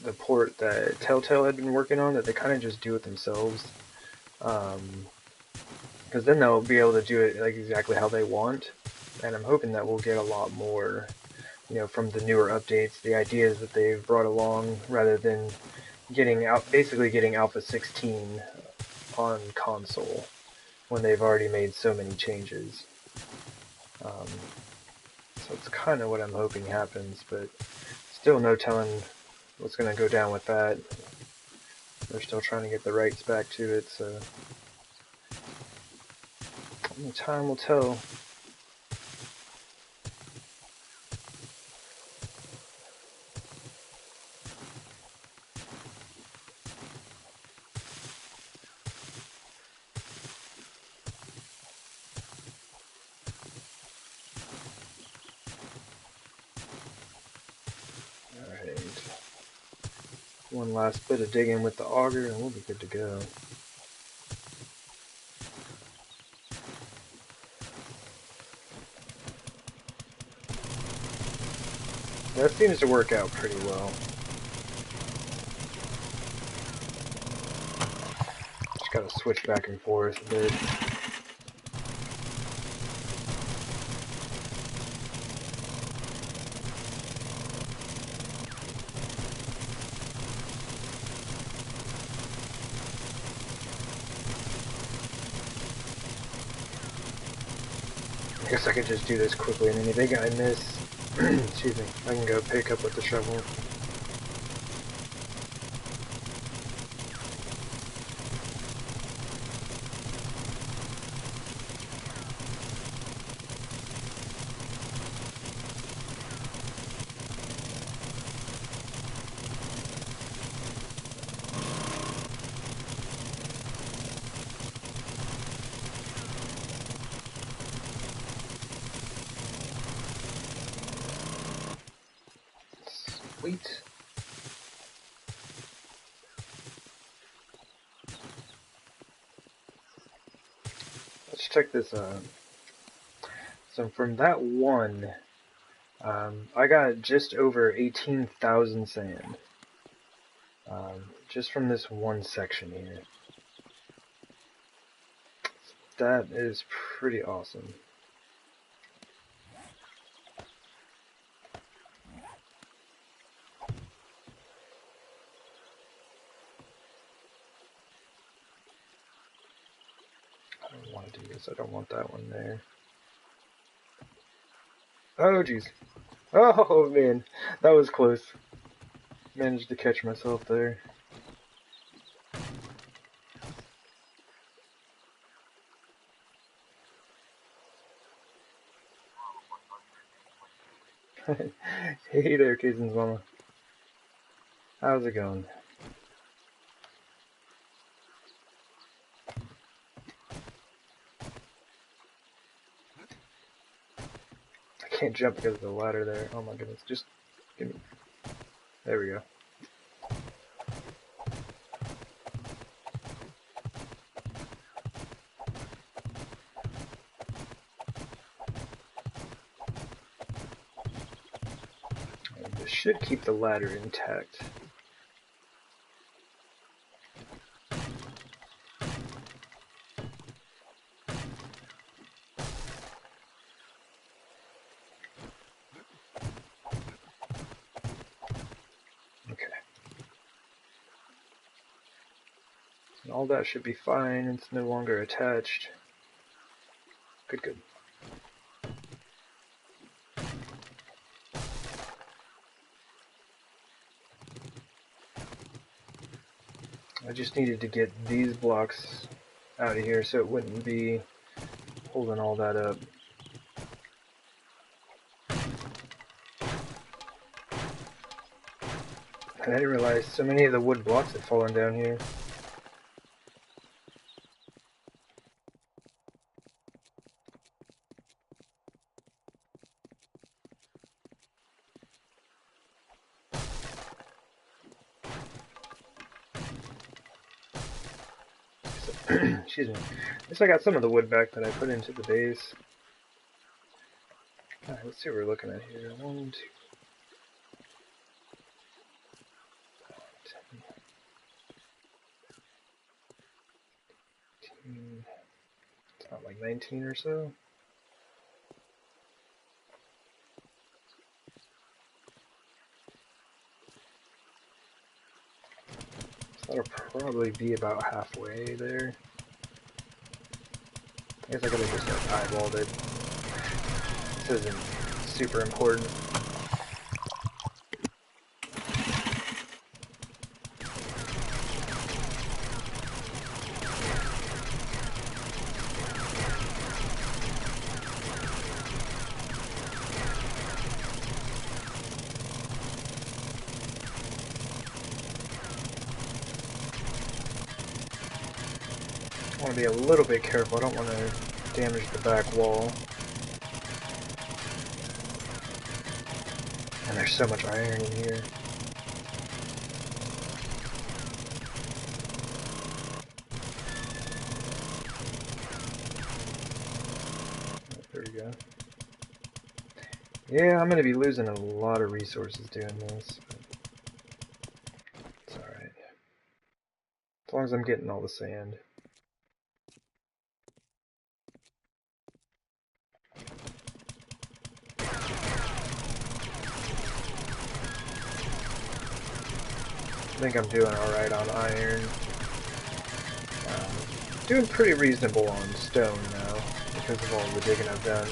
the port that Telltale had been working on, that they kind of just do it themselves. Because then they'll be able to do it like exactly how they want. And I'm hoping that we'll get a lot more, you know, from the newer updates, the ideas that they've brought along, rather than basically getting Alpha 16 on console when they've already made so many changes. So it's kind of what I'm hoping happens, but still no telling what's going to go down with that. They're still trying to get the rights back to it, so only time will tell. One last bit of digging with the auger and we'll be good to go. That seems to work out pretty well. Just gotta switch back and forth a bit. I guess I could just do this quickly, and anything I miss, excuse me, I can go pick up with the shovel. Sweet. Let's check this out. So from that one, I got just over 18,000 sand. Just from this one section here. That is pretty awesome. I don't want to do this. I don't want that one there. Oh, jeez. Oh, man. That was close. Managed to catch myself there. Hey there, Kaizen's mama. How's it going? I can't jump because of the ladder there. Oh my goodness. Just give me... There we go. This should keep the ladder intact. Okay. And all that should be fine. It's no longer attached. Good, good. I just needed to get these blocks out of here so it wouldn't be holding all that up. And I didn't realize so many of the wood blocks had fallen down here. Excuse me. At least I got some of the wood back that I put into the base. Alright, let's see what we're looking at here. 1, 2, 10, 18. It's not like 19 or so. So that'll probably be about halfway there. I guess I could have just eyeballed it. This isn't super important. I want to be a little bit careful. I don't want to damage the back wall. And there's so much iron in here. There we go. Yeah, I'm going to be losing a lot of resources doing this. But it's alright. As long as I'm getting all the sand. I think I'm doing alright on iron. Doing pretty reasonable on stone now, because of all the digging I've done.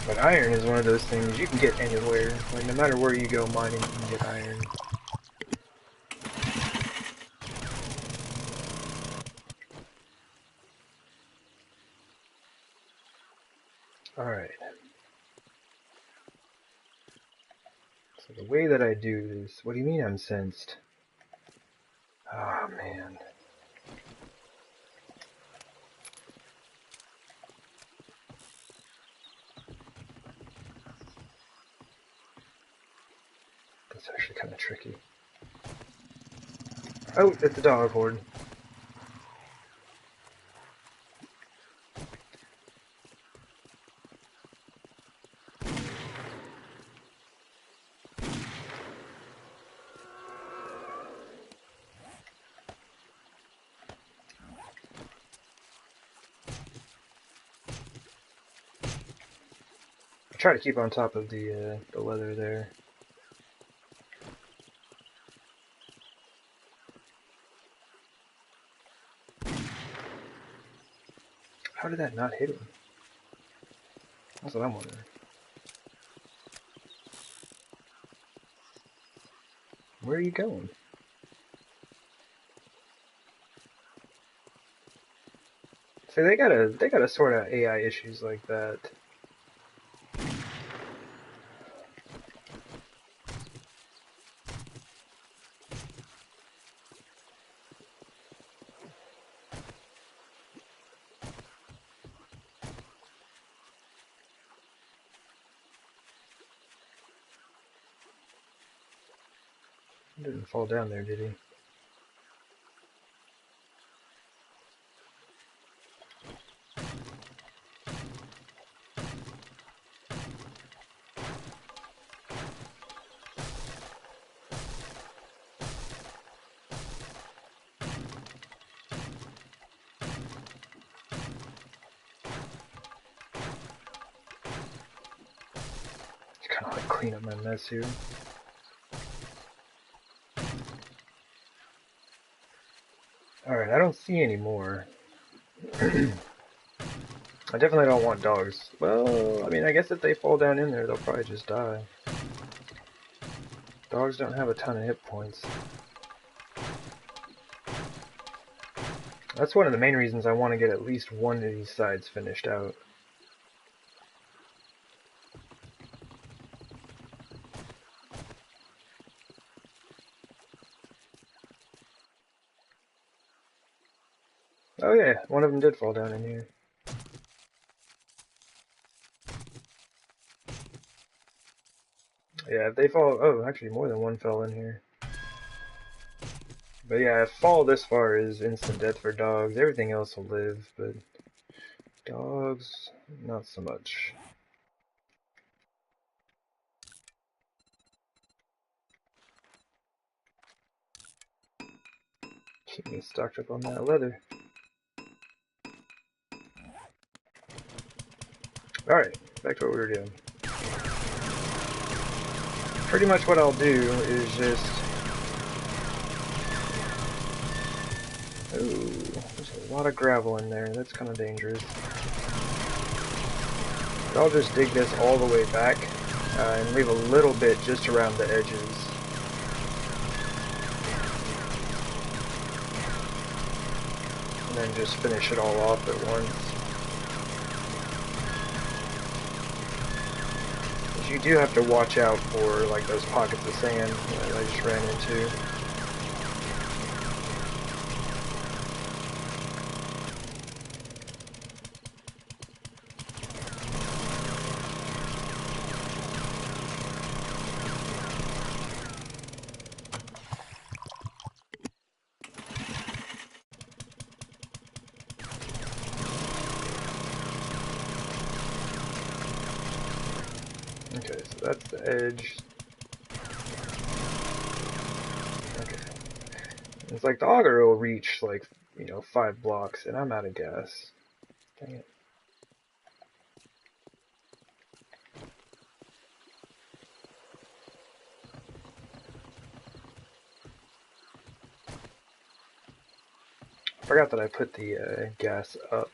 But iron is one of those things you can get anywhere. Like, no matter where you go mining, you can get iron. Alright. So the way that I do this... What do you mean I'm sensed? Oh, man. That's actually kind of tricky. Oh, it's a dog horde. I try to keep on top of the leather there. How did that not hit him? That's what I'm wondering. Where are you going? See, they gotta sort out AI issues like that. He didn't fall down there, did he? Just kind of like clean up my mess here. Alright, I don't see any more. I definitely don't want dogs. Well, I mean, I guess if they fall down in there, they'll probably just die. Dogs don't have a ton of hit points. That's one of the main reasons I want to get at least one of these sides finished out. Oh yeah, one of them did fall down in here. Yeah, if they fall... Oh, actually more than one fell in here. But yeah, if fall this far is instant death for dogs. Everything else will live, but dogs, not so much. Keep me stocked up on that leather. Alright, back to what we were doing. Pretty much what I'll do is just... Ooh, there's a lot of gravel in there. That's kind of dangerous. But I'll just dig this all the way back and leave a little bit just around the edges. And then just finish it all off at once. But you do have to watch out for like those pockets of sand that I just ran into. Okay, so that's the edge. Okay. It's like the auger will reach like, 5 blocks and I'm out of gas. Dang it. I forgot that I put the gas up.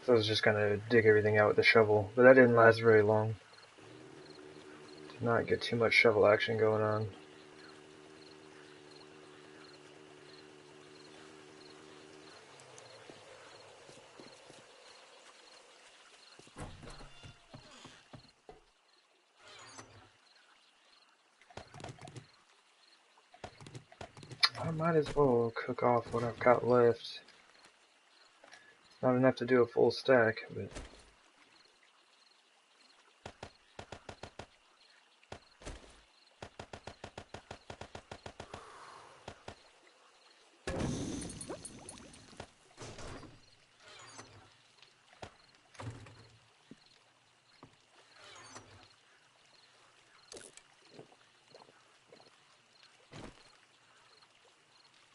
So I was just gonna dig everything out with the shovel, but that didn't last very long. Did not get too much shovel action going on. I might as well cook off what I've got left. Not enough to do a full stack, but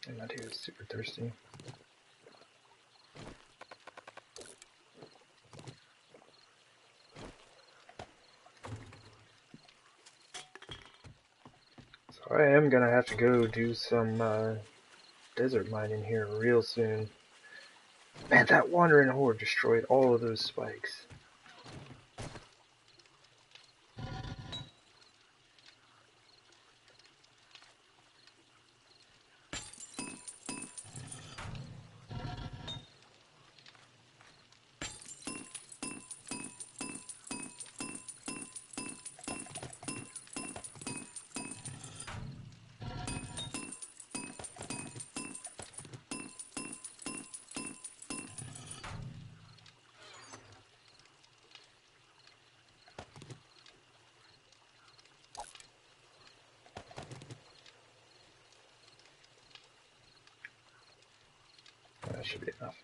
I'm not even super thirsty. So I am gonna have to go do some desert mining here real soon. Man, that wandering horde destroyed all of those spikes. That should be enough.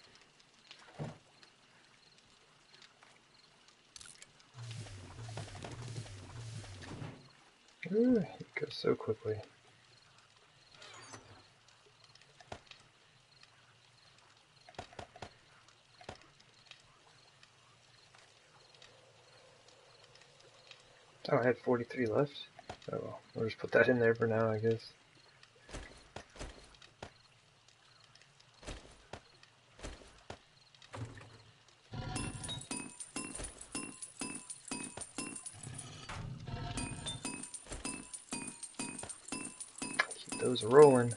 Ooh, it goes so quickly. Oh, I had 43 left. Oh well, we'll just put that in there for now, I guess. Keep those rolling.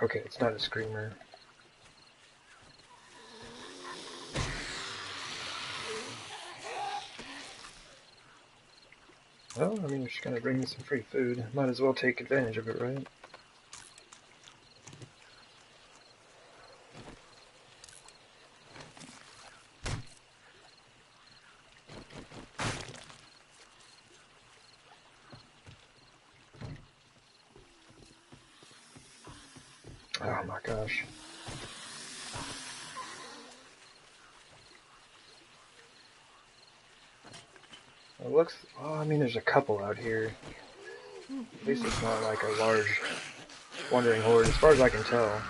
Okay, it's not a screamer. Well, I mean, it's gonna bring me some free food. Might as well take advantage of it, right? Oh my gosh. It looks, well, I mean, there's a couple out here. At least it's not like a large wandering horde, as far as I can tell.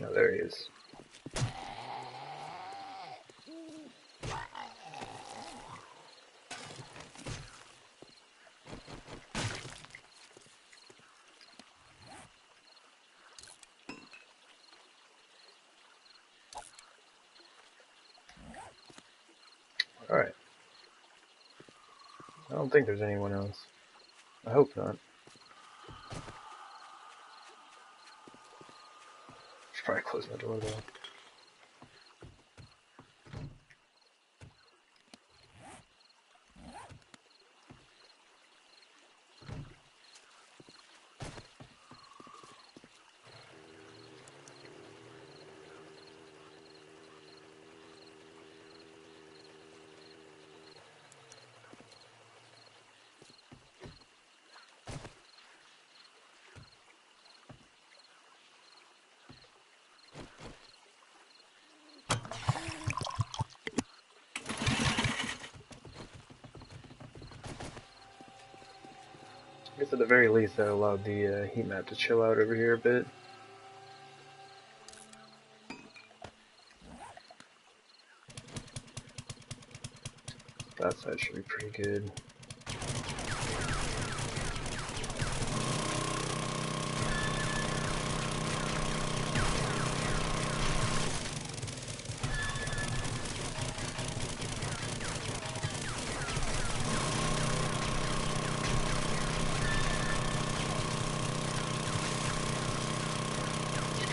Oh, there he is. Alright. I don't think there's anyone else. I hope not. Should probably close my door though. at the very least that allowed the heat map to chill out over here a bit. That side should be pretty good.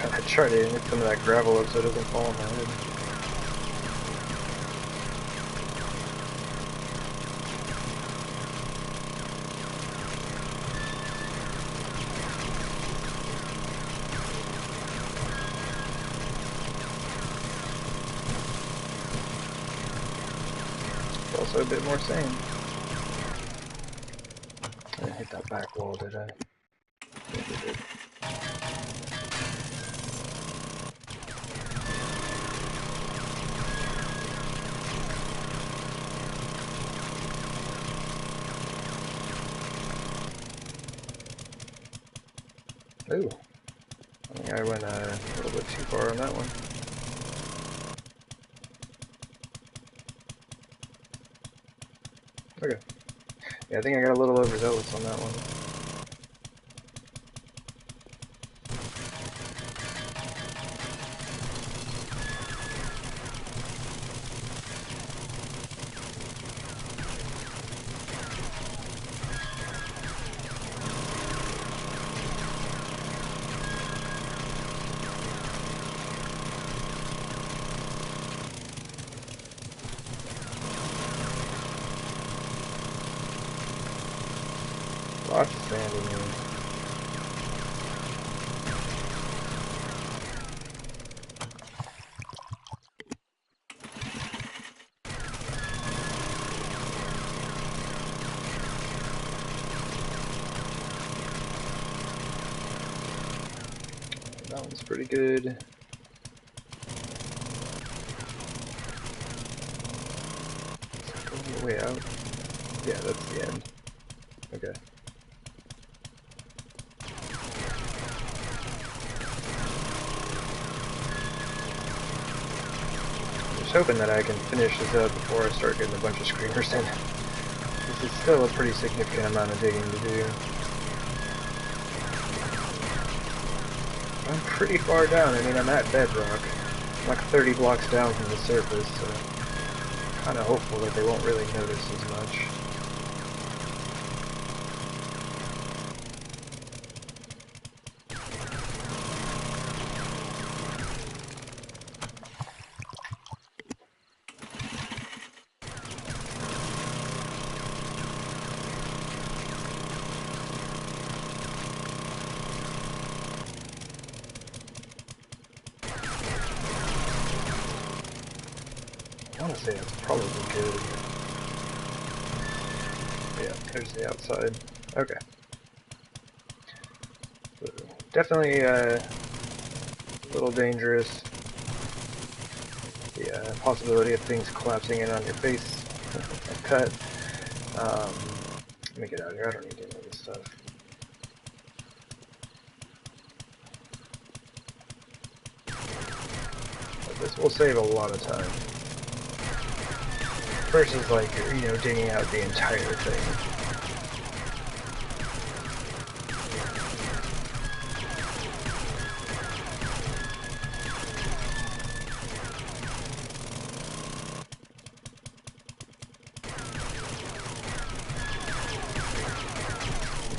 I try to hit some of that gravel up so it doesn't fall on my head. It's also a bit more sand. I didn't hit that back wall, did I? Yeah, I did. Ooh, I think I went a little bit too far on that one. Okay. Yeah, I think I got a little overzealous on that one. Lots of sand in here. That one's pretty good. Is that going all the way out? Yeah, that's the end. Okay. I'm just hoping that I can finish this up before I start getting a bunch of screamers in. This is still a pretty significant amount of digging to do. I'm pretty far down. I mean, I'm at bedrock. I'm like 30 blocks down from the surface, so I'm kind of hopeful that they won't really notice as much. I want to say that's probably good. Yeah, there's the outside. Okay. So, definitely a little dangerous. The possibility of things collapsing in on your face. A cut. Let me get out of here. I don't need any of this stuff. But this will save a lot of time. Versus, like, you know, digging out the entire thing.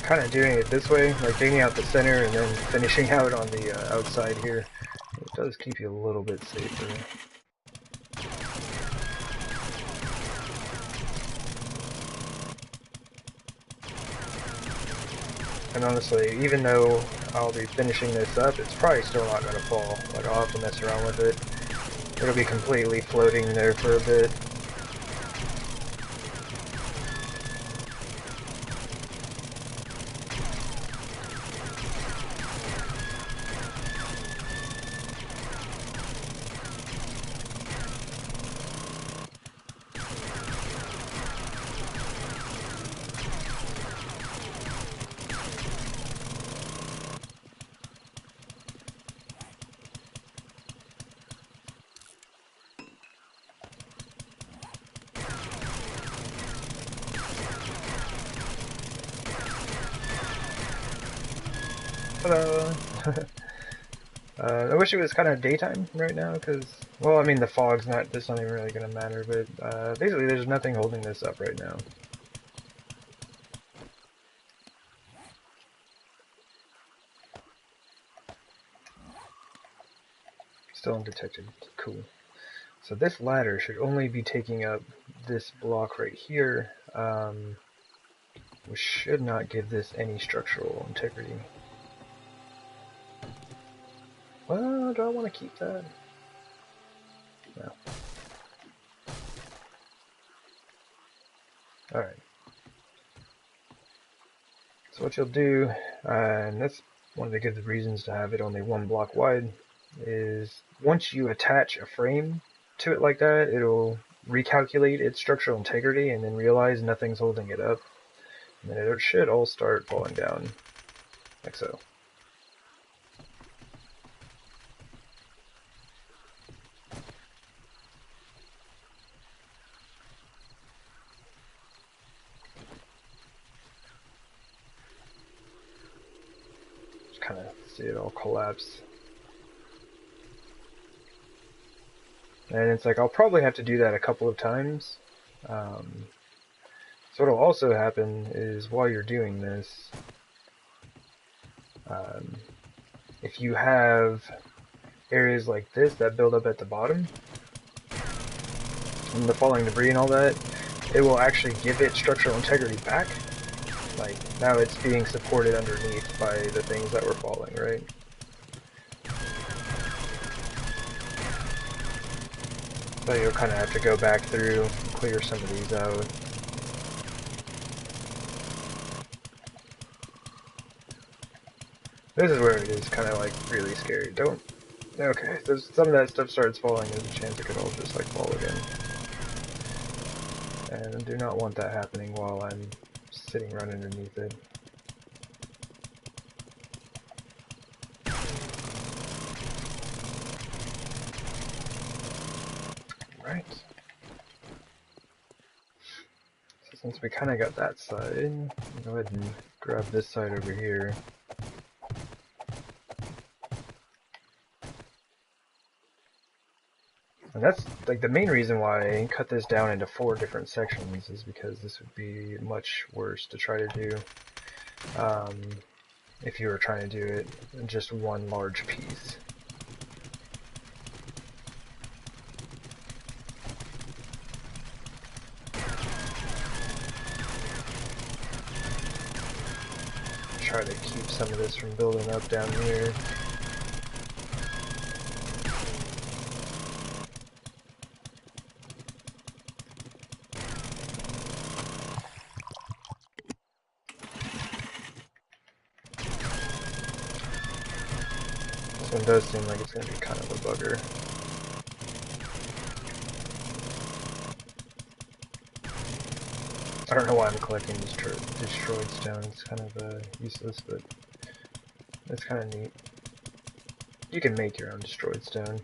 Kind of doing it this way, like digging out the center and then finishing out on the outside here. It does keep you a little bit safer. And honestly, even though I'll be finishing this up, it's probably still not going to fall. Like, I'll have to mess around with it. It'll be completely floating there for a bit. Ta-da! I wish it was kind of daytime right now, because, well, I mean, the fog's not, that's not even really going to matter, but basically there's nothing holding this up right now. Still undetected. Cool. So this ladder should only be taking up this block right here, which should not give this any structural integrity. Well, do I want to keep that? No. Alright. So what you'll do, and that's one of the good reasons to have it only one block wide, is once you attach a frame to it like that, it'll recalculate its structural integrity and then realize nothing's holding it up. And then it should all start falling down, like so. Just kind of see it all collapse. And it's like, I'll probably have to do that a couple of times. So what'll also happen is while you're doing this, if you have areas like this that build up at the bottom, and the falling debris and all that, it will actually give it structural integrity back. Like, now it's being supported underneath by the things that were falling, right? So you'll kind of have to go back through, clear some of these out. This is where it is kind of like really scary. Don't. Okay, so some of that stuff starts falling, there's a chance it could all just like fall again. And I do not want that happening while I'm sitting right underneath it. Right. So since we kind of got that side, I'll go ahead and grab this side over here. And that's like the main reason why I cut this down into 4 different sections, is because this would be much worse to try to do if you were trying to do it in just one large piece. Try to keep some of this from building up down here. This one does seem like it's going to be kind of a bugger. I don't know why I'm collecting destroyed stone. It's kind of useless, but it's kind of neat. You can make your own destroyed stone.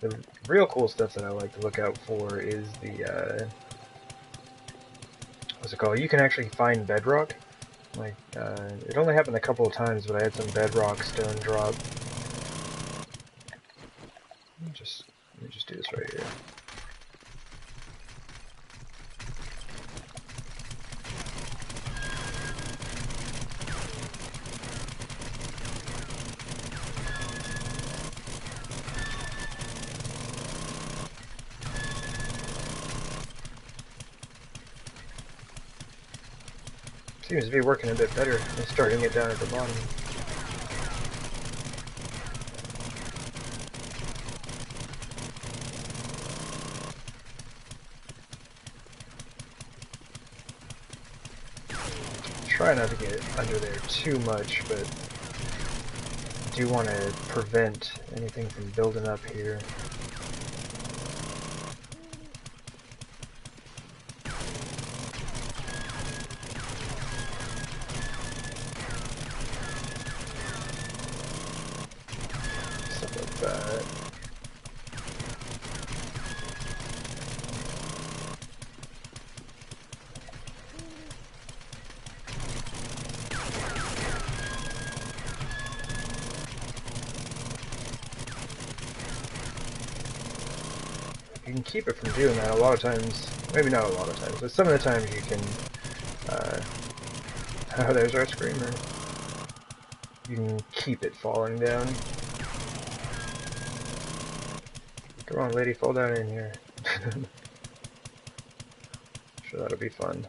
The real cool stuff that I like to look out for is the, what's it called? You can actually find bedrock. Like, it only happened a couple of times, but I had some bedrock stone drop. Let me just do this right here. Seems to be working a bit better than starting it down at the bottom. Try not to get under there too much, but I do want to prevent anything from building up here. Stuff like that. you can keep it from doing that. A lot of times, maybe not a lot of times, but some of the times you can, oh, there's our screamer. You can keep it falling down. Come on, lady, fall down in here. Sure, that'll be fun.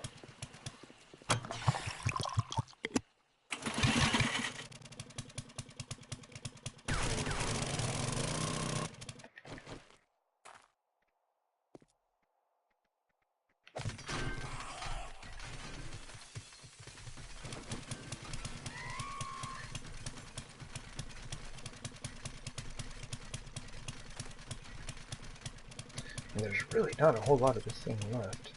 And there's really not a whole lot of this thing left.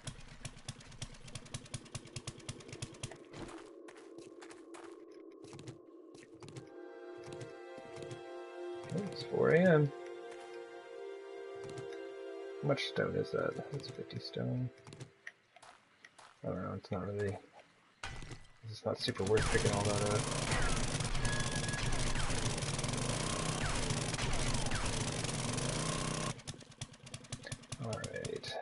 Oh, it's 4 AM. How much stone is that? That's 50 stone. I don't know, it's not really... It's not super worth picking all that up. Alright.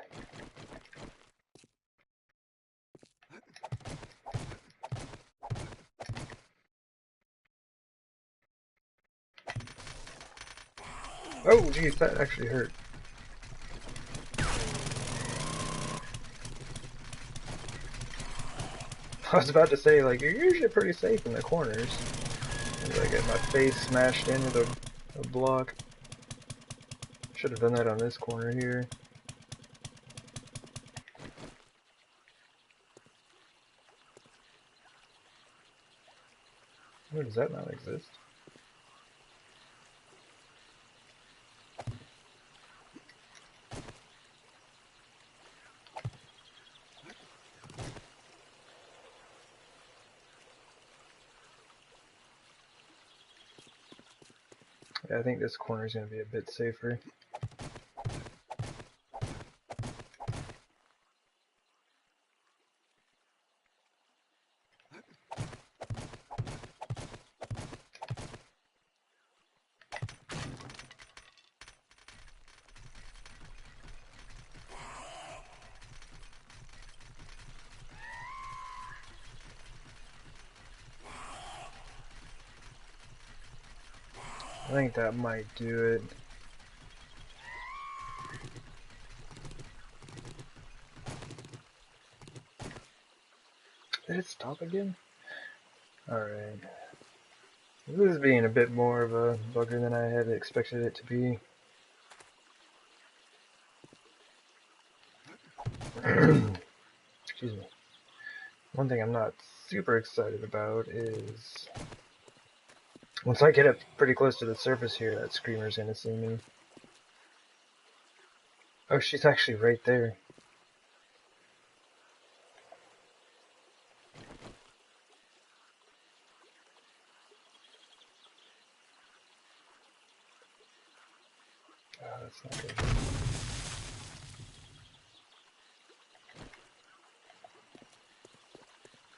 Oh, geez, that actually hurt. I was about to say, like, you're usually pretty safe in the corners. As I get my face smashed in with a block. Should have done that on this corner here. Where does that not exist? Yeah, I think this corner is going to be a bit safer. I think that might do it. Did it stop again? Alright. This is being a bit more of a bugger than I had expected it to be. Excuse me. One thing I'm not super excited about is... once I get up pretty close to the surface here, that screamer's gonna see me. Oh, she's actually right there. Oh, that's not good.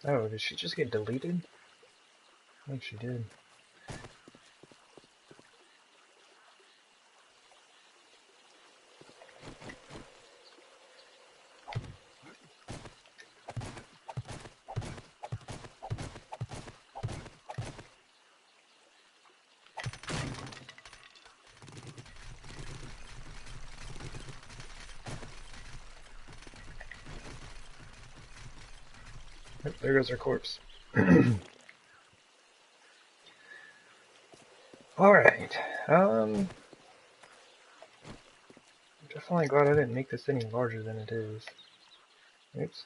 Oh, did she just get deleted? I think she did. Oh, there goes our corpse. Alright, I'm definitely glad I didn't make this any larger than it is. Oops.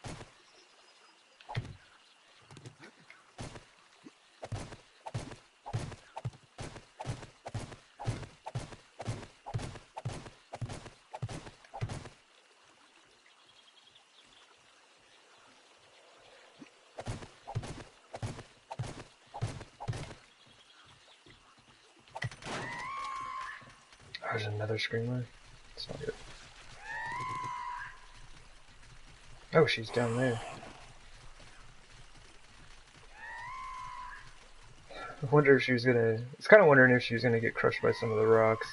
There's another screamer. It's not good. Oh, she's down there. I wonder if she was gonna... I was kind of wondering if she was gonna get crushed by some of the rocks.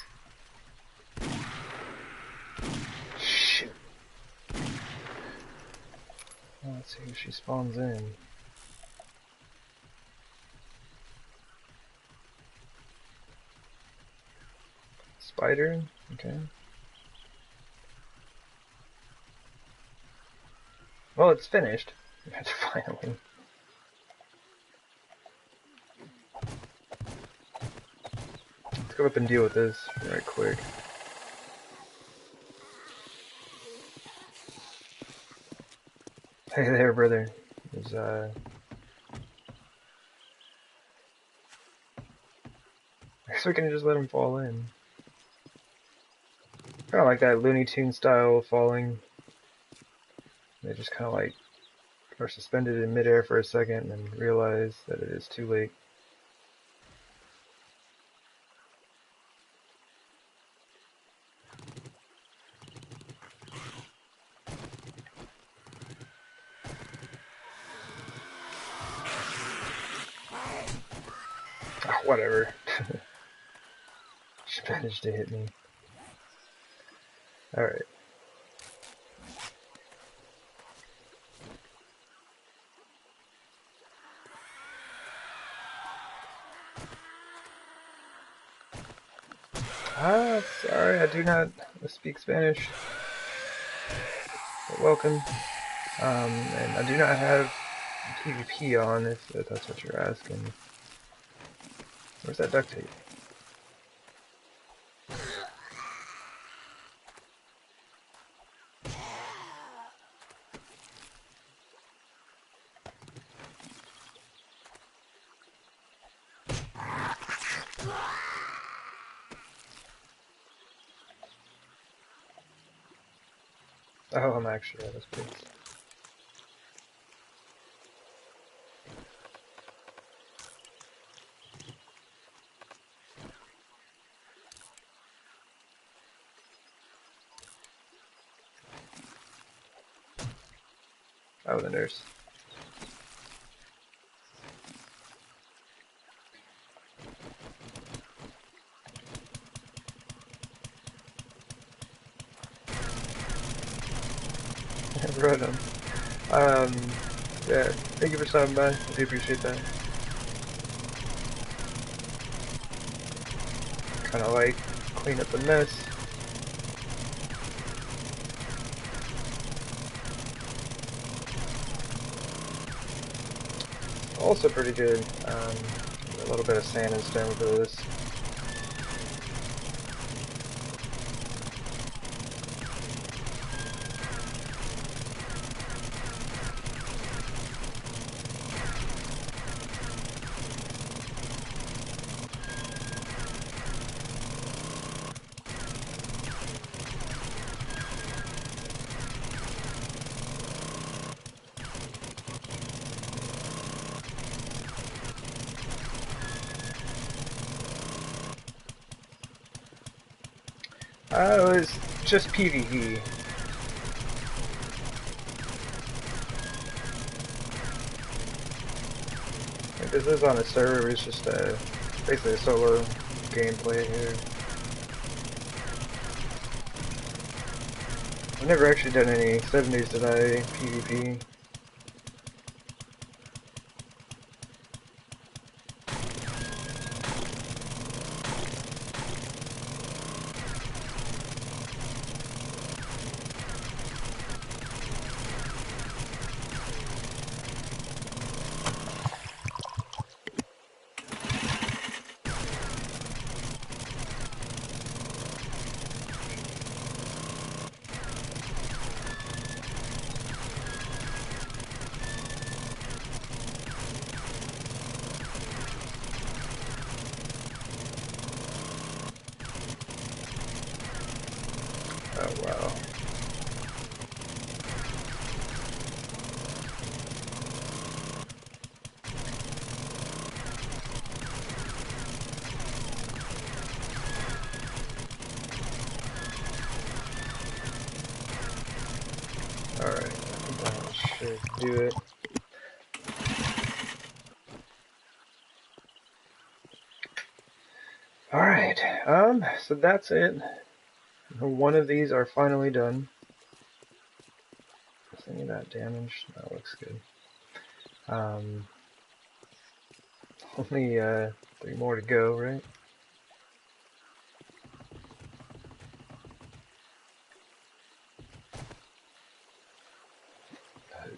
Let's see who she spawns in. Spider? Okay. Well, it's finished. Finally. Let's go up and deal with this right quick. Hey there, brother. There's, I guess we can just let him fall in. Kind of like that Looney Tune style falling. They just kind of like are suspended in midair for a second and then realize that it is too late. Oh, whatever. She managed to hit me. Alright. Sorry, I do not speak Spanish. But welcome. And I do not have PvP on, if that's what you're asking. Where's that duct tape? Oh, I'm actually out of space. Oh, the nurse. Right on. Yeah, thank you for stopping by. I do appreciate that. Kind of like clean up the mess. Also pretty good. A little bit of sand and stone with this. It was just PvE. Like, this is on a server, it's just basically a solo gameplay here. I've never actually done any 7 days to die PvP. Oh wow. Alright, I think that should do it. Alright, so that's it. One of these are finally done. Any of that damage? That looks good. Only 3 more to go, right?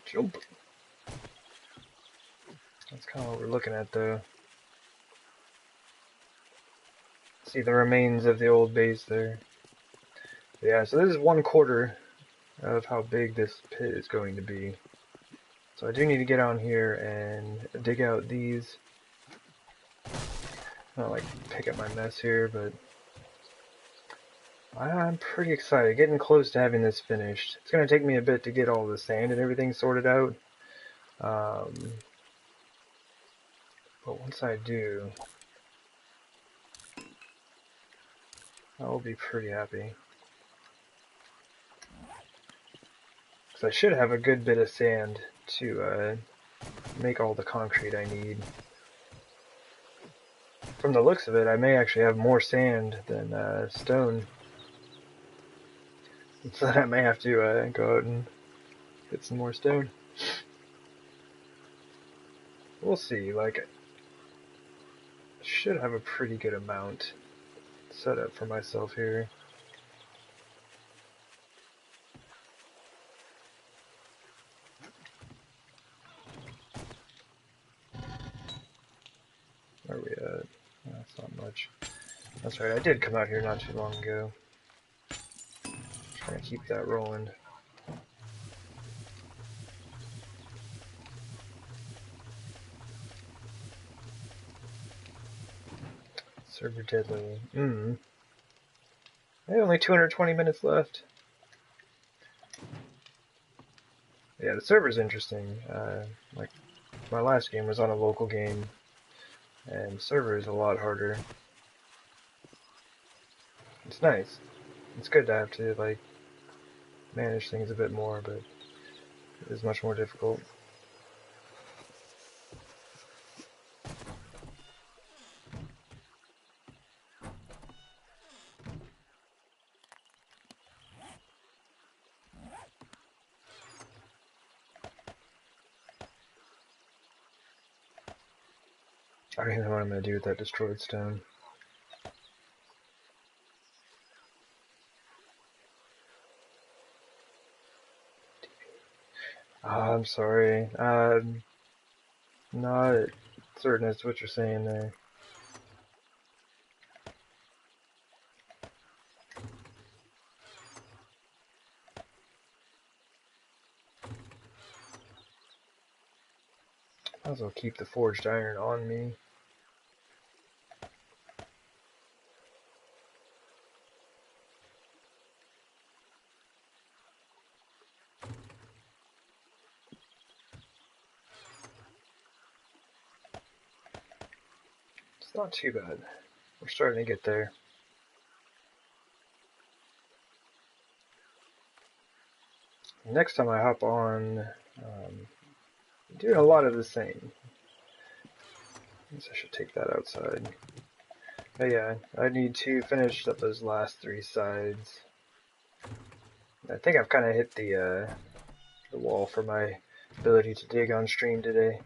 Jump. That's kind of what we're looking at, though. See the remains of the old base there. Yeah, so this is 1/4 of how big this pit is going to be. So I do need to get on here and dig out these. Not like pick up my mess here, but I'm pretty excited. Getting close to having this finished. It's going to take me a bit to get all the sand and everything sorted out. But once I do, I will be pretty happy. Because I should have a good bit of sand to make all the concrete I need. From the looks of it, I may actually have more sand than stone. So I may have to go out and get some more stone. We'll see. Like, I should have a pretty good amount set up for myself here. Where are we at? That's not much. That's right, I did come out here not too long ago. Trying to keep that rolling. Server deadly. Hey, only 220 minutes left. Yeah, the server's interesting. Like, my last game was on a local game, and the server is a lot harder. It's nice. It's good to have to, like, manage things a bit more, but it is much more difficult. I don't even know what I'm going to do with that destroyed stone. I'm sorry. Not certain as to what you're saying there. Might as well keep the forged iron on me. It's not too bad. We're starting to get there. Next time I hop on, doing a lot of the same. I guess I should take that outside. But yeah, I need to finish up those last 3 sides. I think I've kind of hit the wall for my ability to dig on stream today.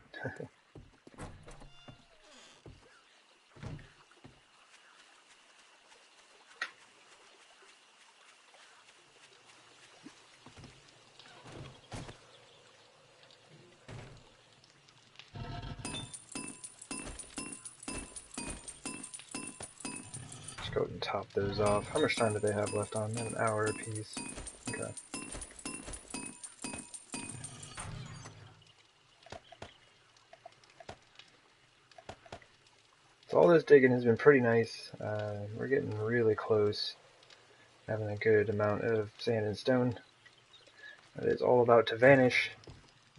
Just go ahead and top those off. How much time do they have left on them? An hour apiece. Okay. So all this digging has been pretty nice. We're getting really close. Having a good amount of sand and stone. That is all about to vanish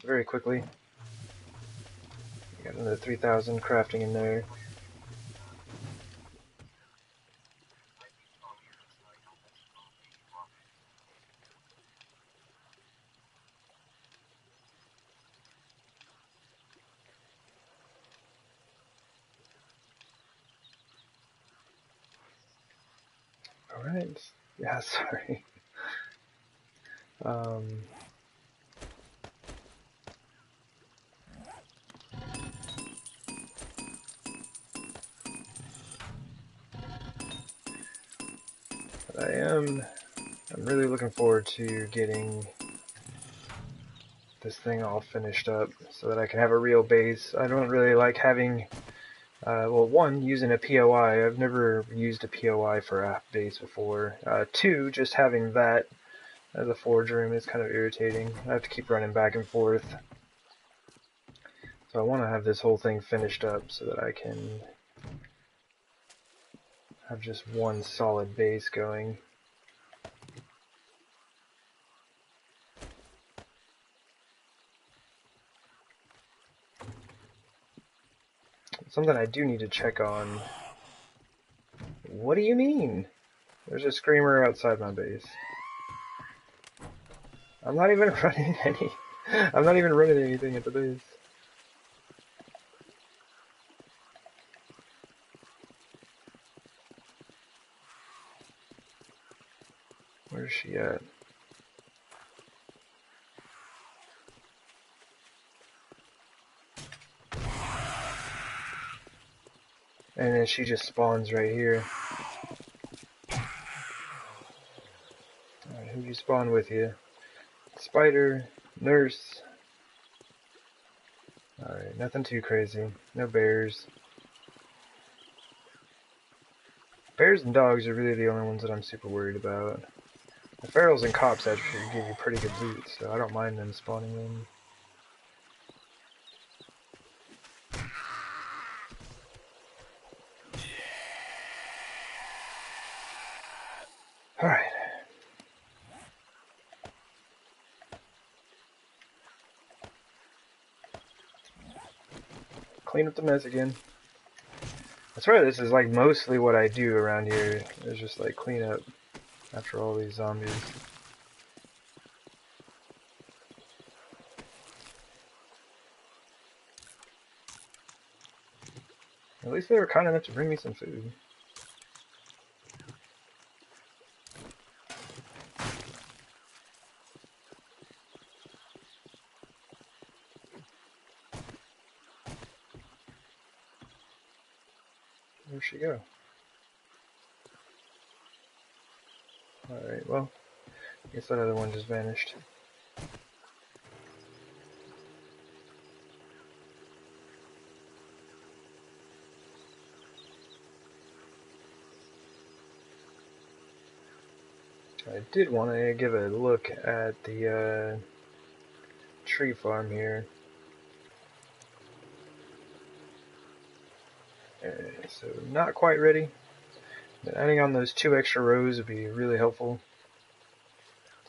very quickly. Got another 3,000 crafting in there. Alright. Yeah, sorry. I'm really looking forward to getting this thing all finished up so that I can have a real base. I don't really like having, well, one, using a POI. I've never used a POI for a base before. Two, just having that as a forge room is kind of irritating. I have to keep running back and forth. So I want to have this whole thing finished up so that I can have just one solid base going. Something I do need to check on. What do you mean? There's a screamer outside my base. I'm not even running any. I'm not even running anything at the base. Where's she at? And then she just spawns right here. Alright, who you spawn with you? Spider, nurse. Alright, nothing too crazy. No bears. Bears and dogs are really the only ones that I'm super worried about. The ferals and cops actually give you pretty good loot, so I don't mind them spawning in. Alright. Clean up the mess again. I swear this is like mostly what I do around here. Is just like clean up after all these zombies. At least they were kind enough to bring me some food. Where'd she go? Alright, well, I guess that other one just vanished. I did want to give a look at the tree farm here. So not quite ready, but adding on those 2 extra rows would be really helpful.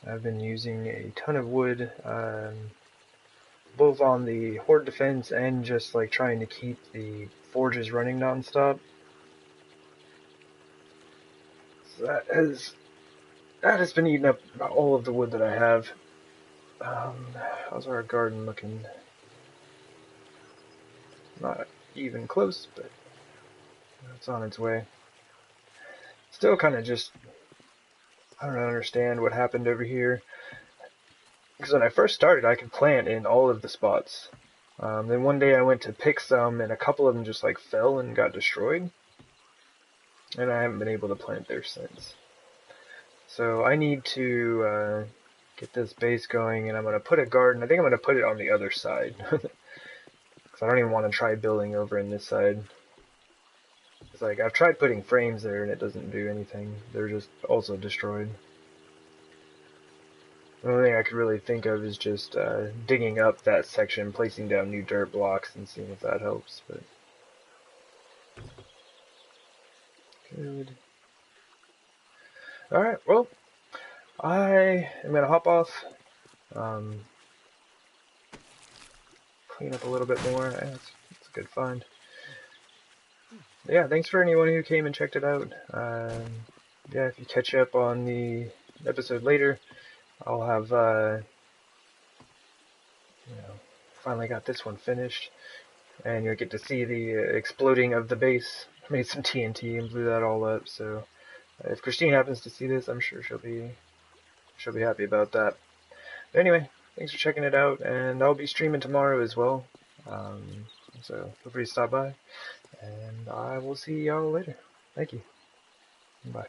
I've been using a ton of wood, both on the Horde defense and just like trying to keep the forges running non-stop. So that has been eating up all of the wood that I have. How's our garden looking? Not even close, but it's on its way. Still kind of just, I don't understand what happened over here. Because when I first started, I could plant in all of the spots. Then one day I went to pick some, and a couple of them just like fell and got destroyed. And I haven't been able to plant there since. So I need to get this base going, and I'm going to put a garden. I think I'm going to put it on the other side. Because I don't even want to try building over in this side. It's like, I've tried putting frames there and it doesn't do anything. They're just also destroyed. The only thing I could really think of is just digging up that section, placing down new dirt blocks, and seeing if that helps. But good. Alright, well, I am going to hop off. Clean up a little bit more. It's a good find. Yeah, thanks for anyone who came and checked it out. Yeah, if you catch up on the episode later, I'll have, finally got this one finished, and you'll get to see the exploding of the base. I made some TNT and blew that all up, so if Christine happens to see this, I'm sure she'll be happy about that. But anyway, thanks for checking it out, and I'll be streaming tomorrow as well, so feel free to stop by. And I will see y'all later. Thank you. Bye.